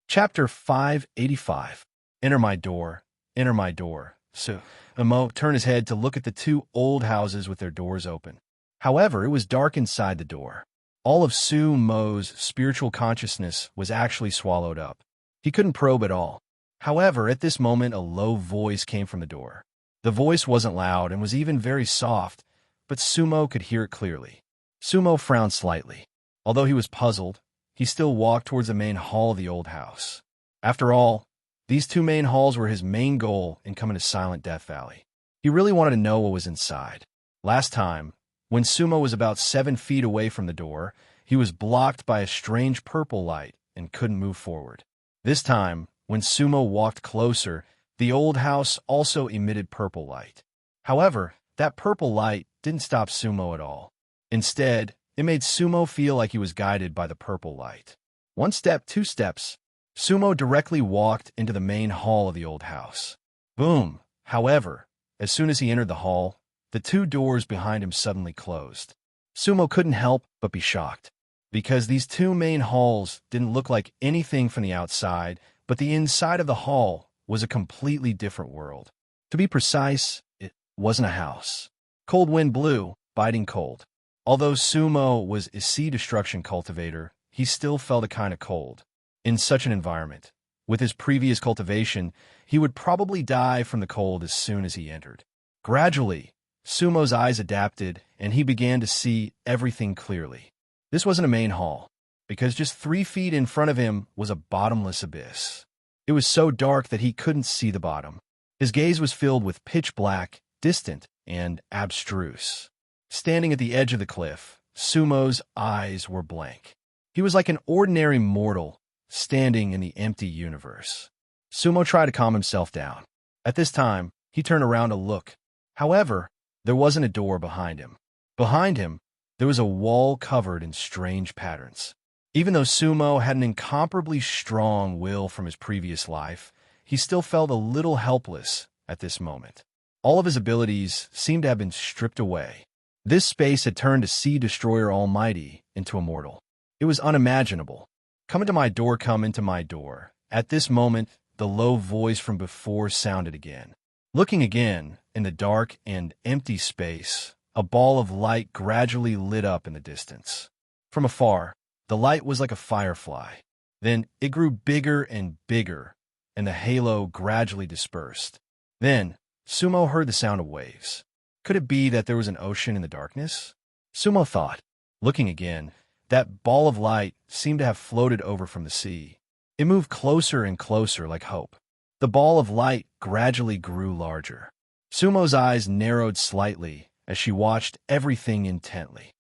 Speaker 1: Chapter 585. Enter my door, enter my door. Sumo turned his head to look at the two old houses with their doors open. However, it was dark inside the door. All of Sumo's spiritual consciousness was actually swallowed up. He couldn't probe at all. However, at this moment, a low voice came from the door. The voice wasn't loud and was even very soft, but Sumo could hear it clearly. Sumo frowned slightly. Although he was puzzled, he still walked towards the main hall of the old house. After all, these two main halls were his main goal in coming to Silent Death Valley. He really wanted to know what was inside. Last time, when Sumo was about 7 feet away from the door, he was blocked by a strange purple light and couldn't move forward. This time, when Sumo walked closer, the old house also emitted purple light. However, that purple light didn't stop Sumo at all. Instead, it made Sumo feel like he was guided by the purple light. 1 step, 2 steps. Sumo directly walked into the main hall of the old house. Boom! However, as soon as he entered the hall, the 2 doors behind him suddenly closed. Sumo couldn't help but be shocked. because these two main halls didn't look like anything from the outside, but the inside of the hall was a completely different world. To be precise, it wasn't a house. Cold wind blew, biting cold. Although Sumo was a sea destruction cultivator, he still felt a kind of cold. In such an environment, with his previous cultivation, he would probably die from the cold as soon as he entered. Gradually, Sumo's eyes adapted, and he began to see everything clearly. This wasn't a main hall, because just 3 feet in front of him was a bottomless abyss. It was so dark that he couldn't see the bottom. His gaze was filled with pitch black, distant, and abstruse. Standing at the edge of the cliff, Sumo's eyes were blank. He was like an ordinary mortal standing in the empty universe. Sumo tried to calm himself down. At this time, he turned around to look. However, there wasn't a door behind him. Behind him, there was a wall covered in strange patterns. Even though Sumo had an incomparably strong will from his previous life, he still felt a little helpless at this moment. All of his abilities seemed to have been stripped away. This space had turned a Sea Destroyer Almighty into a mortal. It was unimaginable. Come into my door, come into my door. At this moment, the low voice from before sounded again. Looking again, in the dark and empty space, a ball of light gradually lit up in the distance. From afar, the light was like a firefly. Then it grew bigger and bigger, and the halo gradually dispersed. Then, Sumo heard the sound of waves. Could it be that there was an ocean in the darkness? Sumo thought. Looking again, that ball of light seemed to have floated over from the sea. It moved closer and closer like hope. The ball of light gradually grew larger. Sumo's eyes narrowed slightly as she watched everything intently.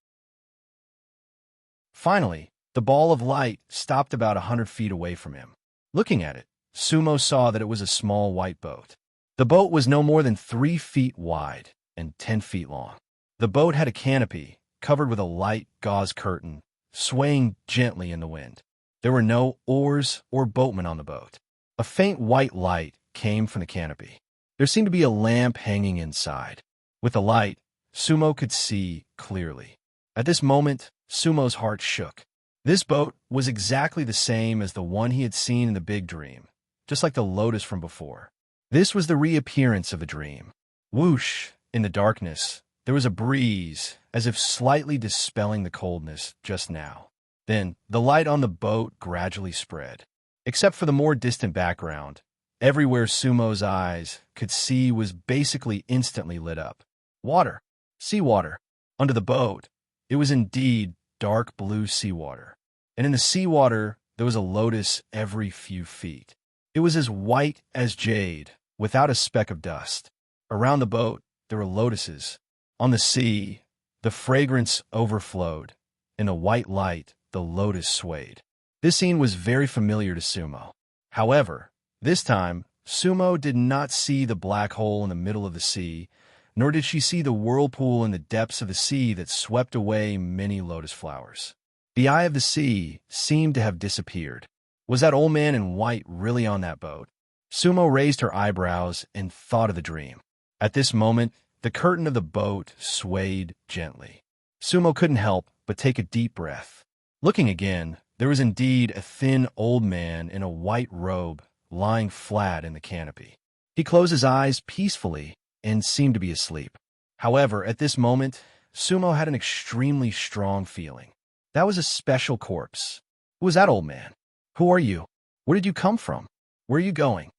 Speaker 1: Finally, the ball of light stopped about 100 feet away from him. Looking at it, Sumo saw that it was a small white boat. The boat was no more than 3 feet wide and 10 feet long. The boat had a canopy covered with a light gauze curtain, swaying gently in the wind. There were no oars or boatmen on the boat. A faint white light came from the canopy. There seemed to be a lamp hanging inside. With the light, Sumo could see clearly. At this moment, Sumo's heart shook. This boat was exactly the same as the one he had seen in the big dream, just like the lotus from before. This was the reappearance of a dream. Whoosh! In the darkness, there was a breeze, as if slightly dispelling the coldness just now. Then, the light on the boat gradually spread. Except for the more distant background, everywhere Sumo's eyes could see was basically instantly lit up. Water. Seawater. Under the boat, it was indeed dark blue seawater. And in the seawater, there was a lotus every few feet. It was as white as jade, without a speck of dust. Around the boat, there were lotuses. On the sea, the fragrance overflowed. In the white light, the lotus swayed. This scene was very familiar to Sumo. However, this time, Sumo did not see the black hole in the middle of the sea, nor did she see the whirlpool in the depths of the sea that swept away many lotus flowers. The eye of the sea seemed to have disappeared. Was that old man in white really on that boat? Sumo raised her eyebrows and thought of the dream. At this moment, the curtain of the boat swayed gently. Sumo couldn't help but take a deep breath. Looking again, there was indeed a thin old man in a white robe lying flat in the canopy. He closed his eyes peacefully and seemed to be asleep. However, at this moment, Sumo had an extremely strong feeling. That was a special corpse. Who was that old man? Who are you? Where did you come from? Where are you going?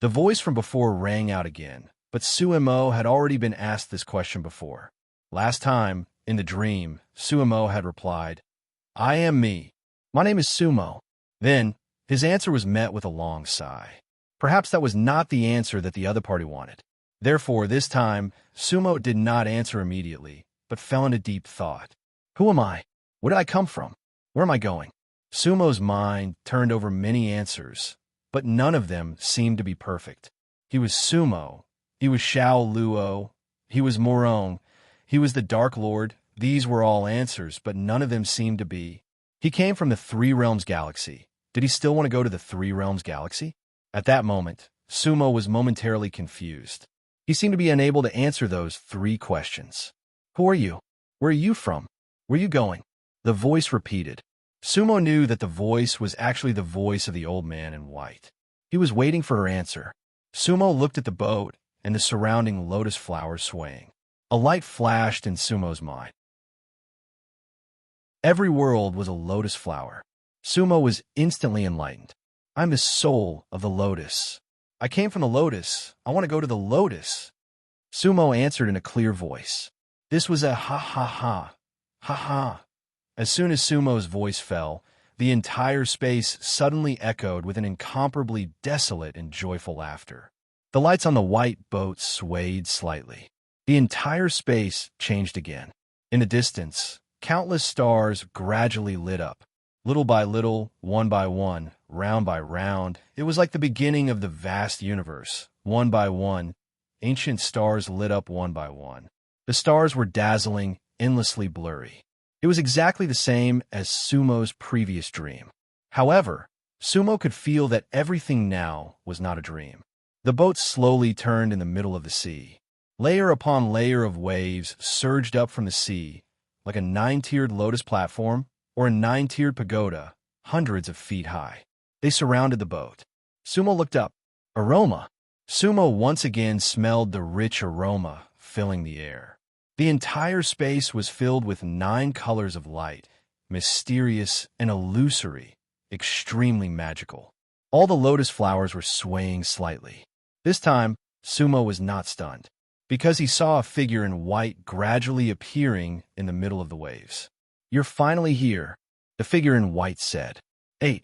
Speaker 1: The voice from before rang out again, but Sumo had already been asked this question before. Last time, in the dream, Sumo had replied, "I am me. My name is Sumo." Then, his answer was met with a long sigh. Perhaps that was not the answer that the other party wanted. Therefore, this time, Sumo did not answer immediately, but fell into deep thought. Who am I? Where did I come from? Where am I going? Sumo's mind turned over many answers, but none of them seemed to be perfect. He was Sumo. He was Xiao Luo. He was Morone. He was the Dark Lord. These were all answers, but none of them seemed to be. He came from the Three Realms Galaxy. Did he still want to go to the Three Realms Galaxy? At that moment, Sumo was momentarily confused. He seemed to be unable to answer those 3 questions. Who are you? Where are you from? Where are you going? The voice repeated. Sumo knew that the voice was actually the voice of the old man in white. He was waiting for her answer. Sumo looked at the boat and the surrounding lotus flowers swaying. A light flashed in Sumo's mind. Every world was a lotus flower. Sumo was instantly enlightened. I'm the soul of the lotus. I came from the lotus. I want to go to the lotus. Sumo answered in a clear voice. This was a ha ha ha. Ha ha. As soon as Sumo's voice fell, the entire space suddenly echoed with an incomparably desolate and joyful laughter. The lights on the white boat swayed slightly. The entire space changed again. In the distance, countless stars gradually lit up. Little by little, one by one, round by round, it was like the beginning of the vast universe. One by one, ancient stars lit up one by one. The stars were dazzling, endlessly blurry. It was exactly the same as Sumo's previous dream. However, Sumo could feel that everything now was not a dream. The boat slowly turned in the middle of the sea. Layer upon layer of waves surged up from the sea, like a 9-tiered lotus platform or a 9-tiered pagoda, hundreds of feet high. They surrounded the boat. Sumo looked up. Aroma. Sumo once again smelled the rich aroma filling the air. The entire space was filled with 9 colors of light, mysterious and illusory, extremely magical. All the lotus flowers were swaying slightly. This time, Sumo was not stunned, because he saw a figure in white gradually appearing in the middle of the waves. You're finally here, the figure in white said. 8.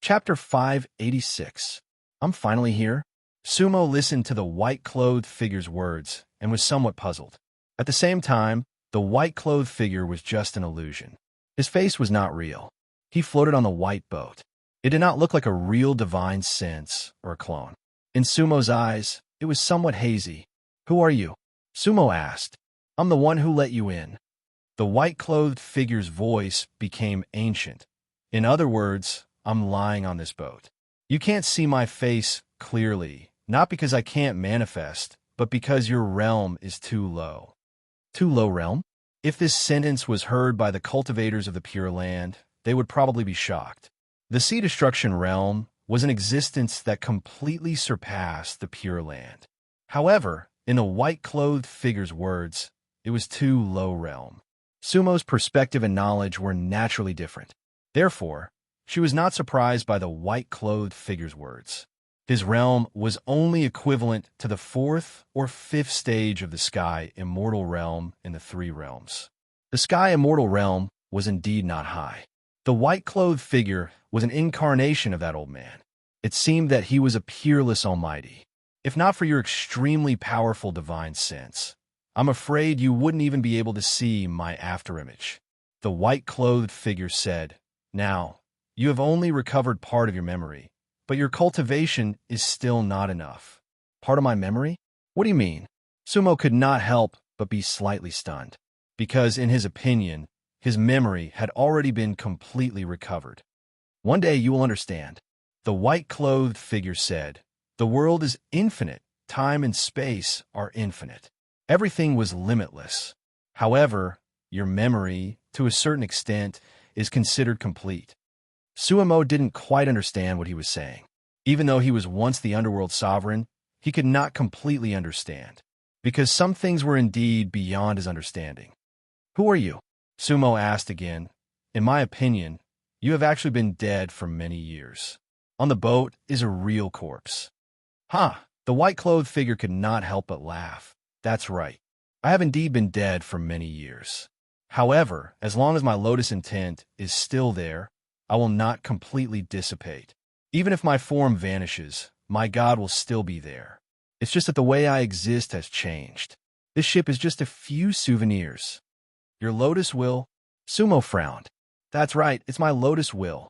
Speaker 1: Chapter 586. I'm finally here. Sumo listened to the white-clothed figure's words and was somewhat puzzled. At the same time, the white-clothed figure was just an illusion. His face was not real. He floated on the white boat. It did not look like a real divine sense or a clone. In Sumo's eyes, it was somewhat hazy. Who are you? Sumo asked. I'm the one who let you in. The white-clothed figure's voice became ancient. In other words, I'm lying on this boat. You can't see my face clearly, not because I can't manifest, but because your realm is too low. Too low realm? If this sentence was heard by the cultivators of the Pure Land, they would probably be shocked. The Sea Destruction realm was an existence that completely surpassed the Pure Land. However, in the white-clothed figure's words, it was too low realm. Sumo's perspective and knowledge were naturally different. Therefore, she was not surprised by the white-clothed figure's words. His realm was only equivalent to the 4th or 5th stage of the Sky Immortal realm in the 3 realms. The Sky Immortal realm was indeed not high. The white-clothed figure was an incarnation of that old man. It seemed that he was a peerless almighty. If not for your extremely powerful divine sense, I'm afraid you wouldn't even be able to see my afterimage. The white-clothed figure said, Now, you have only recovered part of your memory, but your cultivation is still not enough. Part of my memory? What do you mean? Sumo could not help but be slightly stunned, because in his opinion, his memory had already been completely recovered. One day you will understand. The white-clothed figure said, The world is infinite. Time and space are infinite. Everything was limitless. However, your memory, to a certain extent, is considered complete. Sumo didn't quite understand what he was saying. Even though he was once the underworld sovereign, he could not completely understand, because some things were indeed beyond his understanding. Who are you? Sumo asked again. In my opinion, you have actually been dead for many years. On the boat is a real corpse. Ha! The white-clothed figure could not help but laugh. That's right. I have indeed been dead for many years. However, as long as my lotus intent is still there, I will not completely dissipate. Even if my form vanishes, my God will still be there. It's just that the way I exist has changed. This ship is just a few souvenirs. Your lotus will? Sumo frowned. That's right, it's my lotus will.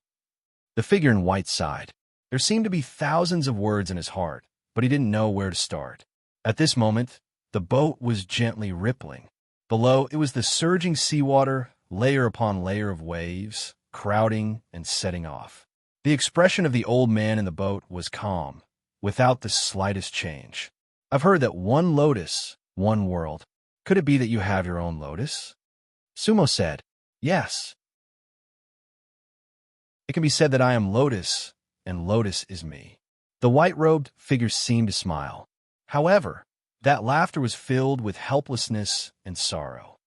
Speaker 1: The figure in white sighed. There seemed to be thousands of words in his heart, but he didn't know where to start. At this moment, the boat was gently rippling. Below, it was the surging seawater, layer upon layer of waves, crowding and setting off. The expression of the old man in the boat was calm, without the slightest change. I've heard that one lotus, one world. Could it be that you have your own lotus? Sumo said, yes. It can be said that I am lotus, and lotus is me. The white-robed figure seemed to smile. However, that laughter was filled with helplessness and sorrow.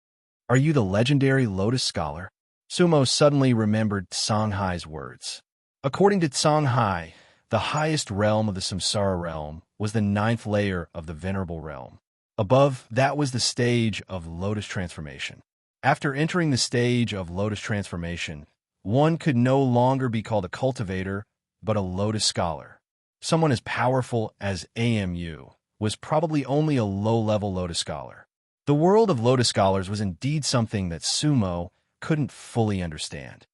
Speaker 1: Are you the legendary lotus scholar? Sumo suddenly remembered Songhai's words. According to Songhai, the highest realm of the samsara realm was the 9th layer of the venerable realm. Above, that was the stage of lotus transformation. After entering the stage of lotus transformation, one could no longer be called a cultivator, but a lotus scholar. Someone as powerful as AMU was probably only a low-level lotus scholar. The world of lotus scholars was indeed something that Sumo couldn't fully understand.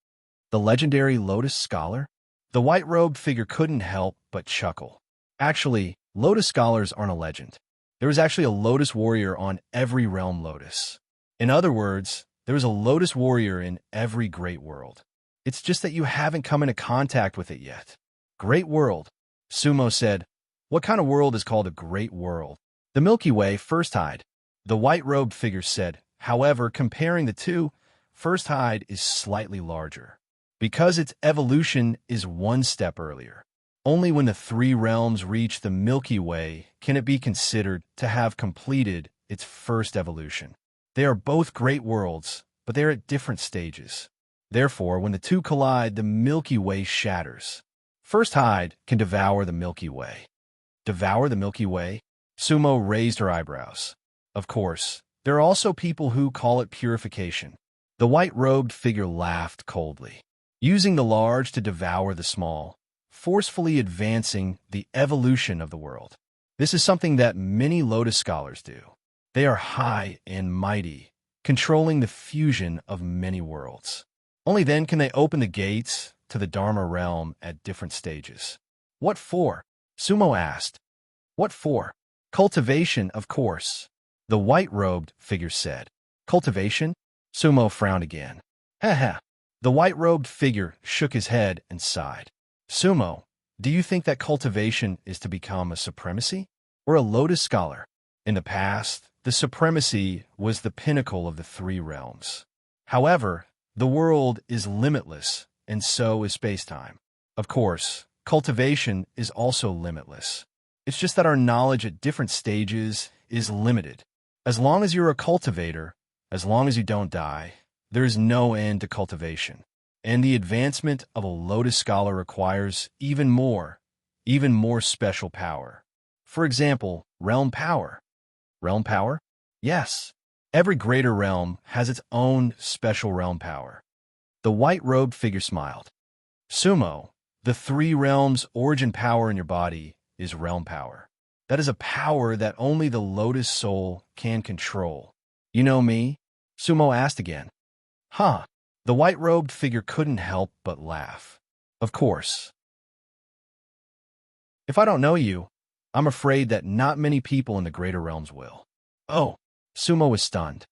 Speaker 1: The legendary lotus scholar? The white-robed figure couldn't help but chuckle. Actually, lotus scholars aren't a legend. There was actually a lotus warrior on every realm lotus. In other words, there is a lotus warrior in every great world. It's just that you haven't come into contact with it yet. Great world, Sumo said. What kind of world is called a great world? The Milky Way, First Tide. The white-robed figure said. However, comparing the two, First Tide is slightly larger, because its evolution is one step earlier. Only when the 3 realms reach the Milky Way can it be considered to have completed its first evolution. They are both great worlds, but they are at different stages. Therefore, when the two collide, the Milky Way shatters. First Tide can devour the Milky Way. Devour the Milky Way? Sumo raised her eyebrows. Of course, there are also people who call it purification. The white-robed figure laughed coldly. Using the large to devour the small, forcefully advancing the evolution of the world. This is something that many lotus scholars do. They are high and mighty, controlling the fusion of many worlds. Only then can they open the gates to the Dharma realm at different stages. What for? Sumo asked. What for? Cultivation, of course. The white-robed figure said. Cultivation? Sumo frowned again. Heh. The white-robed figure shook his head and sighed. Sumo, do you think that cultivation is to become a supremacy? Or a lotus scholar? In the past, the supremacy was the pinnacle of the 3 realms. However, the world is limitless, and so is space-time. Of course, cultivation is also limitless. It's just that our knowledge at different stages is limited. As long as you're a cultivator, as long as you don't die, there is no end to cultivation. And the advancement of a lotus scholar requires even more special power. For example, realm power. Realm power? Yes. Every greater realm has its own special realm power. The white-robed figure smiled. Sumo, the 3 realms' origin power in your body is realm power. That is a power that only the lotus soul can control. You know me? Sumo asked again. Huh. The white-robed figure couldn't help but laugh. Of course. If I don't know you, I'm afraid that not many people in the greater realms will. Oh, Sumo was stunned.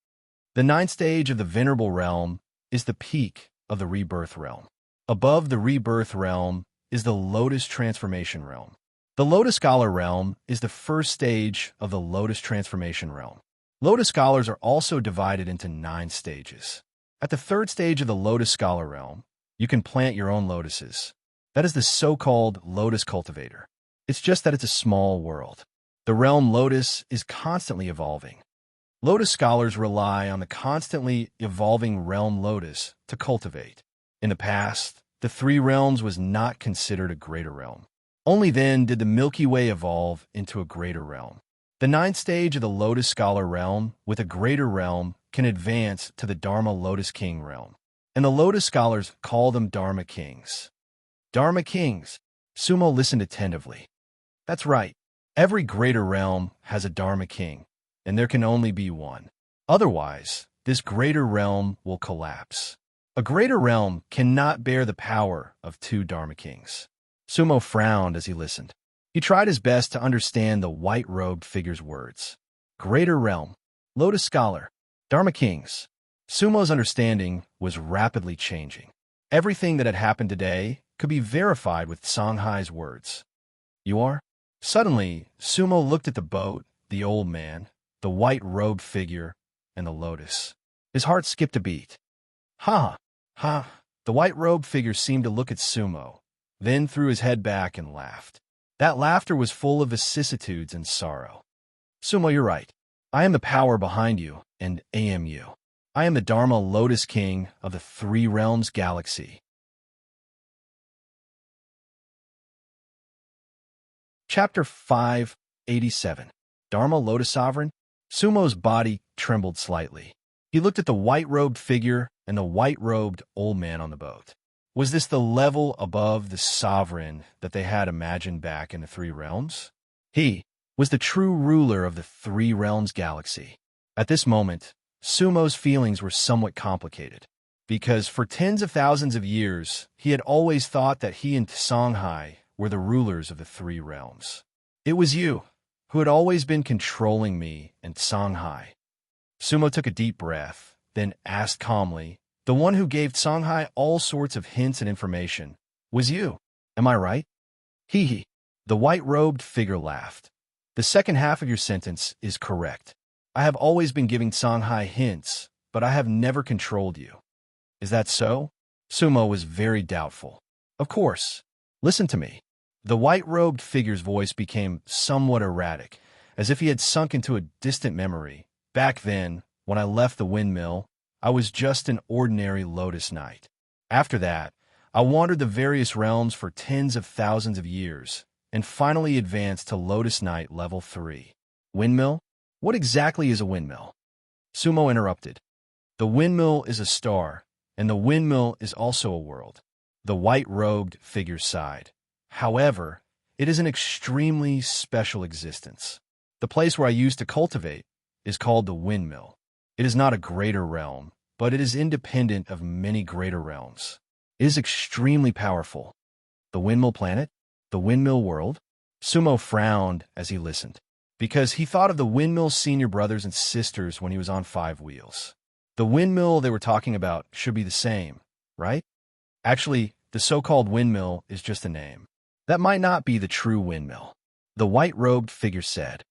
Speaker 1: The 9th stage of the venerable realm is the peak of the rebirth realm. Above the rebirth realm is the lotus transformation realm. The lotus scholar realm is the first stage of the lotus transformation realm. Lotus scholars are also divided into 9 stages. At the 3rd stage of the lotus scholar realm, you can plant your own lotuses. That is the so-called lotus cultivator. It's just that it's a small world. The realm lotus is constantly evolving. Lotus scholars rely on the constantly evolving realm lotus to cultivate. In the past, the 3 realms was not considered a greater realm. Only then did the Milky Way evolve into a greater realm. The 9th stage of the lotus scholar realm with a greater realm can advance to the Dharma Lotus King realm, and the lotus scholars call them Dharma Kings. Dharma Kings. Sumo listened attentively. That's right. Every greater realm has a Dharma King, and there can only be one. Otherwise, this greater realm will collapse. A greater realm cannot bear the power of 2 Dharma Kings. Sumo frowned as he listened. He tried his best to understand the white-robed figure's words. Greater realm, lotus scholar, Dharma Kings. Sumo's understanding was rapidly changing. Everything that had happened today could be verified with Songhai's words. You are? Suddenly, Sumo looked at the boat, the old man, the the white-robed figure, and the lotus. His heart skipped a beat. Ha! Ha! The white-robed figure seemed to look at Sumo, then threw his head back and laughed. That laughter was full of vicissitudes and sorrow. Sumo, you're right. I am the power behind you, and AMU. I am the Dharma Lotus King of the Three Realms Galaxy. Chapter 587. Dharma Lotus Sovereign? Sumo's body trembled slightly. He looked at the white-robed figure and the white-robed old man on the boat. Was this the level above the sovereign that they had imagined back in the Three Realms? He was the true ruler of the Three Realms Galaxy. At this moment, Sumo's feelings were somewhat complicated, because for tens of thousands of years, he had always thought that he and Songhai were the rulers of the Three Realms. It was you who had always been controlling me and Songhai. Sumo took a deep breath, then asked calmly, the one who gave Songhai all sorts of hints and information was you. Am I right? Hee. The white-robed figure laughed. The second half of your sentence is correct. I have always been giving Songhai hints, but I have never controlled you. Is that so? Sumo was very doubtful. Of course. Listen to me. The white-robed figure's voice became somewhat erratic, as if he had sunk into a distant memory. Back then, when I left the windmill, I was just an ordinary Lotus Knight. After that, I wandered the various realms for tens of thousands of years, and finally advanced to Lotus Knight level 3. Windmill? What exactly is a windmill? Sumo interrupted. The windmill is a star, and the windmill is also a world. The white-robed figure sighed. However, it is an extremely special existence. The place where I used to cultivate is called the windmill. It is not a greater realm, but it is independent of many greater realms. It is extremely powerful. The windmill planet? The windmill world? Sumo frowned as he listened, because he thought of the windmill senior brothers and sisters when he was on 5 wheels. The windmill they were talking about should be the same, right? Actually, the so-called windmill is just a name. That might not be the true windmill. The white-robed figure said.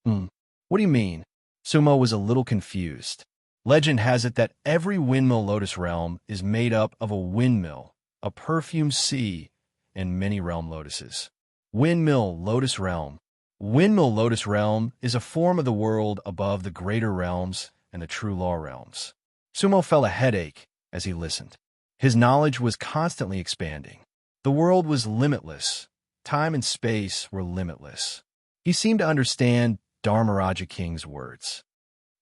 Speaker 1: What do you mean? Sumo was a little confused. Legend has it that every windmill Lotus realm is made up of a windmill, a perfumed sea, and many realm lotuses. Windmill Lotus realm. Windmill Lotus realm is a form of the world above the greater realms and the true law realms. Sumo felt a headache as he listened. His knowledge was constantly expanding. The world was limitless. Time and space were limitless. He seemed to understand Dharmaraja King's words.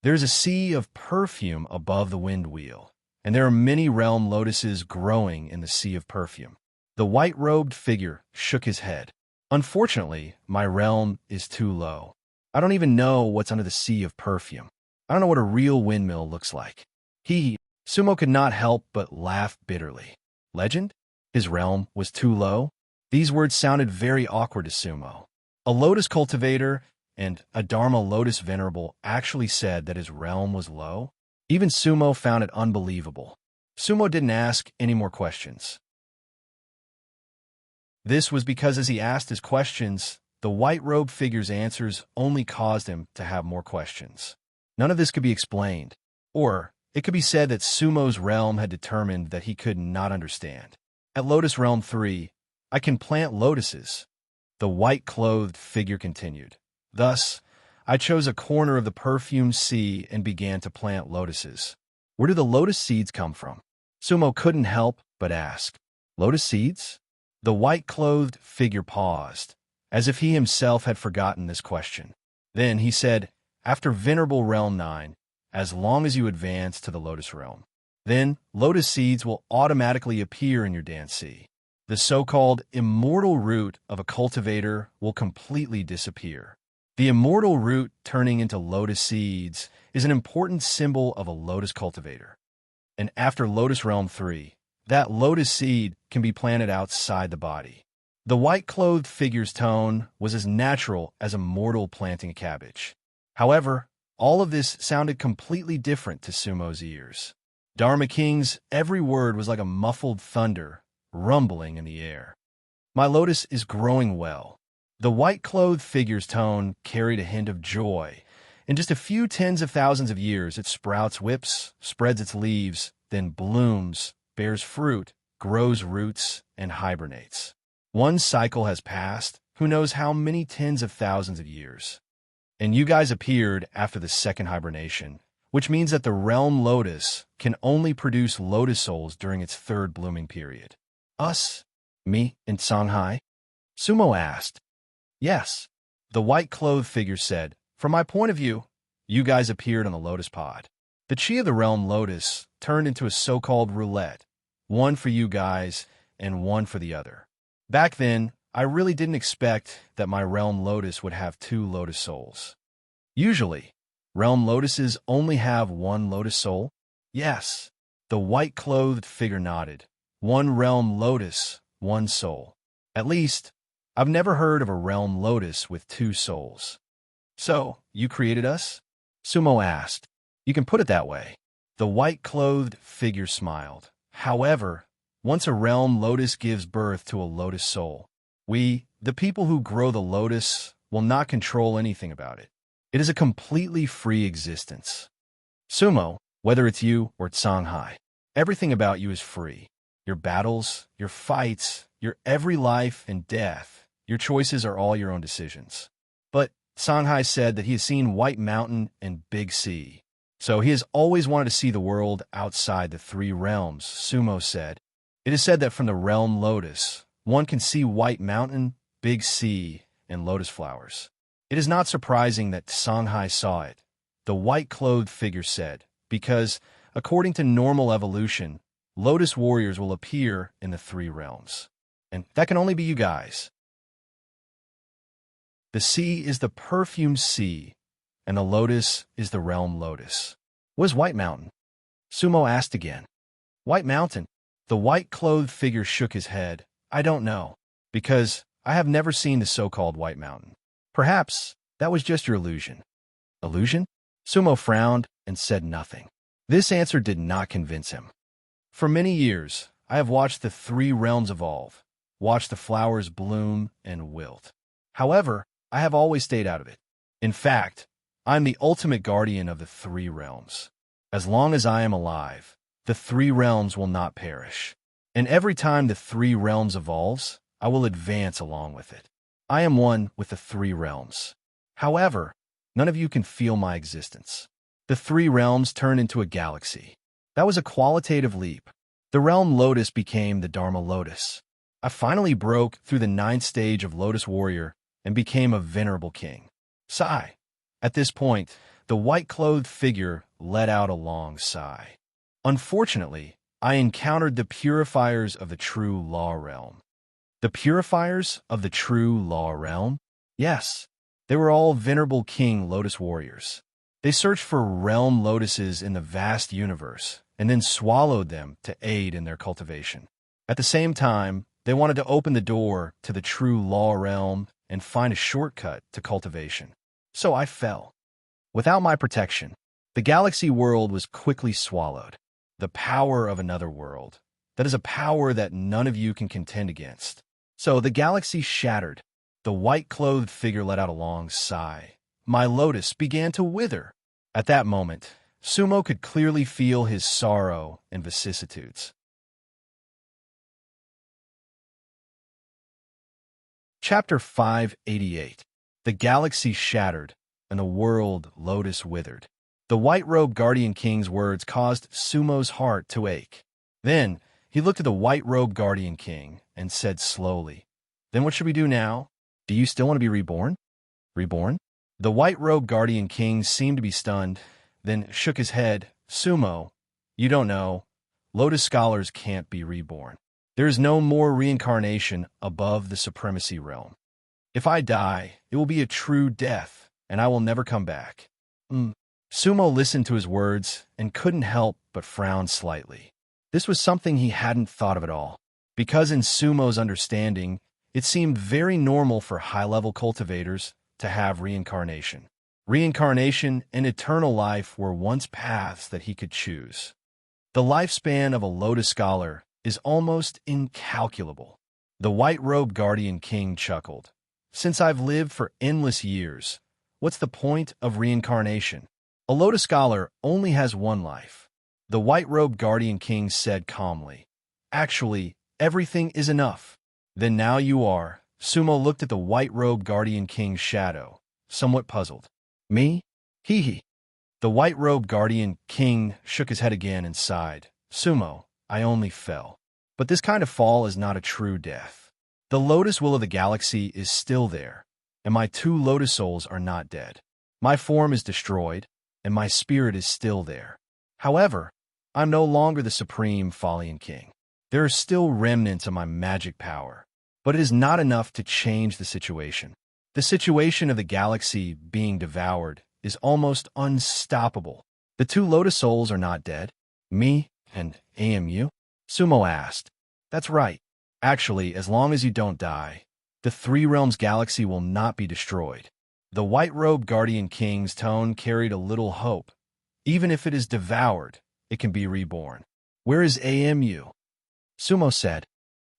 Speaker 1: There is a sea of perfume above the wind wheel, and there are many realm lotuses growing in the sea of perfume. The white-robed figure shook his head. Unfortunately, my realm is too low. I don't even know what's under the sea of perfume. I don't know what a real windmill looks like. Sumo could not help but laugh bitterly. Legend? His realm was too low? These words sounded very awkward to Sumo. A lotus cultivator and a Dharma Lotus Venerable actually said that his realm was low? Even Sumo found it unbelievable. Sumo didn't ask any more questions. This was because as he asked his questions, the white-robed figure's answers only caused him to have more questions. None of this could be explained, or it could be said that Sumo's realm had determined that he could not understand. At Lotus Realm 3, I can plant lotuses. The white-clothed figure continued. Thus, I chose a corner of the perfumed sea and began to plant lotuses. Where do the lotus seeds come from? Sumo couldn't help but ask. Lotus seeds? The white-clothed figure paused, as if he himself had forgotten this question. Then he said, after Venerable Realm 9, as long as you advance to the Lotus Realm, then lotus seeds will automatically appear in your Dansi. The so-called immortal root of a cultivator will completely disappear. The immortal root turning into lotus seeds is an important symbol of a lotus cultivator. And after Lotus Realm 3, that lotus seed can be planted outside the body. The white-clothed figure's tone was as natural as a mortal planting a cabbage. However, all of this sounded completely different to Sumo's ears. Dharma King's every word was like a muffled thunder, rumbling in the air. My lotus is growing well. The white-clothed figure's tone carried a hint of joy, In just a few tens of thousands of years, it sprouts whips, spreads its leaves, then blooms, bears fruit, grows roots, and hibernates. One cycle has passed, who knows how many tens of thousands of years. And you guys appeared after the second hibernation, which means that the realm lotus can only produce lotus souls during its third blooming period. Us? Me and Songhai? Sumo asked. Yes. The white-clothed figure said, from my point of view, you guys appeared on the lotus pod. The chi of the realm lotus turned into a so-called roulette, one for you guys and one for the other. Back then, I really didn't expect that my realm lotus would have two lotus souls. Usually, realm lotuses only have one lotus soul? Yes. The white-clothed figure nodded. One realm lotus, one soul. At least, I've never heard of a realm lotus with two souls. So, you created us? Sumo asked. You can put it that way. The white-clothed figure smiled. However, once a realm lotus gives birth to a lotus soul, we, the people who grow the lotus, will not control anything about it. It is a completely free existence. Sumo, whether it's you or Songhai, everything about you is free. Your battles, your fights, your every life and death, your choices are all your own decisions. But Songhai said that he has seen White Mountain and Big Sea, so he has always wanted to see the world outside the three realms, Sumo said. It is said that from the realm lotus, one can see White Mountain, Big Sea, and lotus flowers. It is not surprising that Songhai saw it, the white-clothed figure said, because, according to normal evolution, lotus warriors will appear in the three realms. And that can only be you guys. The sea is the perfumed sea, and the lotus is the realm lotus. What is White Mountain? Sumo asked again. White Mountain? The white-clothed figure shook his head. I don't know, because I have never seen the so-called White Mountain. Perhaps that was just your illusion. Illusion? Sumo frowned and said nothing. This answer did not convince him. For many years, I have watched the three realms evolve, watched the flowers bloom and wilt. However, I have always stayed out of it. In fact, I am the ultimate guardian of the three realms. As long as I am alive, the three realms will not perish. And every time the three realms evolves, I will advance along with it. I am one with the three realms. However, none of you can feel my existence. The three realms turned into a galaxy. That was a qualitative leap. The realm lotus became the Dharma lotus. I finally broke through the ninth stage of Lotus Warrior and became a venerable king. Sigh. At this point, the white-clothed figure let out a long sigh. Unfortunately, I encountered the purifiers of the true law realm. The purifiers of the true law realm? Yes, they were all venerable king lotus warriors. They searched for realm lotuses in the vast universe and then swallowed them to aid in their cultivation. At the same time, they wanted to open the door to the true law realm and find a shortcut to cultivation. So I fell. Without my protection, the galaxy world was quickly swallowed. The power of another world. That is a power that none of you can contend against. So the galaxy shattered. The white-clothed figure let out a long sigh. My lotus began to wither. At that moment, Sumo could clearly feel his sorrow and vicissitudes. Chapter 588. The galaxy shattered, and the world lotus withered. The white-robed guardian king's words caused Sumo's heart to ache. Then, he looked at the white-robed guardian king and said slowly, Then what should we do now? Do you still want to be reborn? Reborn? The white-robed guardian king seemed to be stunned, then shook his head. Sumo, you don't know. Lotus scholars can't be reborn. There is no more reincarnation above the supremacy realm. If I die, it will be a true death, and I will never come back. Sumo listened to his words and couldn't help but frown slightly. This was something he hadn't thought of at all, because in Sumo's understanding, it seemed very normal for high-level cultivators to have reincarnation. Reincarnation and eternal life were once paths that he could choose. The lifespan of a lotus scholar is almost incalculable. The white-robed guardian king chuckled. Since I've lived for endless years, what's the point of reincarnation? A Lotus scholar only has one life. The white-robed guardian king said calmly. Actually, everything is enough. Then now you are. Sumo looked at the white-robed guardian king's shadow, somewhat puzzled. Me? Hee hee. The white-robed guardian king shook his head again and sighed. Sumo, I only fell. But this kind of fall is not a true death. The lotus will of the galaxy is still there, and my two lotus souls are not dead. My form is destroyed, and my spirit is still there. However, I'm no longer the supreme Fallian King. There are still remnants of my magic power, but it is not enough to change the situation. The situation of the galaxy being devoured is almost unstoppable. The two lotus souls are not dead. Me and AMU? Sumo asked. That's right. Actually, as long as you don't die, the Three Realms galaxy will not be destroyed. The white-robed guardian king's tone carried a little hope. Even if it is devoured, it can be reborn. Where is AMU? Sumo said.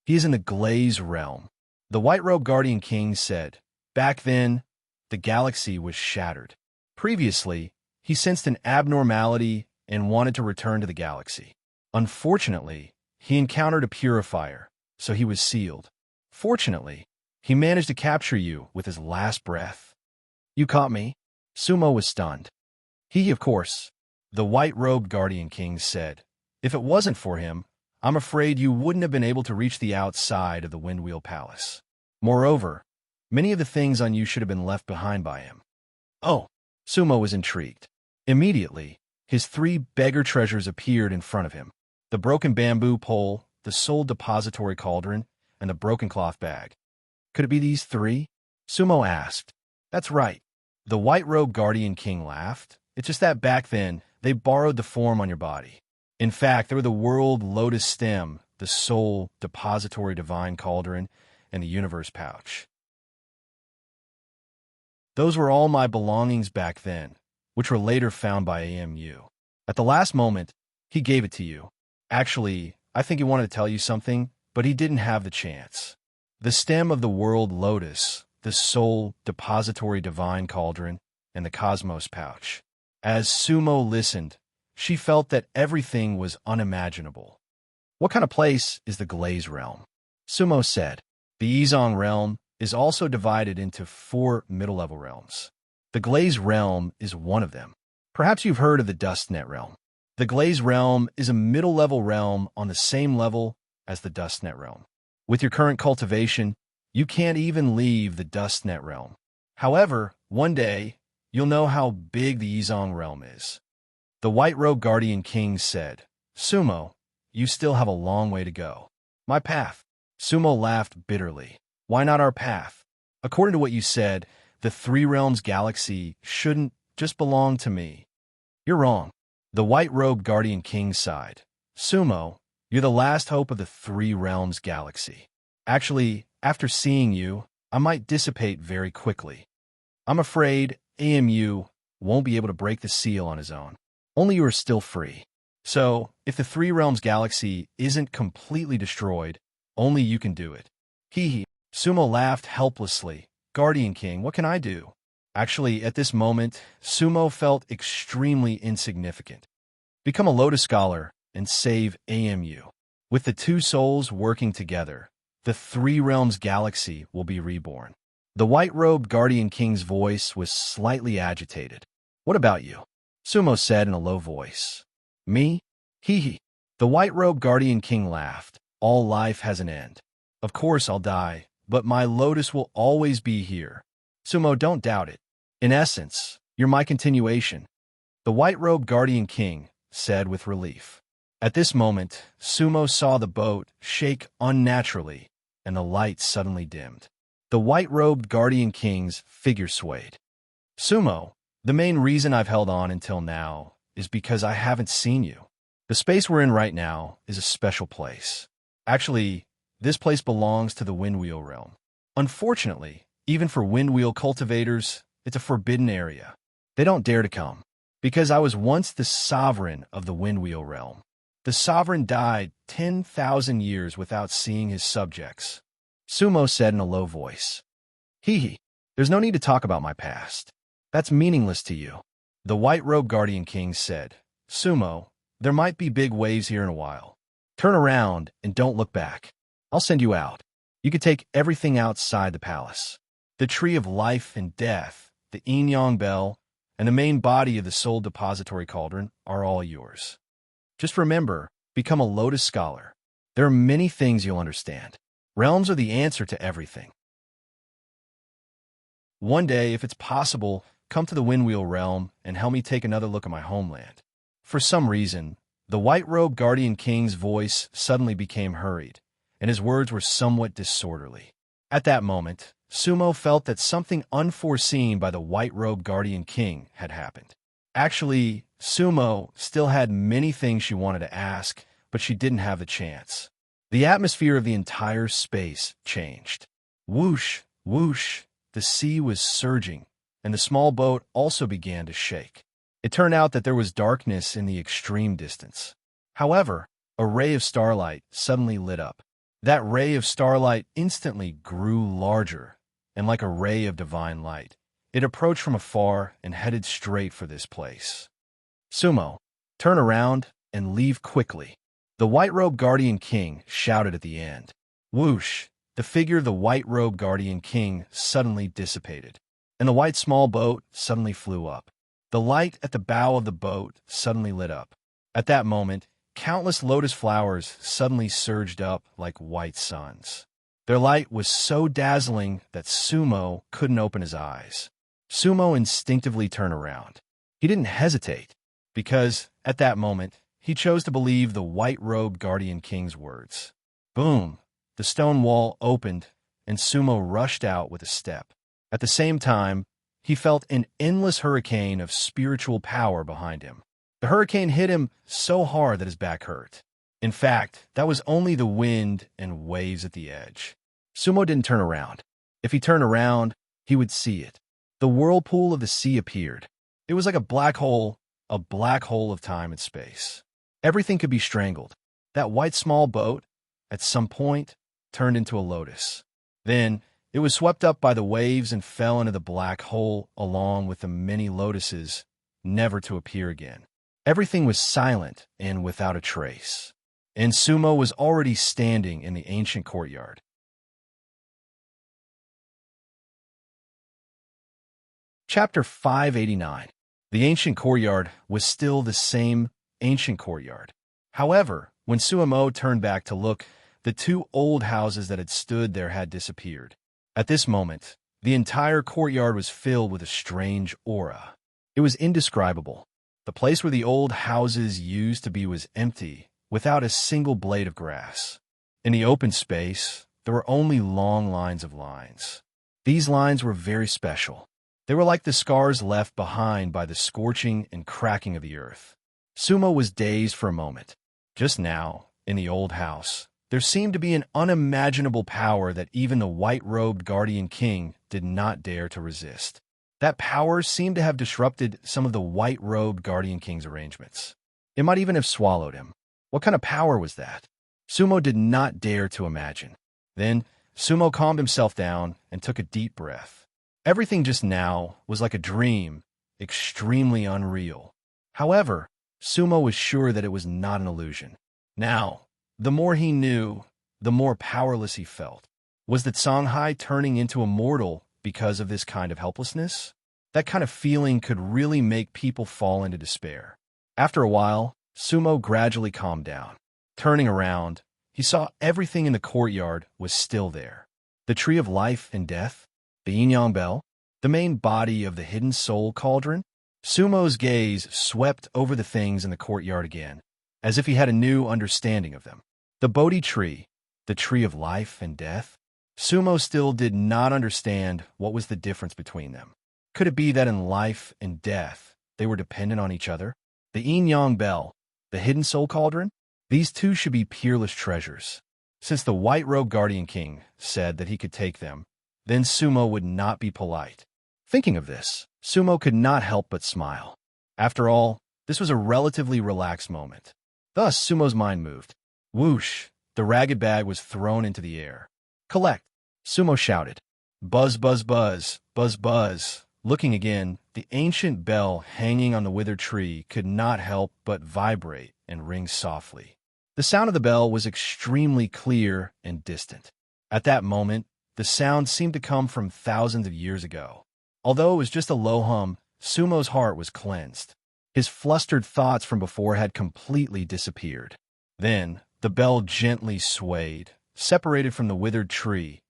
Speaker 1: He is in the Glaze realm. The white-robed guardian king said. Back then, the galaxy was shattered. Previously, he sensed an abnormality and wanted to return to the galaxy. Unfortunately, he encountered a purifier, so he was sealed. Fortunately, he managed to capture you with his last breath. You caught me? Sumo was stunned. He, of course, the white-robed guardian king said. If it wasn't for him, I'm afraid you wouldn't have been able to reach the outside of the Windwheel Palace. Moreover, many of the things on you should have been left behind by him. Oh, Sumo was intrigued. Immediately, his three beggar treasures appeared in front of him. The broken bamboo pole, the soul depository cauldron, and the broken cloth bag. Could it be these three? Sumo asked. That's right. The white-robed guardian king laughed. It's just that back then, they borrowed the form on your body. In fact, they were the world lotus stem, the soul depository divine cauldron, and the universe pouch. Those were all my belongings back then, which were later found by AMU. At the last moment, he gave it to you. Actually, I think he wanted to tell you something, but he didn't have the chance. The stem of the world lotus, the soul depository divine cauldron, and the cosmos pouch. As Sumo listened, she felt that everything was unimaginable. What kind of place is the Glaze realm? Sumo said. The Ezong realm is also divided into 4 middle-level realms. The Glaze realm is one of them. Perhaps you've heard of the Dustnet realm. The Glaze realm is a middle-level realm on the same level as the Dustnet realm. With your current cultivation, you can't even leave the Dustnet realm. However, one day, you'll know how big the Ezong realm is. The white-robed guardian king said, Sumo, you still have a long way to go. My path. Sumo laughed bitterly. Why not our path? According to what you said, the Three Realms galaxy shouldn't just belong to me. You're wrong. The white-robed guardian king sighed. Sumo, you're the last hope of the Three Realms galaxy. Actually, after seeing you, I might dissipate very quickly. I'm afraid AMU won't be able to break the seal on his own. Only you are still free. So, if the Three Realms galaxy isn't completely destroyed, only you can do it. Hee hee. Sumo laughed helplessly. Guardian King, what can I do? Actually, at this moment, Sumo felt extremely insignificant. Become a Lotus Scholar and save AMU. With the two souls working together, the Three Realms galaxy will be reborn. The white-robed Guardian King's voice was slightly agitated. What about you? Sumo said in a low voice. Me? Hee hee. The white-robed Guardian King laughed. All life has an end. Of course I'll die, but my lotus will always be here. Sumo, don't doubt it. In essence, you're my continuation. The white-robed Guardian King said with relief. At this moment, Sumo saw the boat shake unnaturally, and the light suddenly dimmed. The white-robed Guardian King's figure swayed. Sumo, the main reason I've held on until now is because I haven't seen you. The space we're in right now is a special place. Actually, this place belongs to the Windwheel realm. Unfortunately, even for Windwheel cultivators, it's a forbidden area. They don't dare to come. Because I was once the sovereign of the Windwheel realm. The sovereign died 10,000 years without seeing his subjects. Sumo said in a low voice. Hee hee. There's no need to talk about my past. That's meaningless to you. The white-robed guardian king said, Sumo, there might be big waves here in a while. Turn around and don't look back. I'll send you out. You could take everything outside the palace. The tree of life and death, the yin-yang bell, and the main body of the soul depository cauldron are all yours. Just remember, become a lotus scholar. There are many things you'll understand. Realms are the answer to everything. One day, if it's possible, come to the Windwheel realm and help me take another look at my homeland. For some reason, the white-robed guardian king's voice suddenly became hurried, and his words were somewhat disorderly. At that moment, Sumo felt that something unforeseen by the white-robed guardian king had happened. Actually, Sumo still had many things she wanted to ask, but she didn't have the chance. The atmosphere of the entire space changed. Whoosh, whoosh, the sea was surging, and the small boat also began to shake. It turned out that there was darkness in the extreme distance. However, a ray of starlight suddenly lit up. That ray of starlight instantly grew larger, and like a ray of divine light, it approached from afar and headed straight for this place. Sumo, turn around and leave quickly. The white-robed guardian king shouted at the end. Whoosh, the figure of the white-robed guardian king suddenly dissipated, and the white small boat suddenly flew up. The light at the bow of the boat suddenly lit up. At that moment, countless lotus flowers suddenly surged up like white suns. Their light was so dazzling that Sumo couldn't open his eyes. Sumo instinctively turned around. He didn't hesitate, because, at that moment, he chose to believe the white-robed guardian king's words. Boom! The stone wall opened, and Sumo rushed out with a step. At the same time, he felt an endless hurricane of spiritual power behind him. The hurricane hit him so hard that his back hurt. In fact, that was only the wind and waves at the edge. Sumo didn't turn around. If he turned around, he would see it. The whirlpool of the sea appeared. It was like a black hole of time and space. Everything could be strangled. That white small boat, at some point, turned into a lotus. Then, it was swept up by the waves and fell into the black hole along with the many lotuses, never to appear again. Everything was silent and without a trace. And Sumo was already standing in the ancient courtyard. Chapter 589. The ancient courtyard was still the same ancient courtyard. However, when Sumo turned back to look, the two old houses that had stood there had disappeared. At this moment, the entire courtyard was filled with a strange aura. It was indescribable. The place where the old houses used to be was empty, without a single blade of grass. In the open space, there were only long lines of lines. These lines were very special. They were like the scars left behind by the scorching and cracking of the earth. Sumo was dazed for a moment. Just now, in the old house, there seemed to be an unimaginable power that even the white-robed guardian king did not dare to resist. That power seemed to have disrupted some of the white-robed guardian king's arrangements. It might even have swallowed him. What kind of power was that? Sumo did not dare to imagine. Then, Sumo calmed himself down and took a deep breath. Everything just now was like a dream, extremely unreal. However, Sumo was sure that it was not an illusion. Now, the more he knew, the more powerless he felt. Was that Songhai turning into a mortal because of this kind of helplessness? That kind of feeling could really make people fall into despair. After a while, Sumo gradually calmed down. Turning around, he saw everything in the courtyard was still there. The tree of life and death, the yin-yang bell, the main body of the hidden soul cauldron. Sumo's gaze swept over the things in the courtyard again, as if he had a new understanding of them. The Bodhi tree, the tree of life and death. Sumo still did not understand what was the difference between them. Could it be that in life and death, they were dependent on each other? The yin-yang bell, the hidden soul cauldron? These two should be peerless treasures. Since the white-robed guardian king said that he could take them, then Sumo would not be polite. Thinking of this, Sumo could not help but smile. After all, this was a relatively relaxed moment. Thus, Sumo's mind moved. Whoosh! The ragged bag was thrown into the air. Collect! Sumo shouted. Buzz, buzz, buzz, buzz, buzz. looking again, the ancient bell hanging on the withered tree could not help but vibrate and ring softly. The sound of the bell was extremely clear and distant. At that moment, the sound seemed to come from thousands of years ago. Although it was just a low hum, Sumo's heart was cleansed. His flustered thoughts from before had completely disappeared. Then, the bell gently swayed, separated from the withered tree,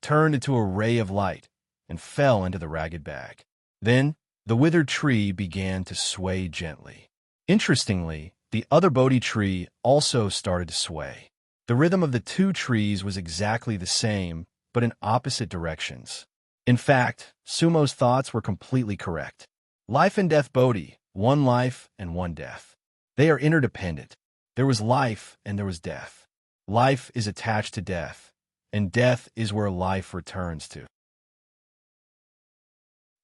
Speaker 1: turned into a ray of light, and fell into the ragged bag. Then, the withered tree began to sway gently. Interestingly, the other Bodhi tree also started to sway. The rhythm of the two trees was exactly the same, but in opposite directions. In fact, Sumo's thoughts were completely correct. Life and death Bodhi, one life and one death. They are interdependent. There was life and there was death. Life is attached to death, and death is where life returns to.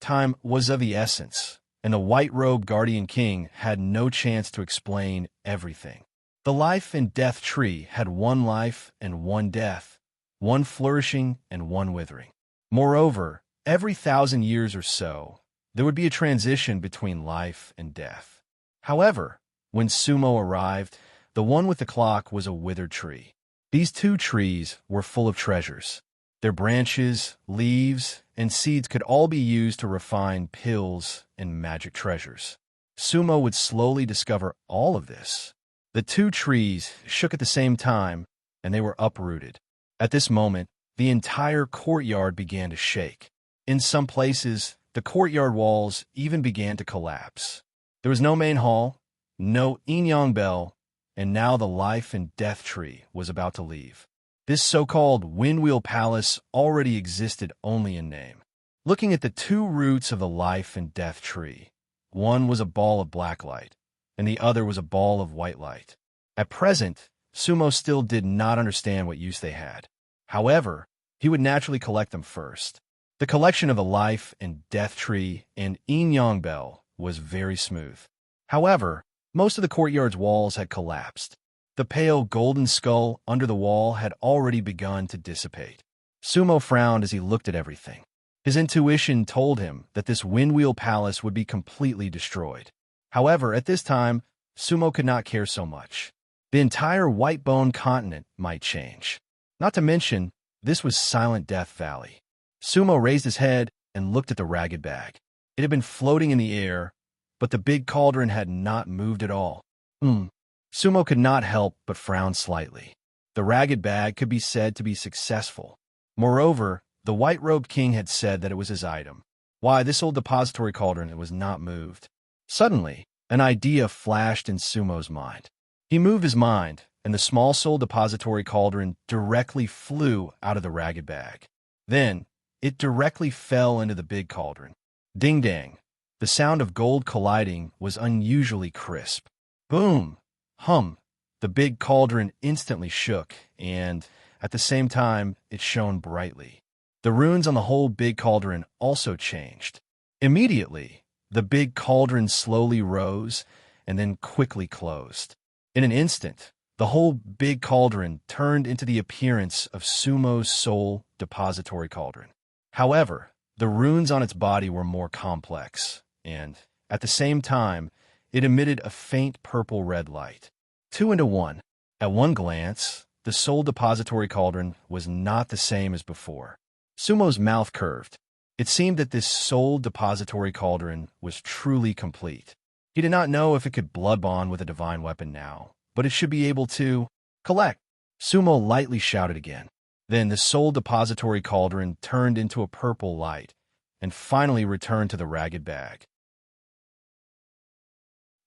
Speaker 1: Time was of the essence, and the white-robed guardian king had no chance to explain everything. The life and death tree had one life and one death, one flourishing and one withering. Moreover, every 1,000 years or so, there would be a transition between life and death. However, when Sumo arrived, the one with the clock was a withered tree. These two trees were full of treasures. Their branches, leaves, and seeds could all be used to refine pills and magic treasures. Sumo would slowly discover all of this. The two trees shook at the same time, and they were uprooted. At this moment, the entire courtyard began to shake. In some places, the courtyard walls even began to collapse. There was no main hall, no yin-yang bell, and now the life and death tree was about to leave. This so-called windwheel palace already existed only in name. Looking at the two roots of the life and death tree, one was a ball of black light, and the other was a ball of white light. At present, Sumo still did not understand what use they had. However, he would naturally collect them first. The collection of the life and death tree and yin-yang bell was very smooth. However, most of the courtyard's walls had collapsed. The pale golden skull under the wall had already begun to dissipate. Sumo frowned as he looked at everything. His intuition told him that this windwheel palace would be completely destroyed. However, at this time, Sumo could not care so much. The entire White Bone continent might change. Not to mention, this was Silent Death Valley. Sumo raised his head and looked at the ragged bag. It had been floating in the air, but the big cauldron had not moved at all. Sumo could not help but frown slightly. The ragged bag could be said to be successful. Moreover, the white-robed king had said that it was his item. Why, this old depository cauldron was not moved. Suddenly, an idea flashed in Sumo's mind. He moved his mind, and the small soul depository cauldron directly flew out of the ragged bag. Then, it directly fell into the big cauldron. Ding-dang. The sound of gold colliding was unusually crisp. Boom! Hum! The big cauldron instantly shook, and, at the same time, it shone brightly. The runes on the whole big cauldron also changed. Immediately, the big cauldron slowly rose and then quickly closed. In an instant, the whole big cauldron turned into the appearance of Sumo's soul depository cauldron. However, the runes on its body were more complex, and, at the same time, it emitted a faint purple-red light. 2 into 1. At one glance, the soul depository cauldron was not the same as before. Sumo's mouth curved. It seemed that this soul depository cauldron was truly complete. He did not know if it could blood bond with a divine weapon now, but it should be able to collect. Sumo lightly shouted again. Then the soul depository cauldron turned into a purple light, and finally returned to the ragged bag.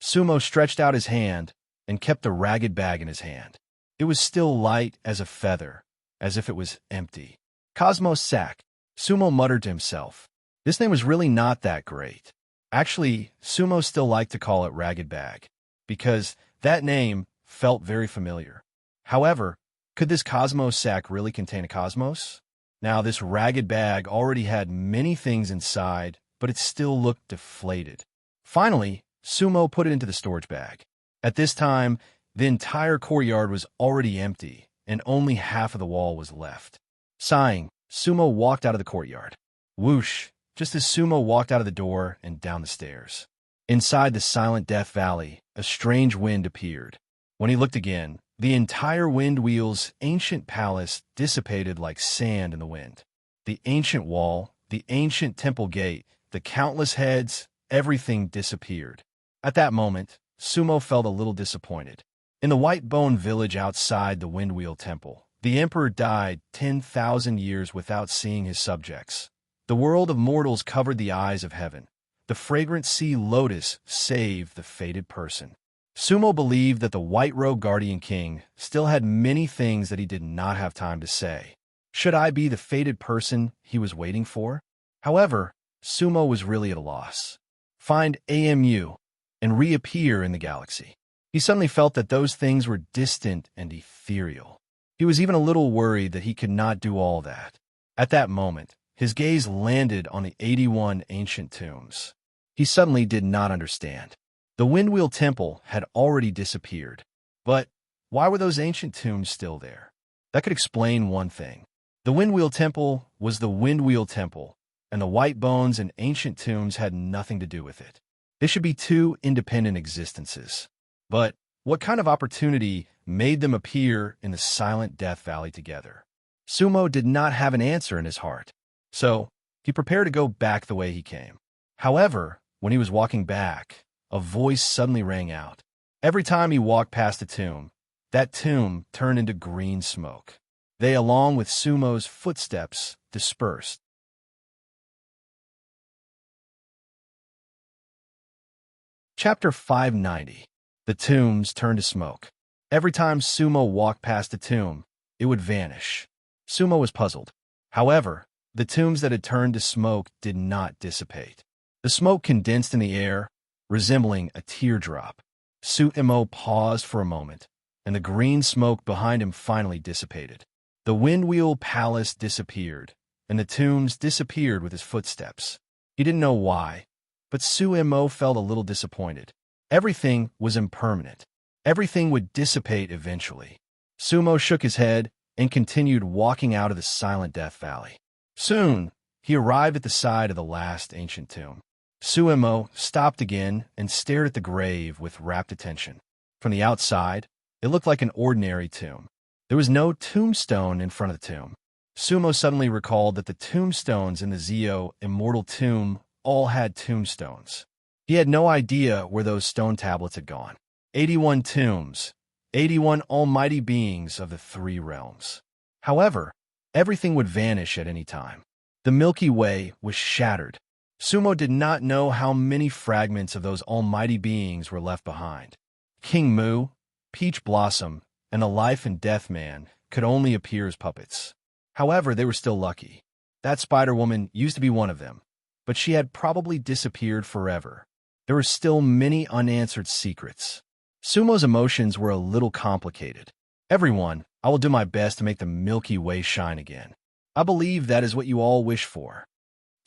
Speaker 1: Sumo stretched out his hand and kept the ragged bag in his hand. It was still light as a feather, as if it was empty. Cosmos Sack, Sumo muttered to himself. This name was really not that great. Actually, Sumo still liked to call it Ragged Bag, because that name felt very familiar. However, could this Cosmos Sack really contain a cosmos? Now, this ragged bag already had many things inside, but it still looked deflated. Finally, Sumo put it into the storage bag. At this time, the entire courtyard was already empty, and only half of the wall was left. Sighing, Sumo walked out of the courtyard. Whoosh! just as Sumo walked out of the door and down the stairs. Inside the silent Death Valley, a strange wind appeared. When he looked again, the entire wind wheel's ancient palace dissipated like sand in the wind. The ancient wall, the ancient temple gate, the countless heads, everything disappeared. At that moment, Sumo felt a little disappointed. In the white bone village outside the Windwheel Temple, the emperor died 10,000 years without seeing his subjects. The world of mortals covered the eyes of heaven. The fragrant sea lotus saved the fated person. Sumo believed that the white-robed guardian king still had many things that he did not have time to say. Should I be the fated person he was waiting for? However, Sumo was really at a loss. Find AMU and reappear in the galaxy. He suddenly felt that those things were distant and ethereal. He was even a little worried that he could not do all that. At that moment, his gaze landed on the 81 ancient tombs. He suddenly did not understand. The Windwheel Temple had already disappeared. But why were those ancient tombs still there? That could explain one thing. The Windwheel Temple was the Windwheel Temple, and the white bones and ancient tombs had nothing to do with it. They should be two independent existences. But what kind of opportunity made them appear in the silent Death Valley together? Sumo did not have an answer in his heart, so he prepared to go back the way he came. However, when he was walking back, a voice suddenly rang out. Every time he walked past a tomb, that tomb turned into green smoke. They, along with Sumo's footsteps, dispersed. Chapter 590. The tombs turned to smoke. Every time Sumo walked past a tomb, it would vanish. Sumo was puzzled. However, the tombs that had turned to smoke did not dissipate. The smoke condensed in the air, resembling a teardrop. Sumo paused for a moment, and the green smoke behind him finally dissipated. The Windwheel Palace disappeared, and the tombs disappeared with his footsteps. He didn't know why, but Sumo felt a little disappointed. Everything was impermanent. Everything would dissipate eventually. Sumo shook his head and continued walking out of the silent Death Valley. Soon, he arrived at the side of the last ancient tomb. Sumo stopped again and stared at the grave with rapt attention. From the outside, it looked like an ordinary tomb. There was no tombstone in front of the tomb. Sumo suddenly recalled that the tombstones in the Zio immortal tomb all had tombstones. He had no idea where those stone tablets had gone. 81 tombs, 81 almighty beings of the three realms. However, everything would vanish at any time. The Milky Way was shattered. Sumo did not know how many fragments of those almighty beings were left behind. King Mu, Peach Blossom, and the Life and Death Man could only appear as puppets. However, they were still lucky. That Spider-Woman used to be one of them, but she had probably disappeared forever. There were still many unanswered secrets. Sumo's emotions were a little complicated. Everyone, I will do my best to make the Milky Way shine again. I believe that is what you all wish for.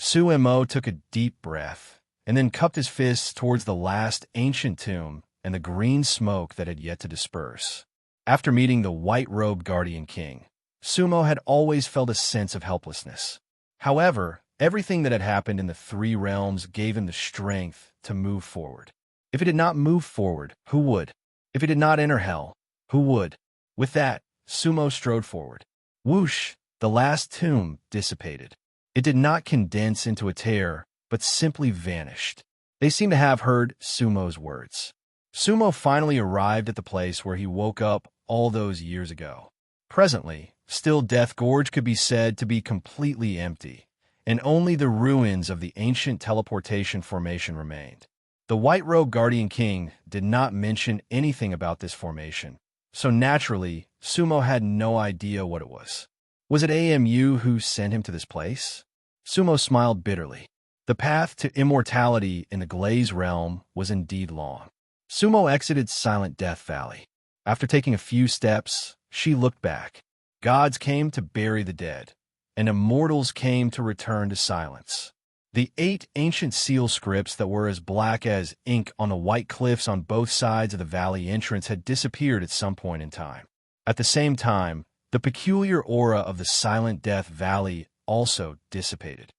Speaker 1: Sumo took a deep breath, and then cupped his fists towards the last ancient tomb and the green smoke that had yet to disperse. After meeting the white-robed guardian king, Sumo had always felt a sense of helplessness. However, everything that had happened in the three realms gave him the strength to move forward. If he did not move forward, who would? If he did not enter hell, who would? With that, Sumo strode forward. Whoosh! The last tomb dissipated. It did not condense into a tear, but simply vanished. They seemed to have heard Sumo's words. Sumo finally arrived at the place where he woke up all those years ago. Presently, still Death Gorge could be said to be completely empty, and only the ruins of the ancient teleportation formation remained. The White-Robed Guardian King did not mention anything about this formation, so naturally, Sumo had no idea what it was. Was it AMU who sent him to this place? Sumo smiled bitterly. The path to immortality in the Glaze realm was indeed long. Sumo exited Silent Death Valley. After taking a few steps, she looked back. Gods came to bury the dead, and immortals came to return to silence. The 8 ancient seal scripts that were as black as ink on the white cliffs on both sides of the valley entrance had disappeared at some point in time. At the same time, the peculiar aura of the Silent Death Valley also dissipated.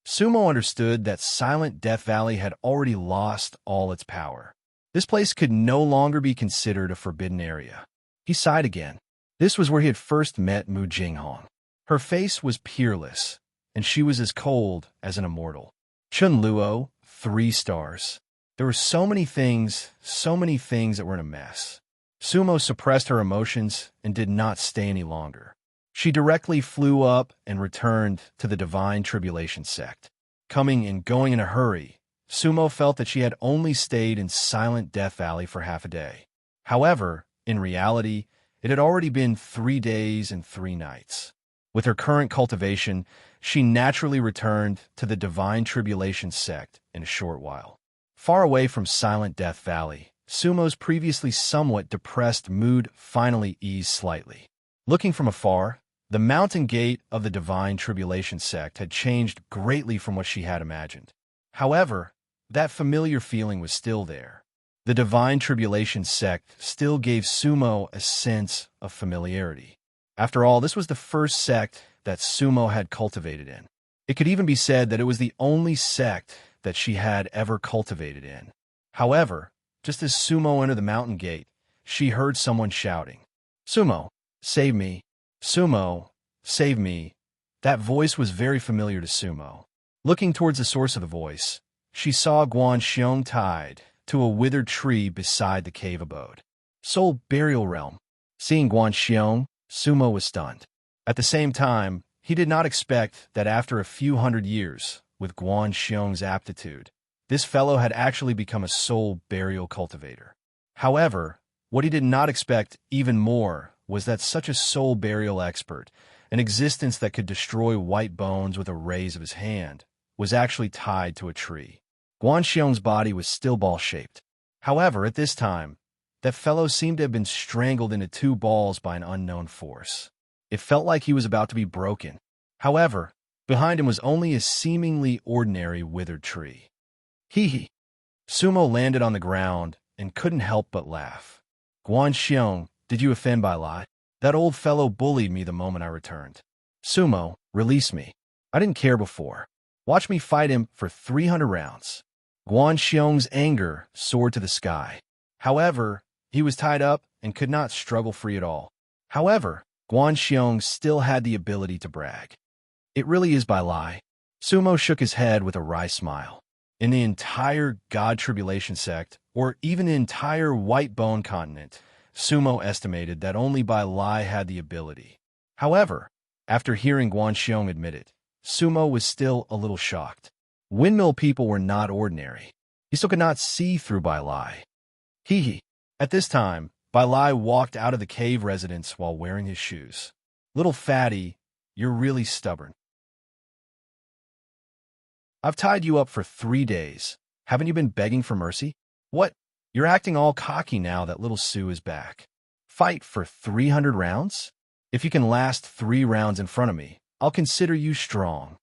Speaker 1: Sumo understood that Silent Death Valley had already lost all its power. This place could no longer be considered a forbidden area. He sighed again. This was where he had first met Mu Jinghong. Her face was peerless, and she was as cold as an immortal. Chun Luo, 3 stars. There were so many things that were in a mess. Sumo suppressed her emotions and did not stay any longer. She directly flew up and returned to the Divine Tribulation sect. Coming and going in a hurry, Sumo felt that she had only stayed in Silent Death Valley for half a day. However, in reality, it had already been 3 days and 3 nights. With her current cultivation, she naturally returned to the Divine Tribulation sect in a short while. Far away from Silent Death Valley, Sumo's previously somewhat depressed mood finally eased slightly. Looking from afar, the mountain gate of the Divine Tribulation sect had changed greatly from what she had imagined. However, that familiar feeling was still there. The Divine Tribulation sect still gave Sumo a sense of familiarity. After all, this was the first sect that Sumo had cultivated in. It could even be said that it was the only sect that she had ever cultivated in. However, just as Sumo entered the mountain gate, she heard someone shouting, "Sumo, save me! Sumo, save me!" That voice was very familiar to Sumo. Looking towards the source of the voice, she saw Guan Xiong tied to a withered tree beside the cave abode. Soul Burial Realm. Seeing Guan Xiong, Sumo was stunned. At the same time, he did not expect that after a few hundred years, with Guan Xiong's aptitude, this fellow had actually become a soul burial cultivator. However, what he did not expect even more was that such a soul burial expert, an existence that could destroy white bones with a raise of his hand, was actually tied to a tree. Guan Xiong's body was still ball-shaped. However, at this time, that fellow seemed to have been strangled into 2 balls by an unknown force. It felt like he was about to be broken. However, behind him was only a seemingly ordinary withered tree. Hee. Sumo landed on the ground and couldn't help but laugh. Guan Xiong, did you offend Bai Lai? That old fellow bullied me the moment I returned. Sumo, release me. I didn't care before. Watch me fight him for 300 rounds. Guan Xiong's anger soared to the sky. However, he was tied up and could not struggle free at all. However, Guan Xiong still had the ability to brag. It really is Bai Lai. Sumo shook his head with a wry smile. In the entire God Tribulation sect, or even the entire White Bone continent, Sumo estimated that only Bai Lai had the ability. However, after hearing Guan Xiong admit it, Sumo was still a little shocked. Windmill people were not ordinary. He still could not see through Bai Lai. Hee. At this time, Bai Lai walked out of the cave residence while wearing his shoes. Little fatty, you're really stubborn. I've tied you up for 3 days. Haven't you been begging for mercy? What? You're acting all cocky now that little Sue is back. Fight for 300 rounds? If you can last 3 rounds in front of me, I'll consider you strong.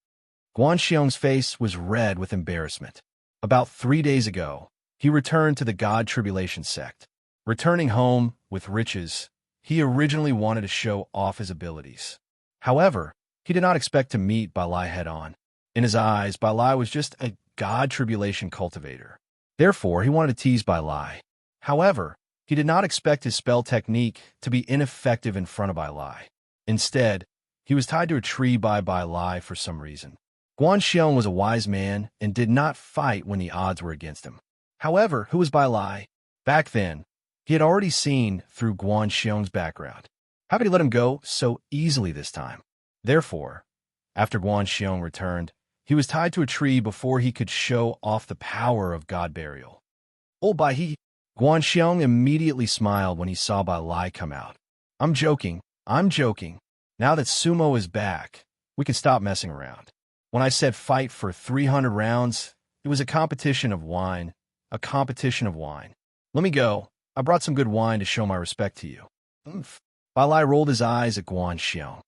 Speaker 1: Guan Xiong's face was red with embarrassment. About 3 days ago, he returned to the God Tribulation sect. Returning home with riches, he originally wanted to show off his abilities. However, he did not expect to meet Bai Lai head-on. In his eyes, Bai Lai was just a God Tribulation cultivator. Therefore, he wanted to tease Bai Lai. However, he did not expect his spell technique to be ineffective in front of Bai Lai. Instead, he was tied to a tree by Bai Lai for some reason. Guan Xiong was a wise man and did not fight when the odds were against him. However, who was Bai Lai? Back then, he had already seen through Guan Xiong's background. How could he let him go so easily this time? Therefore, after Guan Xiong returned, he was tied to a tree before he could show off the power of God burial. Oh, Bai He! Guan Xiong immediately smiled when he saw Bai Lai come out. I'm joking. Now that Sumo is back, we can stop messing around. When I said fight for 300 rounds, it was a competition of wine. Let me go. I brought some good wine to show my respect to you. Bai Lai rolled his eyes at Guan Xiong.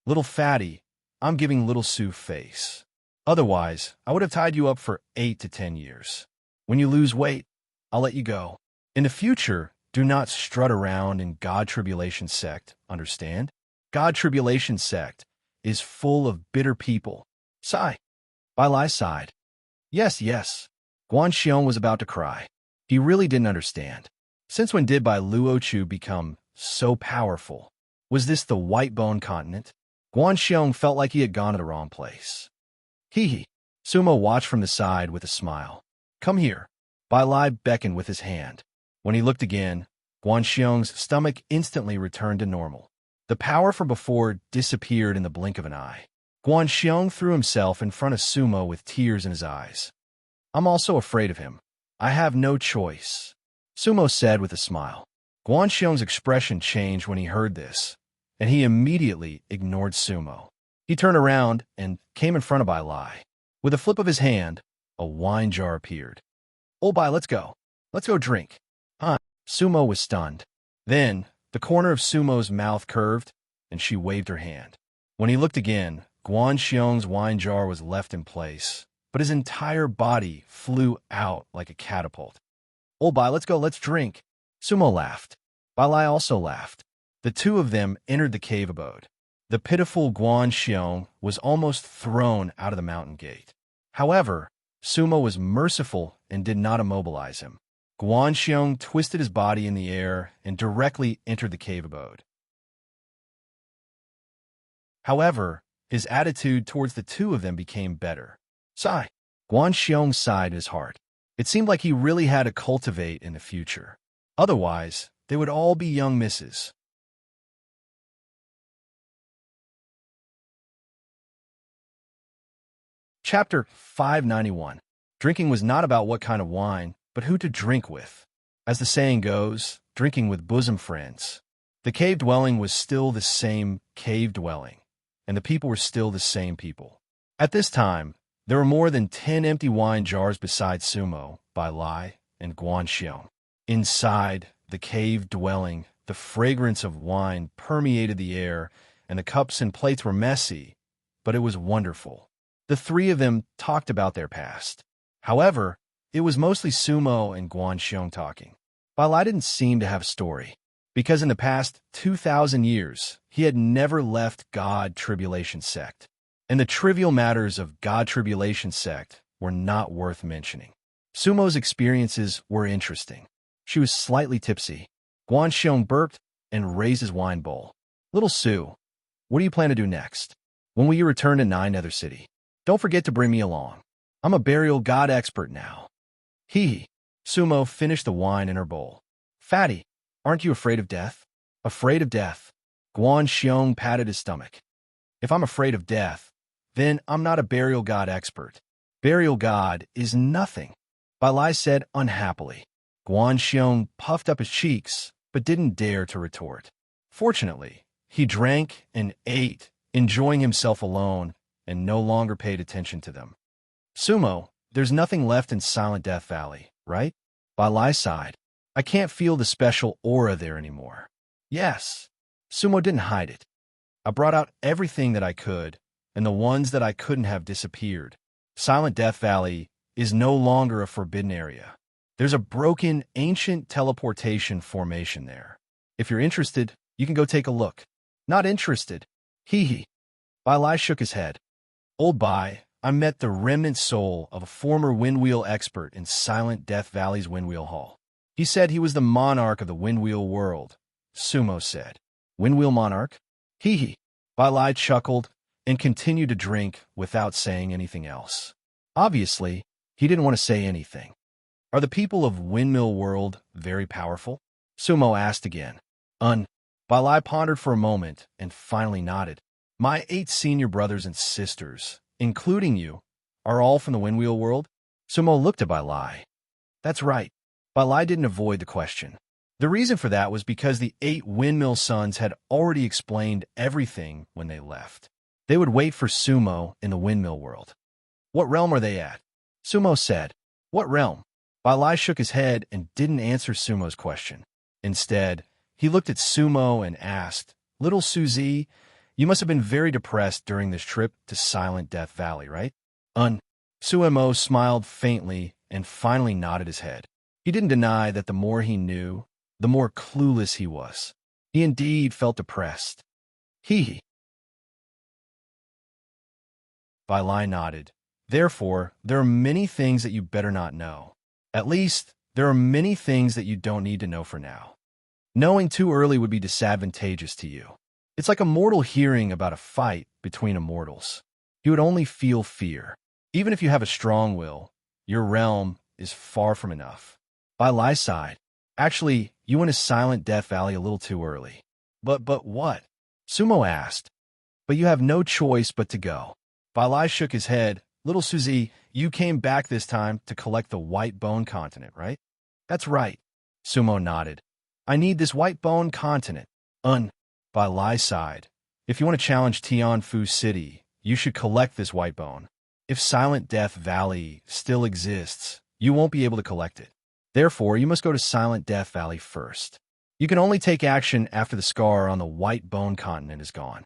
Speaker 1: Little fatty, I'm giving little Sue face. Otherwise, I would have tied you up for 8 to 10 years. When you lose weight, I'll let you go. In the future, do not strut around in God Tribulation sect, understand? God Tribulation sect is full of bitter people. Sigh. Bai Lai sighed. Yes, yes. Guan Xiong was about to cry. He really didn't understand. Since when did Bai Luochu become so powerful? Was this the White Bone Continent? Guan Xiong felt like he had gone to the wrong place. Hee hee. Sumo watched from the side with a smile. Come here. Bai Lai beckoned with his hand. When he looked again, Guan Xiong's stomach instantly returned to normal. The power from before disappeared in the blink of an eye. Guan Xiong threw himself in front of Sumo with tears in his eyes. I'm also afraid of him. I have no choice, Sumo said with a smile. Guan Xiong's expression changed when he heard this, and he immediately ignored Sumo. He turned around and came in front of Bai Lai. With a flip of his hand, a wine jar appeared. Oh, Bai, let's go. Let's go drink. Huh? Sumo was stunned. Then, the corner of Sumo's mouth curved, and she waved her hand. When he looked again, Guan Xiong's wine jar was left in place, but his entire body flew out like a catapult. Oh, Bai, let's go, let's drink. Sumo laughed. Bai Lai also laughed. The two of them entered the cave abode. The pitiful Guan Xiong was almost thrown out of the mountain gate. However, Sumo was merciful and did not immobilize him. Guan Xiong twisted his body in the air and directly entered the cave abode. However, his attitude towards the two of them became better. Sigh. Guan Xiong sighed in his heart. It seemed like he really had to cultivate in the future. Otherwise, they would all be young misses. Chapter 591. Drinking was not about what kind of wine, but who to drink with. As the saying goes, drinking with bosom friends. The cave dwelling was still the same cave dwelling, and the people were still the same people. At this time, there were more than 10 empty wine jars beside Sumo, Bai Lai, and Guan Xiong. Inside the cave dwelling, the fragrance of wine permeated the air, and the cups and plates were messy, but it was wonderful. The three of them talked about their past. However, it was mostly Sumo and Guan Xiong talking. Bai Lai didn't seem to have a story, because in the past 2,000 years, he had never left God Tribulation Sect, and the trivial matters of God Tribulation Sect were not worth mentioning. Sumo's experiences were interesting. She was slightly tipsy. Guan Xiong burped and raised his wine bowl. Little Su, what do you plan to do next? When will you return to Nine Nether City? Don't forget to bring me along. I'm a burial god expert now. Hee. Sumo finished the wine in her bowl. Fatty, aren't you afraid of death? Afraid of death. Guan Xiong patted his stomach. If I'm afraid of death, then I'm not a burial god expert. Burial god is nothing, Bai Lai said unhappily. Guan Xiong puffed up his cheeks, but didn't dare to retort. Fortunately, he drank and ate, enjoying himself alone, and no longer paid attention to them. Sumo, there's nothing left in Silent Death Valley, right? Bai Lai sighed. I can't feel the special aura there anymore. Yes. Sumo didn't hide it. I brought out everything that I could, and the ones that I couldn't have disappeared. Silent Death Valley is no longer a forbidden area. There's a broken, ancient teleportation formation there. If you're interested, you can go take a look. Not interested. Hee hee. Bai Lai shook his head. Old Bai, I met the remnant soul of a former windwheel expert in Silent Death Valley's Windwheel Hall. He said he was the monarch of the windwheel world, Sumo said. Windwheel monarch? Hee hee. Bai Lai chuckled and continued to drink without saying anything else. Obviously, he didn't want to say anything. Are the people of Windmill World very powerful? Sumo asked again. Bai Lai pondered for a moment and finally nodded. My 8 senior brothers and sisters, including you, are all from the Windwheel World? Sumo looked at Bai Lai. That's right. Bai Lai didn't avoid the question. The reason for that was because the 8 Windmill Sons had already explained everything when they left. They would wait for Sumo in the Windmill World. What realm are they at? Sumo said. What realm? Bai Lai shook his head and didn't answer Sumo's question. Instead, he looked at Sumo and asked, Little Suzy, you must have been very depressed during this trip to Silent Death Valley, right? Sumo smiled faintly and finally nodded his head. He didn't deny that the more he knew, the more clueless he was. He indeed felt depressed. Hee hee. Bai Lai nodded. Therefore, there are many things that you better not know. At least, there are many things that you don't need to know for now. Knowing too early would be disadvantageous to you. It's like a mortal hearing about a fight between immortals. You would only feel fear. Even if you have a strong will, your realm is far from enough. By Lai's side, actually, you went to Silent Death Valley a little too early. But what? Sumo asked. But you have no choice but to go. Bai Lai shook his head. Little Suzy, you came back this time to collect the white bone continent, right? That's right. Sumo nodded. I need this white bone continent. Bai Lai sighed. If you want to challenge Tianfu City, you should collect this white bone. If Silent Death Valley still exists, you won't be able to collect it. Therefore, you must go to Silent Death Valley first. You can only take action after the scar on the white bone continent is gone.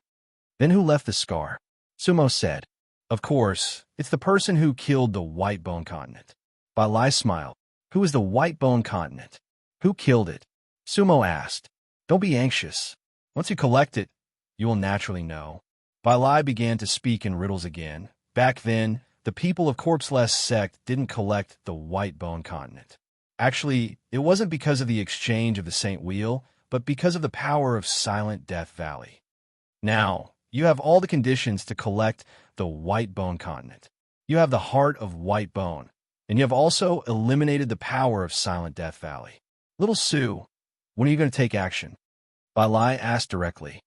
Speaker 1: Then who left the scar? Sumo said. Of course, it's the person who killed the white bone continent. Bai Lai smiled. Who is the white bone continent? Who killed it? Sumo asked. Don't be anxious. Once you collect it, you will naturally know. Bai Lai began to speak in riddles again. Back then, the people of Corpseless sect didn't collect the white bone continent. Actually, it wasn't because of the exchange of the Saint Wheel, but because of the power of Silent Death Valley. Now, you have all the conditions to collect the white bone continent. You have the heart of white bone, and you have also eliminated the power of Silent Death Valley. Little Sue, when are you going to take action? Bai Lai asked directly.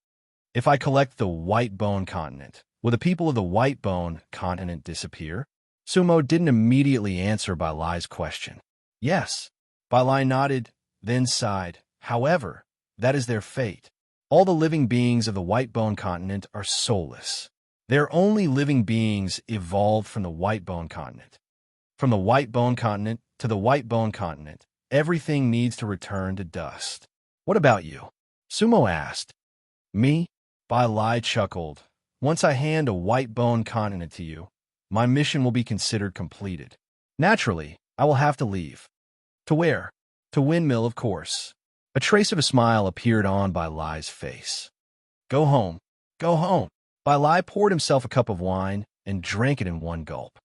Speaker 1: If I collect the white bone continent, will the people of the white bone continent disappear? Sumo didn't immediately answer Bai Lai's question. Yes. Bai Lai nodded, then sighed. However, that is their fate. All the living beings of the white bone continent are soulless. They are only living beings evolved from the white bone continent. From the white bone continent to the white bone continent, everything needs to return to dust. What about you? Sumo asked. Me? Bai Lai chuckled. Once I hand a white bone continent to you, my mission will be considered completed. Naturally, I will have to leave. To where? To Windmill, of course. A trace of a smile appeared on Bai Lai's face. Go home. Go home. Bai Lai poured himself a cup of wine and drank it in one gulp.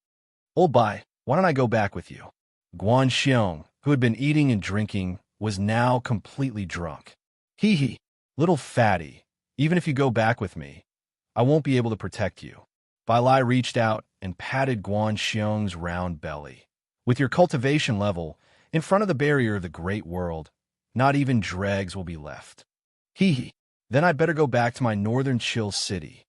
Speaker 1: Old Bai, why don't I go back with you? Guan Xiong, who had been eating and drinking, was now completely drunk. Hee hee, little fatty, even if you go back with me, I won't be able to protect you. Bai Lai reached out and patted Guan Xiong's round belly. With your cultivation level, in front of the barrier of the great world, not even dregs will be left. Hee hee, then I'd better go back to my northern chill city.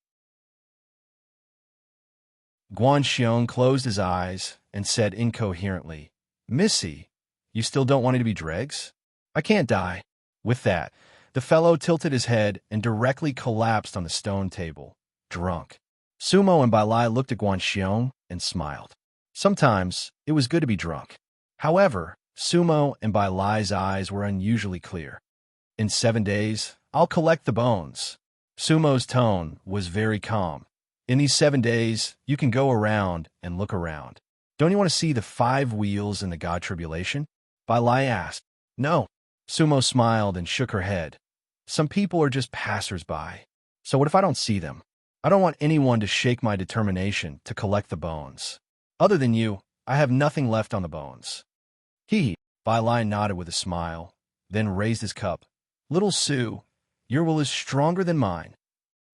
Speaker 1: Guan Xiong closed his eyes and said incoherently, Missy, you still don't want it to be dregs? I can't die. With that, the fellow tilted his head and directly collapsed on the stone table, drunk. Sumo and Bai Lai looked at Guan Xiong and smiled. Sometimes, it was good to be drunk. However, Sumo and Bai Lai's eyes were unusually clear. In 7 days, I'll collect the bones. Sumo's tone was very calm. In these 7 days, you can go around and look around. Don't you want to see the 5 wheels in the God Tribulation? Bai Lai asked. No. Sumo smiled and shook her head. Some people are just passers-by. So what if I don't see them? I don't want anyone to shake my determination to collect the bones. Other than you, I have nothing left on the bones. Hee. Bai Lai nodded with a smile, then raised his cup. Little Sue, your will is stronger than mine.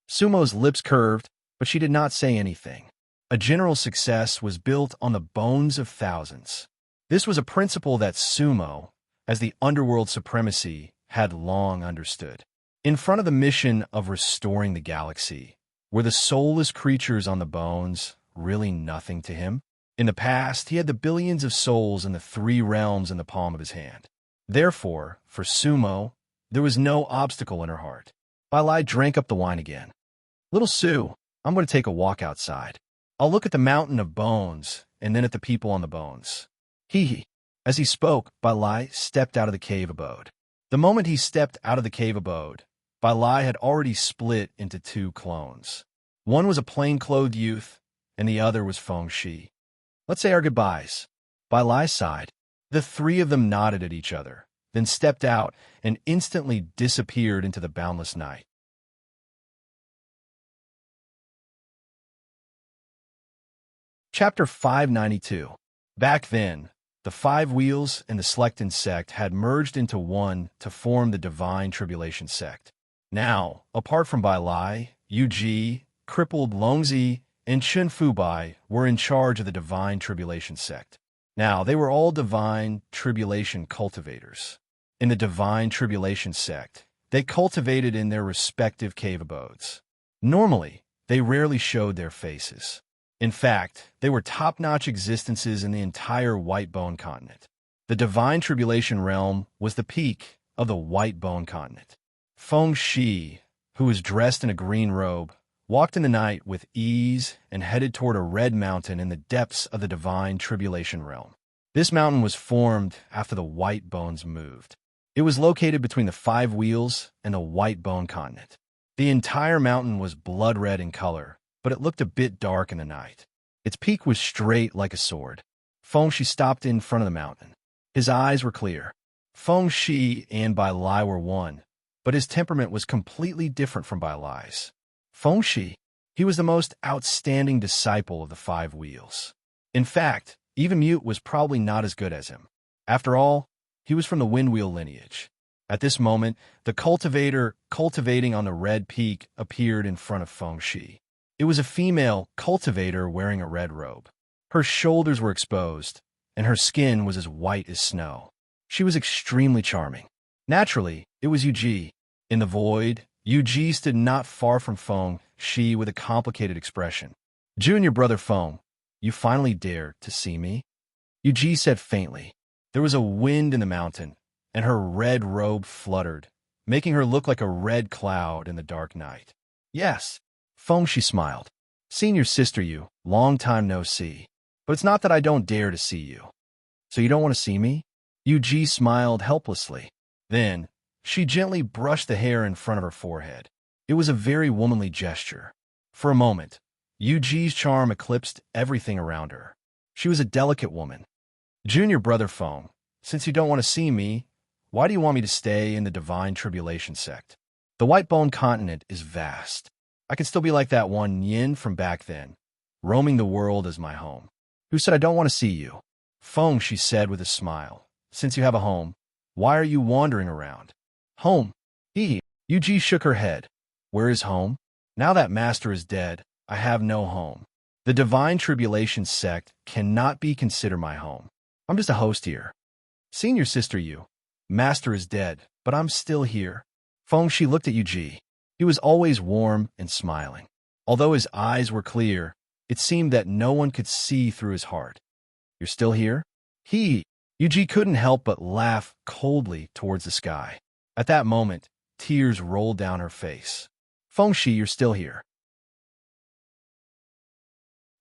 Speaker 1: Sumo's lips curved, but she did not say anything. A general success was built on the bones of thousands. This was a principle that Sumo, as the underworld supremacy, had long understood. In front of the mission of restoring the galaxy, were the soulless creatures on the bones really nothing to him? In the past, he had the billions of souls in the 3 realms in the palm of his hand. Therefore, for Sumo, there was no obstacle in her heart. Bai Lai drank up the wine again. Little Sue, I'm going to take a walk outside. I'll look at the mountain of bones, and then at the people on the bones. Hee hee. As he spoke, Bai Lai stepped out of the cave abode. The moment he stepped out of the cave abode, Bai Lai had already split into 2 clones. One was a plain-clothed youth, and the other was Feng Shi. Let's say our goodbyes. Bai Lai sighed. The 3 of them nodded at each other, then stepped out and instantly disappeared into the boundless night. Chapter 592. Back then, the five wheels and the Selectin sect had merged into one to form the Divine Tribulation sect. Now, apart from Bai Lai, Yu Ji, crippled Longzi, and Chen Fubai were in charge of the Divine Tribulation sect. Now, they were all Divine Tribulation cultivators. In the Divine Tribulation sect, they cultivated in their respective cave abodes. Normally, they rarely showed their faces. In fact, they were top-notch existences in the entire White Bone continent. The Divine Tribulation realm was the peak of the White Bone continent. Feng Shi, who was dressed in a green robe, walked in the night with ease and headed toward a red mountain in the depths of the Divine Tribulation realm. This mountain was formed after the White Bones moved. It was located between the five wheels and the White Bone continent. The entire mountain was blood red in color, but it looked a bit dark in the night. Its peak was straight like a sword. Feng Shi stopped in front of the mountain. His eyes were clear. Feng Shi and Bai Lai were one, but his temperament was completely different from Bai Lai's. Feng Shi, he was the most outstanding disciple of the five wheels. In fact, even Mute was probably not as good as him. After all, he was from the Windwheel lineage. At this moment, the cultivator cultivating on the red peak appeared in front of Feng Shi. It was a female cultivator wearing a red robe. Her shoulders were exposed, and her skin was as white as snow. She was extremely charming. Naturally, it was Yu Ji. In the void, Yu Ji stood not far from Feng Shi with a complicated expression. "Junior brother Feng, you finally dared to see me?" Yu Ji said faintly. There was a wind in the mountain, and her red robe fluttered, making her look like a red cloud in the dark night. "Yes." Feng Shi smiled. "Senior sister you, long time no see. But it's not that I don't dare to see you." "So you don't want to see me?" Yu Ji smiled helplessly. Then, she gently brushed the hair in front of her forehead. It was a very womanly gesture. For a moment, Yu Ji's charm eclipsed everything around her. She was a delicate woman. "Junior brother Feng, since you don't want to see me, why do you want me to stay in the Divine Tribulation sect? The White Bone continent is vast. I can still be like that one yin from back then, roaming the world as my home." "Who said I don't want to see you?" "Feng," she said with a smile. "Since you have a home, why are you wandering around?" "Home?" Yu Ji shook her head. "Where is home? Now that master is dead, I have no home. The Divine Tribulation sect cannot be considered my home. I'm just a host here." "Senior sister you, master is dead, but I'm still here." Feng Shi looked at Yu Ji. He was always warm and smiling. Although his eyes were clear, it seemed that no one could see through his heart. "You're still here?" Yu Ji couldn't help but laugh coldly towards the sky. At that moment, tears rolled down her face. "Feng Shi, you're still here."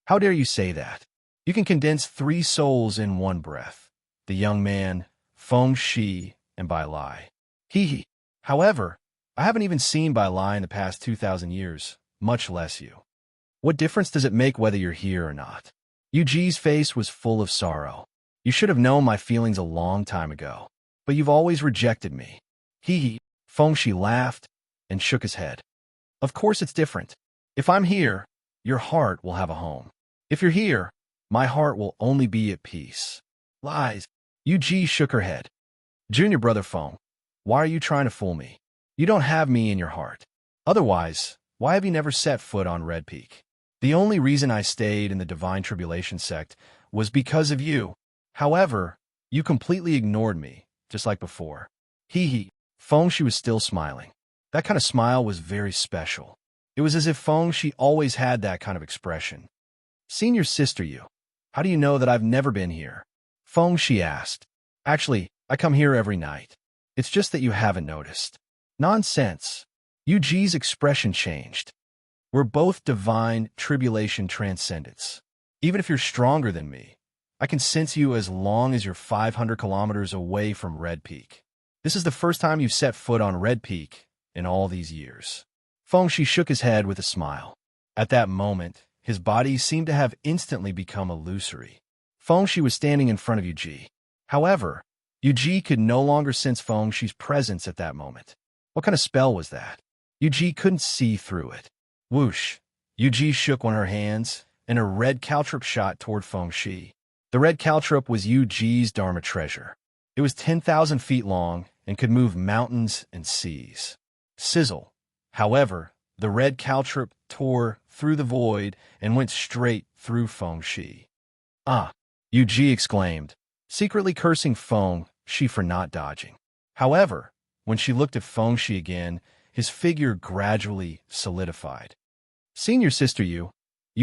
Speaker 1: "How dare you say that? You can condense 3 souls in one breath. The young man, Feng Shi, and Bai Lai." "However, I haven't even seen Bai Lai in the past 2,000 years, much less you. What difference does it make whether you're here or not?" Yu Ji's face was full of sorrow. "You should have known my feelings a long time ago, but you've always rejected me." Feng Shi laughed and shook his head. "Of course it's different. If I'm here, your heart will have a home. If you're here, my heart will only be at peace." "Lies." Yu Ji shook her head. "Junior brother Feng, why are you trying to fool me? You don't have me in your heart. Otherwise, why have you never set foot on Red Peak? The only reason I stayed in the Divine Tribulation sect was because of you. However, you completely ignored me, just like before." Feng Shi was still smiling. That kind of smile was very special. It was as if Feng Shi always had that kind of expression. "Senior sister you, how do you know that I've never been here?" Feng Shi asked. "Actually, I come here every night. It's just that you haven't noticed." "Nonsense." Yu Ji's expression changed. "We're both Divine Tribulation transcendents. Even if you're stronger than me, I can sense you as long as you're 500 kilometers away from Red Peak. This is the first time you've set foot on Red Peak in all these years." Feng Shi shook his head with a smile. At that moment, his body seemed to have instantly become illusory. Feng Shi was standing in front of Yu Ji. However, Yu Ji could no longer sense Feng Shi's presence at that moment. What kind of spell was that? Yu Ji couldn't see through it. Whoosh! Yu Ji shook one of her hands, and a red caltrop shot toward Feng Shi. The red caltrop was Yu Ji's Dharma treasure. It was 10,000 feet long and could move mountains and seas. Sizzle. However, the red caltrop tore through the void and went straight through Feng Shi. Ah! Yu Ji exclaimed, secretly cursing Feng Shi for not dodging. However, when she looked at Feng Shi again, his figure gradually solidified. "Senior sister, you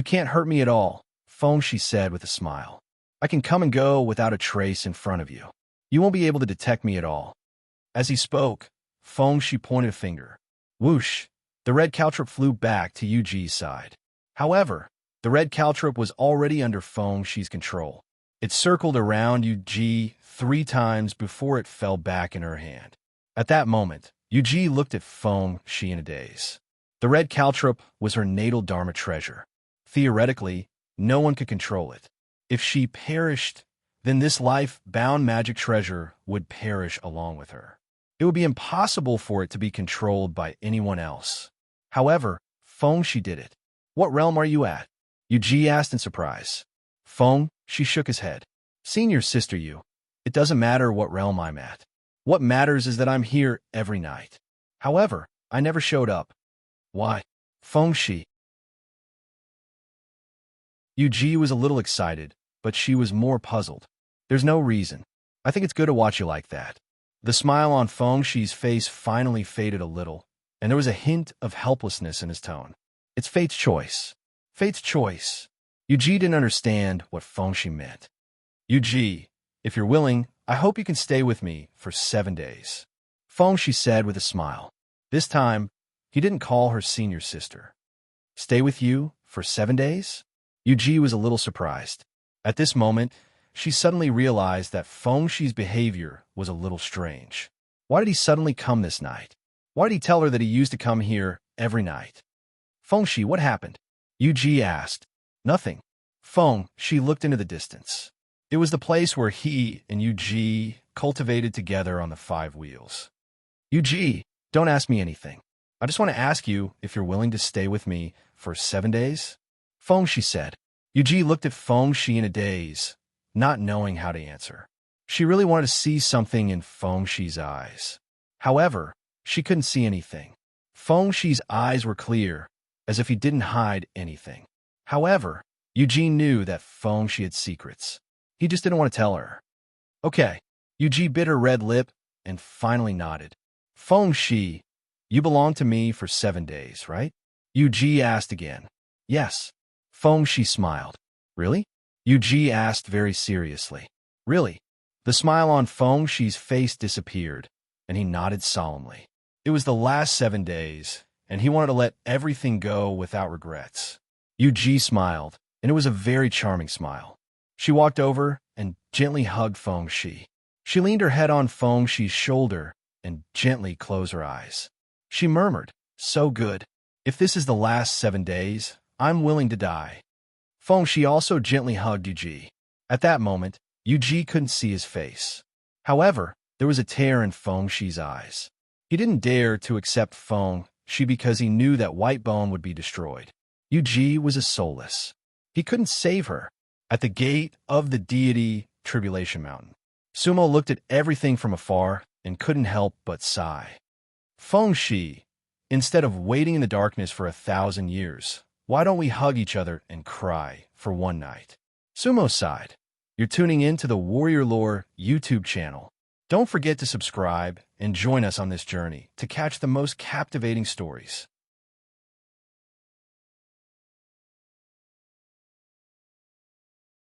Speaker 1: can't hurt me at all," Feng Shi said with a smile. "I can come and go without a trace in front of you. You won't be able to detect me at all." As he spoke, Feng Shi pointed a finger. Whoosh! The red caltrop flew back to Yu Ji's side. However, the red caltrop was already under Feng Shi's control. It circled around Yu Ji 3 times before it fell back in her hand. At that moment, Yu Ji looked at Feng Shi in a daze. The red caltrop was her natal Dharma treasure. Theoretically, no one could control it. If she perished, then this life-bound magic treasure would perish along with her. It would be impossible for it to be controlled by anyone else. However, Feng Shi did it. "What realm are you at?" Yu Ji asked in surprise. Feng Shi shook his head. "Senior sister, it doesn't matter what realm I'm at. What matters is that I'm here every night. However, I never showed up." "Why?" Feng Shi. Yu Ji was a little excited, but she was more puzzled. "There's no reason. I think it's good to watch you like that." The smile on Feng Shi's face finally faded a little, and there was a hint of helplessness in his tone. "It's fate's choice." Fate's choice. Yu Ji didn't understand what Feng Shi meant. "Yu Ji, if you're willing, I hope you can stay with me for 7 days." Feng Shi said with a smile. This time, he didn't call her senior sister. "Stay with you for 7 days?" Yu Ji was a little surprised. At this moment, she suddenly realized that Feng Shi's behavior was a little strange. Why did he suddenly come this night? Why did he tell her that he used to come here every night? "Feng Shi, what happened?" Yu Ji asked. "Nothing." Feng Shi looked into the distance. It was the place where he and Yu Ji cultivated together on the 5 wheels. "Yu Ji, don't ask me anything. I just want to ask you if you're willing to stay with me for 7 days?" Feng Shi said. Yu Ji looked at Feng Shi in a daze, not knowing how to answer. She really wanted to see something in Feng Shi's eyes. However, she couldn't see anything. Feng Shi's eyes were clear, as if he didn't hide anything. However, Yu Ji knew that Feng Shi had secrets. He just didn't want to tell her. "Okay." Yu Ji bit her red lip and finally nodded. "Feng Shi, you belong to me for 7 days, right?" Yu Ji asked again. "Yes." Feng Shi smiled. "Really?" Yu Ji asked very seriously. "Really?" The smile on Feng Shi's face disappeared, and he nodded solemnly. It was the last 7 days, and he wanted to let everything go without regrets. Yu Ji smiled, and it was a very charming smile. She walked over and gently hugged Feng Shi. She leaned her head on Feng Shi's shoulder and gently closed her eyes. She murmured, "So good. If this is the last 7 days, I'm willing to die." Feng Shi also gently hugged Yu Ji. At that moment, Yu Ji couldn't see his face. However, there was a tear in Feng Shi's eyes. He didn't dare to accept Feng Shi because he knew that White Bone would be destroyed. Yu Ji was a soulless. He couldn't save her. At the gate of the deity Tribulation Mountain, Sumo looked at everything from afar and couldn't help but sigh. "Feng Shi, instead of waiting in the darkness for 1,000 years, why don't we hug each other and cry for 1 night?" Sumo sighed. You're tuning in to the Warrior Lore YouTube channel. Don't forget to subscribe and join us on this journey to catch the most captivating stories.